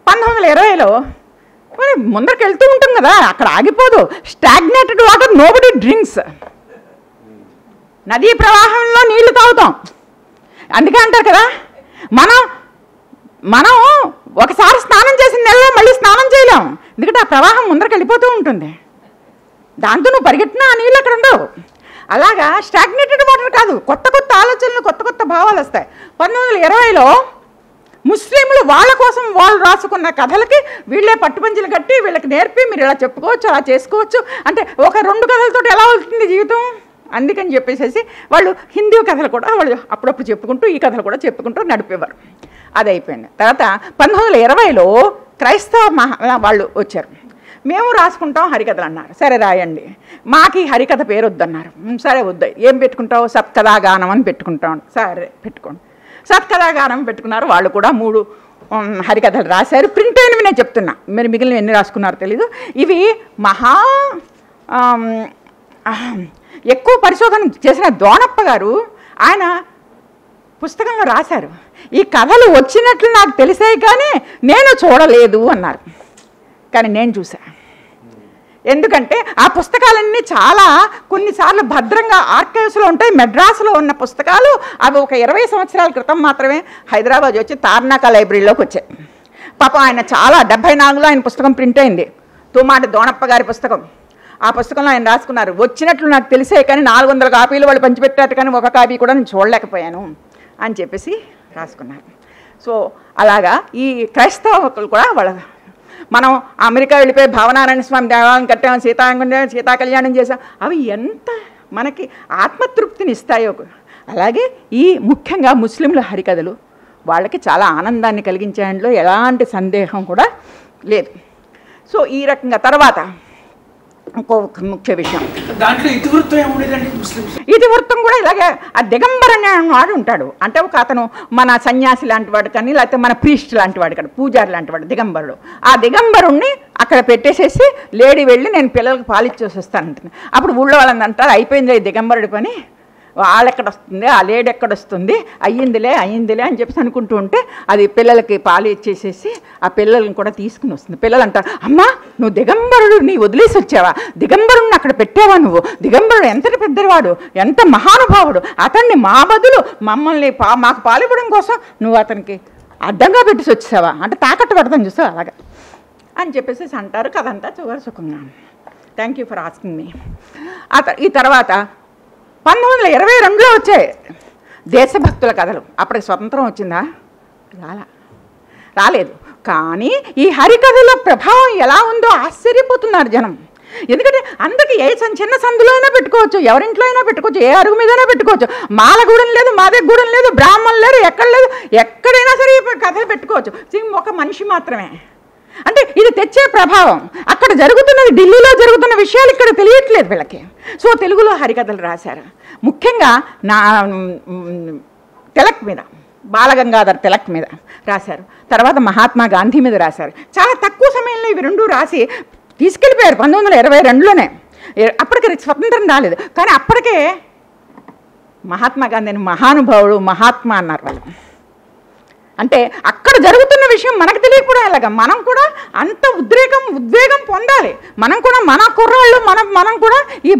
1920లో మరి ముందరికి వెళ్తూ ఉంటాం కదా, అక్కడ ఆగిపోదు. Stagnated water nobody drinks. నదీ ప్రవాహంలో నీళ్లు తాగుతాం. అందుకే అంటారు కదా, మనం ఒకసారి స్నానం చేసిన నెలలో మళ్ళీ స్నానం చేయలేం, ఎందుకంటే ఆ ప్రవాహం ముందరికి వెళ్ళిపోతూ ఉంటుంది. దాంతో నువ్వు పరిగెట్టినా ఆ నీళ్ళు అక్కడ ఉండవు. అలాగా స్టాగ్నేటెడ్ వాటర్ కాదు, కొత్త కొత్త ఆలోచనలు, కొత్త కొత్త భావాలు వస్తాయి. 1920లో ముస్లింలు వాళ్ళ కోసం వాళ్ళు రాసుకున్న కథలకి వీళ్ళే పట్టుపంచులు కట్టి వీళ్ళకి నేర్పి మీరు ఇలా చెప్పుకోవచ్చు, అలా చేసుకోవచ్చు అంటే ఒక 2 కథలతో ఎలా అవుతుంది జీవితం. అందుకని చెప్పేసి వాళ్ళు హిందీ కథలు కూడా వాళ్ళు అప్పుడప్పుడు చెప్పుకుంటూ ఈ కథలు కూడా చెప్పుకుంటూ నడిపేవారు. అది అయిపోయింది. తర్వాత 1920లో క్రైస్తవ వాళ్ళు వచ్చారు. మేము రాసుకుంటాం హరికథలు అన్నారు. సరే రాయండి, మాకు ఈ హరికథ పేరు వద్దన్నారు. సరే వద్దు, ఏం పెట్టుకుంటావు? సత్కథాగానం అని పెట్టుకుంటాం. సరే పెట్టుకోండి, సత్కథాగానం పెట్టుకున్నారు. వాళ్ళు కూడా 3 హరికథలు రాశారు. ప్రింట్ అయినవి నేను చెప్తున్నా, మీరు మిగిలిన ఎన్ని రాసుకున్నారో తెలీదు. ఇవి మహా ఎక్కువ పరిశోధన చేసిన దోణప్ప గారు ఆయన పుస్తకంలో రాశారు, ఈ కథలు వచ్చినట్లు నాకు తెలిసాయి కానీ నేను చూడలేదు అన్నారు. కానీ నేను చూసా. ఎందుకంటే ఆ పుస్తకాలన్నీ చాలా కొన్నిసార్లు భద్రంగా ఆర్కైవ్స్లో ఉంటాయి. మెడ్రాస్లో ఉన్న పుస్తకాలు అవి ఒక 20 సంవత్సరాల క్రితం మాత్రమే హైదరాబాద్ వచ్చి తార్నాక లైబ్రరీలోకి వచ్చాయి. పాపం ఆయన చాలా 74లో ఆయన పుస్తకం ప్రింట్ అయింది, తుమ్మాటి దోణప్ప గారి పుస్తకం. ఆ పుస్తకంలో ఆయన రాసుకున్నారు, వచ్చినట్లు నాకు తెలిసే కానీ 400 కాపీలు వాళ్ళు పంచిపెట్టారు కానీ ఒక కాపీ కూడా నేను చూడలేకపోయాను అని చెప్పేసి రాసుకున్నారు. సో అలాగా ఈ క్రైస్తవులు కూడా వాళ్ళ మనం అమెరికా వెళ్ళిపోయి భావనారాయణ స్వామి దేవాలయం కట్టాం, సీతా కళ్యాణం చేసాం, అవి ఎంత మనకి ఆత్మతృప్తిని ఇస్తాయో. అలాగే ఈ ముఖ్యంగా ముస్లింల హరికథలు వాళ్ళకి చాలా ఆనందాన్ని కలిగించేందులో ఎలాంటి సందేహం కూడా లేదు. సో ఈ రకంగా తర్వాత ఇంకో ముఖ్య విషయం, దాంట్లో ఇతివృత్తం ఏముండేదండి? ముస్లిమ్స్ ఇతివృత్తం కూడా ఇలాగే ఆ దిగంబర్ అనే వాడు ఉంటాడు. అంటే ఒక అతను మన సన్యాసి లాంటి వాడు కానీ లేకపోతే మన ప్రీస్ట్ లాంటి వాడు కానీ పూజారి లాంటి వాడు దిగంబరుడు. ఆ దిగంబరుణ్ణి అక్కడ పెట్టేసేసి లేడీ వెళ్ళి నేను పిల్లలకు పాలిచ్చేసి వస్తానంటుంది. అప్పుడు ఊళ్ళో వాళ్ళని అంటారు, అయిపోయింది ఈ దిగంబరుడి పని, వాళ్ళెక్కడొస్తుంది, ఆ లేడీ ఎక్కడొస్తుంది, అయ్యిందిలే అని చెప్పేసి అనుకుంటూ ఉంటే అది పిల్లలకి పాలు ఇచ్చేసేసి ఆ పిల్లల్ని కూడా తీసుకుని వస్తుంది. పిల్లలు అంటారు, అమ్మా నువ్వు దిగంబరుడు నీ వదిలేసి వచ్చావా, దిగంబరుడిని అక్కడ పెట్టావా నువ్వు, దిగంబరుడు ఎంతటి పెద్దవాడు, ఎంత మహానుభావుడు, అతన్ని మా బదులు మమ్మల్ని మాకు పాలు ఇవ్వడం కోసం నువ్వు అతనికి అడ్డంగా పెట్టేసి వచ్చేసావా అంటే తాకట్టు పడతాను చూస్తావు అలాగా అని చెప్పేసి అంటారు. కదంతా చివరి సుఖంగా. Thank you for asking me. ఈ తర్వాత 1922లో వచ్చాయి దేశభక్తుల కథలు. అప్పటికి స్వతంత్రం వచ్చిందా? రాలేదు. కానీ ఈ హరికథల ప్రభావం ఎలా ఉందో ఆశ్చర్యపోతున్నారు జనం. ఎందుకంటే అందరికీ ఏ చిన్న సందులో అయినా పెట్టుకోవచ్చు, ఎవరింట్లో అయినా పెట్టుకోవచ్చు, ఏ అరుగు మీదైనా పెట్టుకోవచ్చు. మాలగూడెం లేదు, మాదగూడెం లేదు, బ్రాహ్మణులు లేరు, ఎక్కడ లేదు, ఎక్కడైనా సరే ఈ కథలు పెట్టుకోవచ్చు. ఒక మనిషి మాత్రమే. అంటే ఇది తెచ్చే ప్రభావం. అక్కడ జరుగుతున్నది, ఢిల్లీలో జరుగుతున్న విషయాలు ఇక్కడ తెలియట్లేదు వీళ్ళకి. సో తెలుగులో హరికథలు రాశారు. ముఖ్యంగా నా తిలక్ మీద, బాలగంగాధర్ తిలక్ మీద రాశారు. తర్వాత మహాత్మా గాంధీ మీద రాశారు. చాలా తక్కువ సమయంలో ఇవి 2 రాసి తీసుకెళ్ళిపోయారు 1922లోనే. అప్పటికి స్వతంత్రం రాలేదు, కానీ అప్పటికే మహాత్మా గాంధీని మహానుభావుడు, మహాత్మా అన్నారు వాళ్ళు. అంటే అక్కడ జరుగుతున్న విషయం మనకు తెలియకపోవడం ఎలాగా, మనం కూడా అంత ఉద్వేగం పొందాలి. మనం కూడా మన కుర్రాళ్ళు మనం కూడా ఈ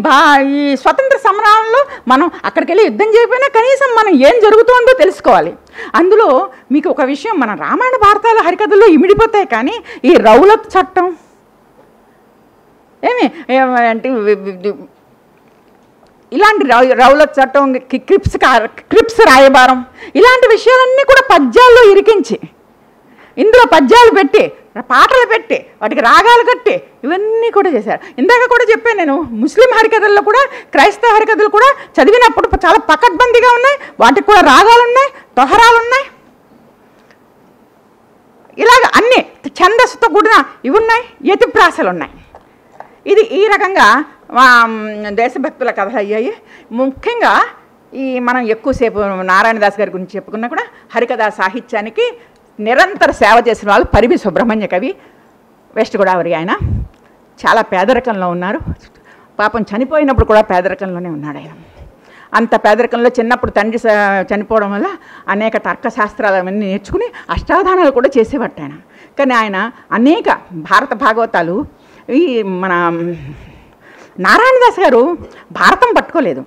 స్వతంత్ర సమరాల్లో మనం అక్కడికి వెళ్ళి యుద్ధం చేయకపోయినా కనీసం మనం ఏం జరుగుతుందో తెలుసుకోవాలి. అందులో మీకు ఒక విషయం, మన రామాయణ భారతాల హరికథల్లో ఇమిడిపోతాయి, కానీ ఈ రౌలత్ చట్టం అంటే ఇలాంటి రౌలత్ చట్టం, క్రిప్స్ రాయబారం, ఇలాంటి విషయాలన్నీ కూడా పద్యాల్లో ఇరికించి ఇందులో పద్యాలు పెట్టి పాటలు పెట్టి వాటికి రాగాలు కట్టి ఇవన్నీ కూడా చేశారు. ఇందాక కూడా చెప్పాను నేను, ముస్లిం హరికథల్లో కూడా క్రైస్తవ హరికథలు కూడా చదివినప్పుడు చాలా పకడ్బందీగా ఉన్నాయి, వాటికి కూడా రాగాలు ఉన్నాయి, తొహరాలు ఉన్నాయి, ఇలాగ అన్నీ ఛందస్సుతో కూడిన ఇవి ఉన్నాయి, యతిప్రాసలు ఉన్నాయి. ఇది ఈ రకంగా దేశభక్తుల కథలు అయ్యాయి. ముఖ్యంగా మనం ఎక్కువసేపు నారాయణదాస్ గారి గురించి చెప్పుకున్నా కూడా హరికథా సాహిత్యానికి నిరంతర సేవ చేసిన వాళ్ళు పరివి సుబ్రహ్మణ్య కవి, వెస్ట్ గోదావరి. ఆయన చాలా పేదరికంలో ఉన్నారు, పాపం చనిపోయినప్పుడు కూడా పేదరికంలోనే ఉన్నాడు ఆయన. అంత పేదరికంలో చిన్నప్పుడు తండ్రి చనిపోవడం వల్ల అనేక తర్కశాస్త్రాలు అవన్నీ నేర్చుకుని అష్టావధానాలు కూడా చేసేవాడు ఆయన. కానీ ఆయన అనేక భారత భాగవతాలు ఈ మన నారాయణదాస్ గారు భారతం పట్టుకోలేదు,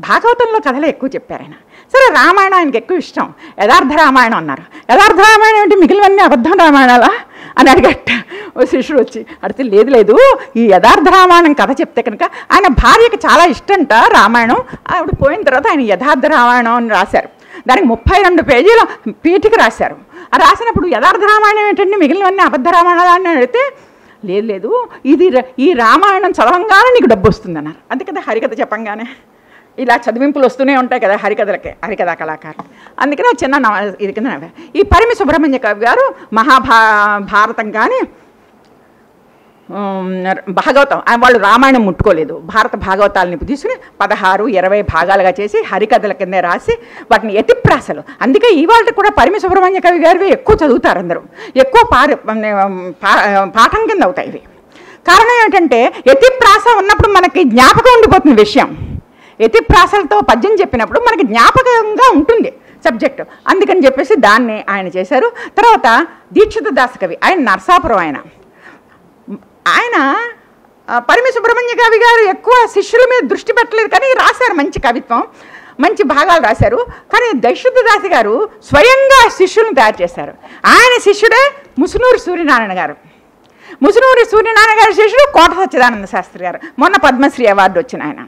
భాగవతంలో కథలు ఎక్కువ చెప్పారు ఆయన. సరే రామాయణం ఆయనకి ఎక్కువ ఇష్టం, యథార్థ రామాయణం అన్నారు. యథార్థ రామాయణం ఏంటి, మిగిలినవన్నీ అబద్ధం రామాయణాలా అని అడిగట్ట ఓ శిష్యుడు వచ్చి అడితే, లేదు లేదు ఈ యథార్థ రామాయణం కథ చెప్తే కనుక ఆయన భార్యకి చాలా ఇష్టంట రామాయణం. ఆవిడ పోయిన తర్వాత ఆయన యథార్థ రామాయణం అని రాశారు. దానికి 32 పేజీల పీఠిక రాశారు. ఆ రాసినప్పుడు యథార్థ రామాయణం ఏంటంటే మిగిలినవన్నీ అబద్ధ రామాయణాలు అని అడిగితే, లేదు లేదు ఇది ఈ రామాయణం చదవంగానే నీకు డబ్బు వస్తుంది అన్నారు. అంతే కదా హరికథ చెప్పంగానే ఇలా చదివింపులు వస్తూనే ఉంటాయి కదా హరికథలకి, హరికథా కళాకారులు. అందుకనే చిన్న ఇది కింద ఈ పరిమి సుబ్రహ్మణ్య కవి గారు భారతం కానీ భాగవతం వాళ్ళు రామాయణం ముట్టుకోలేదు, భారత భాగవతాలని తీసుకుని 16, 20 భాగాలుగా చేసి హరికథల కింద రాసి వాటిని యతిప్రాసలు. అందుకే ఇవాళ కూడా పరిమి సుబ్రహ్మణ్య కవి గారివి ఎక్కువ చదువుతారు అందరూ, ఎక్కువ పాఠం కింద అవుతాయి ఇవి. కారణం ఏంటంటే యతిప్రాస ఉన్నప్పుడు మనకి జ్ఞాపకం ఉండిపోతుంది విషయం. యతిప్రాసలతో పద్యం చెప్పినప్పుడు మనకి జ్ఞాపకంగా ఉంటుంది సబ్జెక్టు. అందుకని చెప్పేసి దాన్ని ఆయన చేశారు. తర్వాత దీక్షిత దాస కవి, ఆయన నరసాపురం ఆయన పరిమి సుబ్రహ్మణ్య కవి గారు ఎక్కువ శిష్యుల మీద దృష్టి పెట్టలేదు, కానీ రాశారు మంచి కవిత్వం, మంచి భాగాలు రాశారు. కానీ దీక్షిత దాసి గారు స్వయంగా శిష్యులను తయారు చేశారు. ఆయన శిష్యుడే ముసునూరి సూర్యనారాయణ గారు. ముసునూరి సూర్యనారాయణ గారి శిష్యుడు కోట సచ్చిదానంద శాస్త్రి గారు, మొన్న పద్మశ్రీ అవార్డు వచ్చిన ఆయన.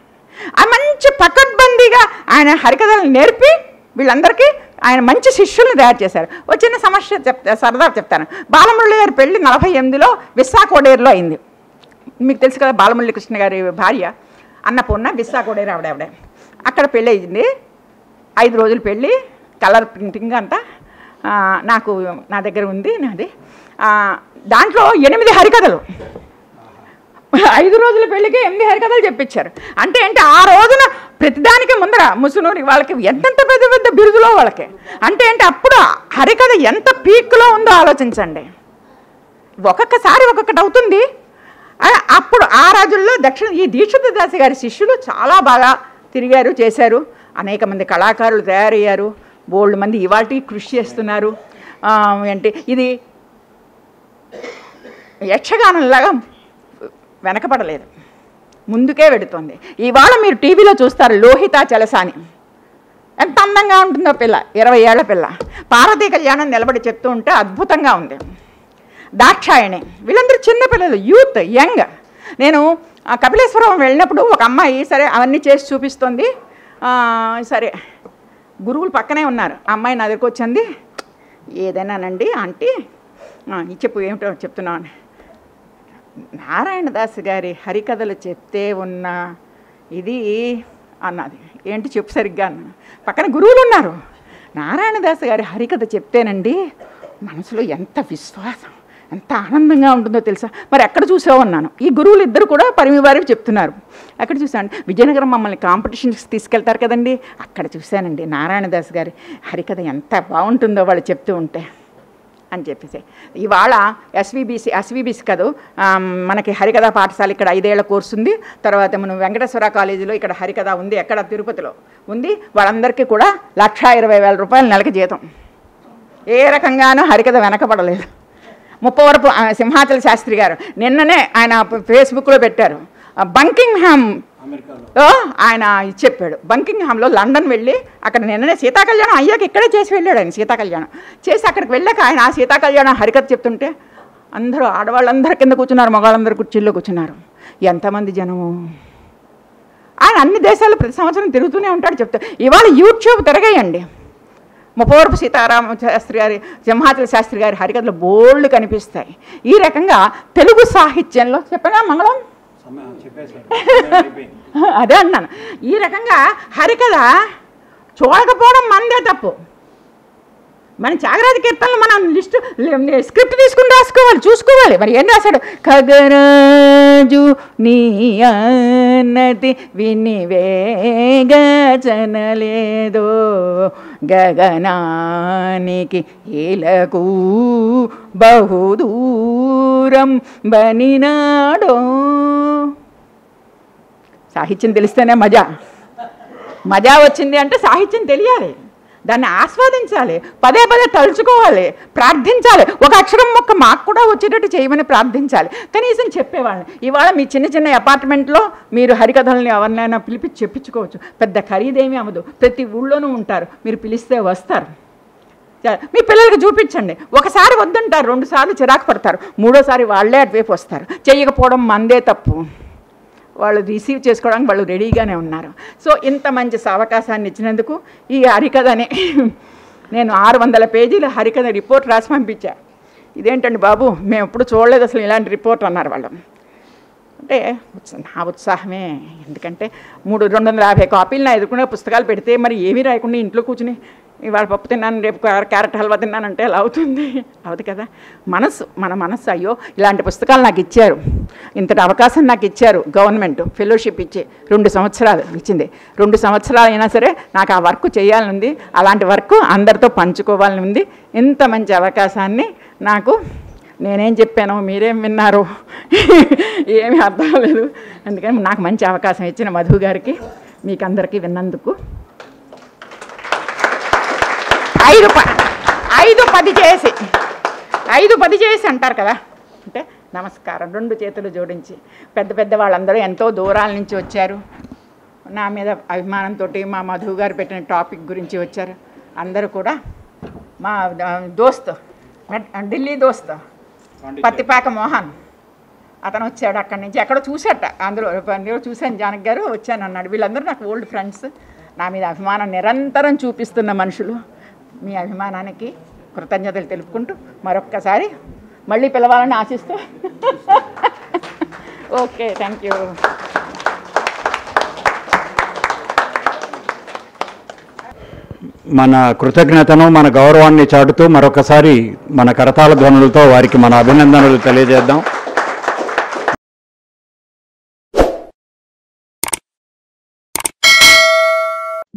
ఆ మంచి పకడ్బందీగా ఆయన హరికథలను నేర్పి వీళ్ళందరికీ ఆయన మంచి శిష్యులను తయారు చేశారు. ఒక చిన్న సమస్య సరదా చెప్తాను. బాలమురళి గారి పెళ్లి 48లో విశాఖోడేరులో అయింది. మీకు తెలుసు కదా, బాలమురళి కృష్ణ గారి భార్య అన్నపూర్ణ విశాఖోడేరు ఆవిడ. అక్కడ పెళ్ళి అయింది. 5 రోజులు పెళ్ళి, కలర్ ప్రింటింగ్ అంతా నా దగ్గర ఉంది నాది. దాంట్లో 8 హరికథలు, 5 రోజుల పెళ్ళికి 8 హరికథలు చెప్పించారు. అంటే ఏంటి, ఆ రోజున ప్రతిదానికి ముందర ముసునూరి వాళ్ళకి ఎంతెంత పెద్ద పెద్ద బిరుదులో వాళ్ళకి. అంటే ఏంటి, అప్పుడు హరికథ ఎంత పీక్లో ఉందో ఆలోచించండి. ఒక్కొక్కసారి ఒక్కొక్కటి అవుతుంది. అప్పుడు ఆ రోజుల్లో ఈ దీక్షిత దాసి గారి శిష్యులు చాలా బాగా తిరిగారు, చేశారు. అనేక మంది కళాకారులు తయారయ్యారు, బోల్డ్ మంది ఇవాళకి కృషి చేస్తున్నారు. ఏంటి ఇది యక్షగానంలాగా వెనకపడలేదు, ముందుకే వెడుతుంది. ఇవాళ మీరు టీవీలో చూస్తారు లోహిత చలసాని, ఎంత అందంగా ఉంటుందో పిల్ల, 20 ఏళ్ల పిల్ల. పార్వతీ కళ్యాణం నిలబడి చెప్తూ ఉంటే అద్భుతంగా ఉంది. దాక్షాయణి, వీళ్ళందరూ చిన్నపిల్లలు, యూత్, యంగ్. నేను కపిలేశ్వరం వెళ్ళినప్పుడు ఒక అమ్మాయి సరే అవన్నీ చేసి చూపిస్తుంది. సరే గురువులు పక్కనే ఉన్నారు. ఆ అమ్మాయి నా దగ్గరకు వచ్చింది, ఏదైనానండి ఆంటీ చెప్పు ఏమిటో చెప్తున్నాను. నారాయణదాస్ గారి హరికథలు చెప్తే ఉన్న ఇది అన్నది. ఏంటి చెప్పు సరిగ్గా అన్న. పక్కన గురువులు ఉన్నారు. నారాయణదాస్ గారి హరికథ చెప్తేనండి మనసులో ఎంత విశ్వాసం, ఎంత ఆనందంగా ఉంటుందో తెలుసా. మరి ఎక్కడ చూసావు అన్నాను. ఈ గురువులు ఇద్దరు కూడా పరిమి వారికి చెప్తున్నారు. ఎక్కడ చూసాను, విజయనగరం మమ్మల్ని కాంపిటీషన్స్కి తీసుకెళ్తారు కదండి, అక్కడ చూశానండి నారాయణదాస్ గారి హరికథ ఎంత బాగుంటుందో వాళ్ళు చెప్తూ ఉంటే అని చెప్పేసి. ఇవాళ ఎస్విబిసి కాదు, మనకి హరికథ పాఠశాల ఇక్కడ 5 ఏళ్ల కోర్సు ఉంది. తర్వాత మనం వెంకటేశ్వర కాలేజీలో ఇక్కడ హరికథ ఉంది, ఎక్కడ తిరుపతిలో ఉంది. వాళ్ళందరికీ కూడా 1,20,000 రూపాయలు నెలకి జీతం. ఏ రకంగానూ హరికథ వెనకపడలేదు. ముప్పవరపు సింహాచల శాస్త్రి గారు నిన్ననే ఆయన ఫేస్బుక్లో పెట్టారు, బంకింగ్హామ్ ఆయన చెప్పాడు. బంకింగ్హామ్లో లండన్ వెళ్ళి అక్కడ నిన్ననే సీతాకళ్యాణం అయ్యాక ఇక్కడే చేసి వెళ్ళాడు ఆయన. సీతాకళ్యాణం చేసి అక్కడికి వెళ్ళాక ఆయన ఆ సీతాకళ్యాణం హరికథ చెప్తుంటే అందరూ ఆడవాళ్ళందరూ కింద కూర్చున్నారు, మగవాళ్ళందరూ కుర్చీల్లో కూర్చున్నారు. ఎంతమంది జనము. ఆయన అన్ని దేశాలు ప్రతి సంవత్సరం తిరుగుతూనే ఉంటాడు, చెప్తాడు. ఇవాళ యూట్యూబ్ తిరగేయండి, ముప్పవరపు సీతారామ శాస్త్రి గారి, సింహాచల శాస్త్రి గారి హరికథలు బోల్డ్ కనిపిస్తాయి. ఈ రకంగా తెలుగు సాహిత్యంలో చెప్పగా మంగళం అదే అన్నాను. ఈ రకంగా హరికథ చూడకపోవడం మనదే తప్పు. మన త్యాగరాజ కీర్తనలు మనం స్క్రిప్ట్ తీసుకుని రాసుకోవాలి, చూసుకోవాలి. మరి ఏం రాశాడు, ఖగరాజు నీ అన్నతి వినివేగచనలేదో గగనానికి ఇలకు బహుదూరం బనినాడో. సాహిత్యం తెలిస్తేనే మజా వచ్చింది అంటే సాహిత్యం తెలియాలి. దాన్ని ఆస్వాదించాలి, పదే పదే తలుచుకోవాలి, ప్రార్థించాలి. ఒక అక్షరం మొక్క మాకు కూడా వచ్చేటట్టు చేయమని ప్రార్థించాలి. కనీసం చెప్పేవాళ్ళని. ఇవాళ మీ చిన్న చిన్న అపార్ట్మెంట్లో మీరు హరికథల్ని ఎవరినైనా పిలిపించి చెప్పించుకోవచ్చు. పెద్ద ఖరీదేమీ అవ్వదు. ప్రతి ఊళ్ళోనూ ఉంటారు. మీరు పిలిస్తే వస్తారు. మీ పిల్లలకి చూపించండి. ఒకసారి వద్దంటారు, 2 సార్లు చిరాకు పడతారు, 3ఓసారి వాళ్ళే అటువైపు వస్తారు. చేయకపోవడం మందే తప్పు. వాళ్ళు రిసీవ్ చేసుకోవడానికి వాళ్ళు రెడీగానే ఉన్నారు. సో ఇంత మంచి అవకాశాన్ని ఇచ్చినందుకు ఈ హరికథని నేను 600 పేజీల హరికథ రిపోర్ట్ రాసి పంపించా. ఇదేంటండి బాబు, మేము ఎప్పుడు చూడలేదు అసలు ఇలాంటి రిపోర్ట్ అన్నారు వాళ్ళు. అంటే నా ఉత్సాహమే. ఎందుకంటే 250 కాపీలు నా ఎదుర్కొనే పుస్తకాలు పెడితే మరి ఏమీ రాయకుండా ఇంట్లో కూర్చుని ఇవాళ పప్పు తిన్నాను, రేపు క్యారెట్ హల్వా తిన్నానంటే ఎలా అవుతుంది? అవదు కదా. మన మనస్సు అయ్యో ఇలాంటి పుస్తకాలు నాకు ఇచ్చారు, ఇంతటి అవకాశం నాకు ఇచ్చారు గవర్నమెంట్, ఫెలోషిప్ ఇచ్చి 2 సంవత్సరాలు ఇచ్చింది. 2 సంవత్సరాలు అయినా సరే నాకు ఆ వర్క్ చేయాలని ఉంది. అలాంటి వర్క్ అందరితో పంచుకోవాలని ఉంది. ఇంత మంచి అవకాశాన్ని నాకు నేనేం చెప్పాను, మీరేం విన్నారు, ఏమీ అర్థం లేదు. అందుకని నాకు మంచి అవకాశం ఇచ్చిన మధు గారికి, మీకు అందరికీ విన్నందుకు 5-10 చేసి అంటారు కదా, అంటే నమస్కారం 2 చేతులు జోడించి. పెద్ద వాళ్ళందరూ ఎంతో దూరాల నుంచి వచ్చారు. నా మీద అభిమానంతో మా మధు గారు పెట్టిన టాపిక్ గురించి వచ్చారు. అందరూ కూడా మా దోస్త్, ఢిల్లీ దోస్త్ పత్తిపాక మోహన్, అతను వచ్చాడు అక్కడి నుంచి. ఎక్కడో చూశాట, అందులో చూశాను, జానకి గారు వచ్చాను అన్నాడు. వీళ్ళందరూ నాకు ఓల్డ్ ఫ్రెండ్స్, నా మీద అభిమానం నిరంతరం చూపిస్తున్న మనుషులు. మీ అభిమానానికి కృతజ్ఞతలు తెలుపుకుంటూ మరొక్కసారి మళ్ళీ పిలవాలని ఆశిస్తూ ఓకే, థ్యాంక్ యూ. మన కృతజ్ఞతను, మన గౌరవాన్ని చాటుతూ మరొకసారి మన కరతాళ ధ్వనులతో వారికి మన అభినందనలు తెలియజేద్దాం.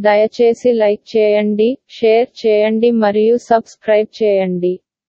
దయచేసి లైక్ చేయండి, షేర్ చేయండి మరియు సబ్స్క్రైబ్ చేయండి.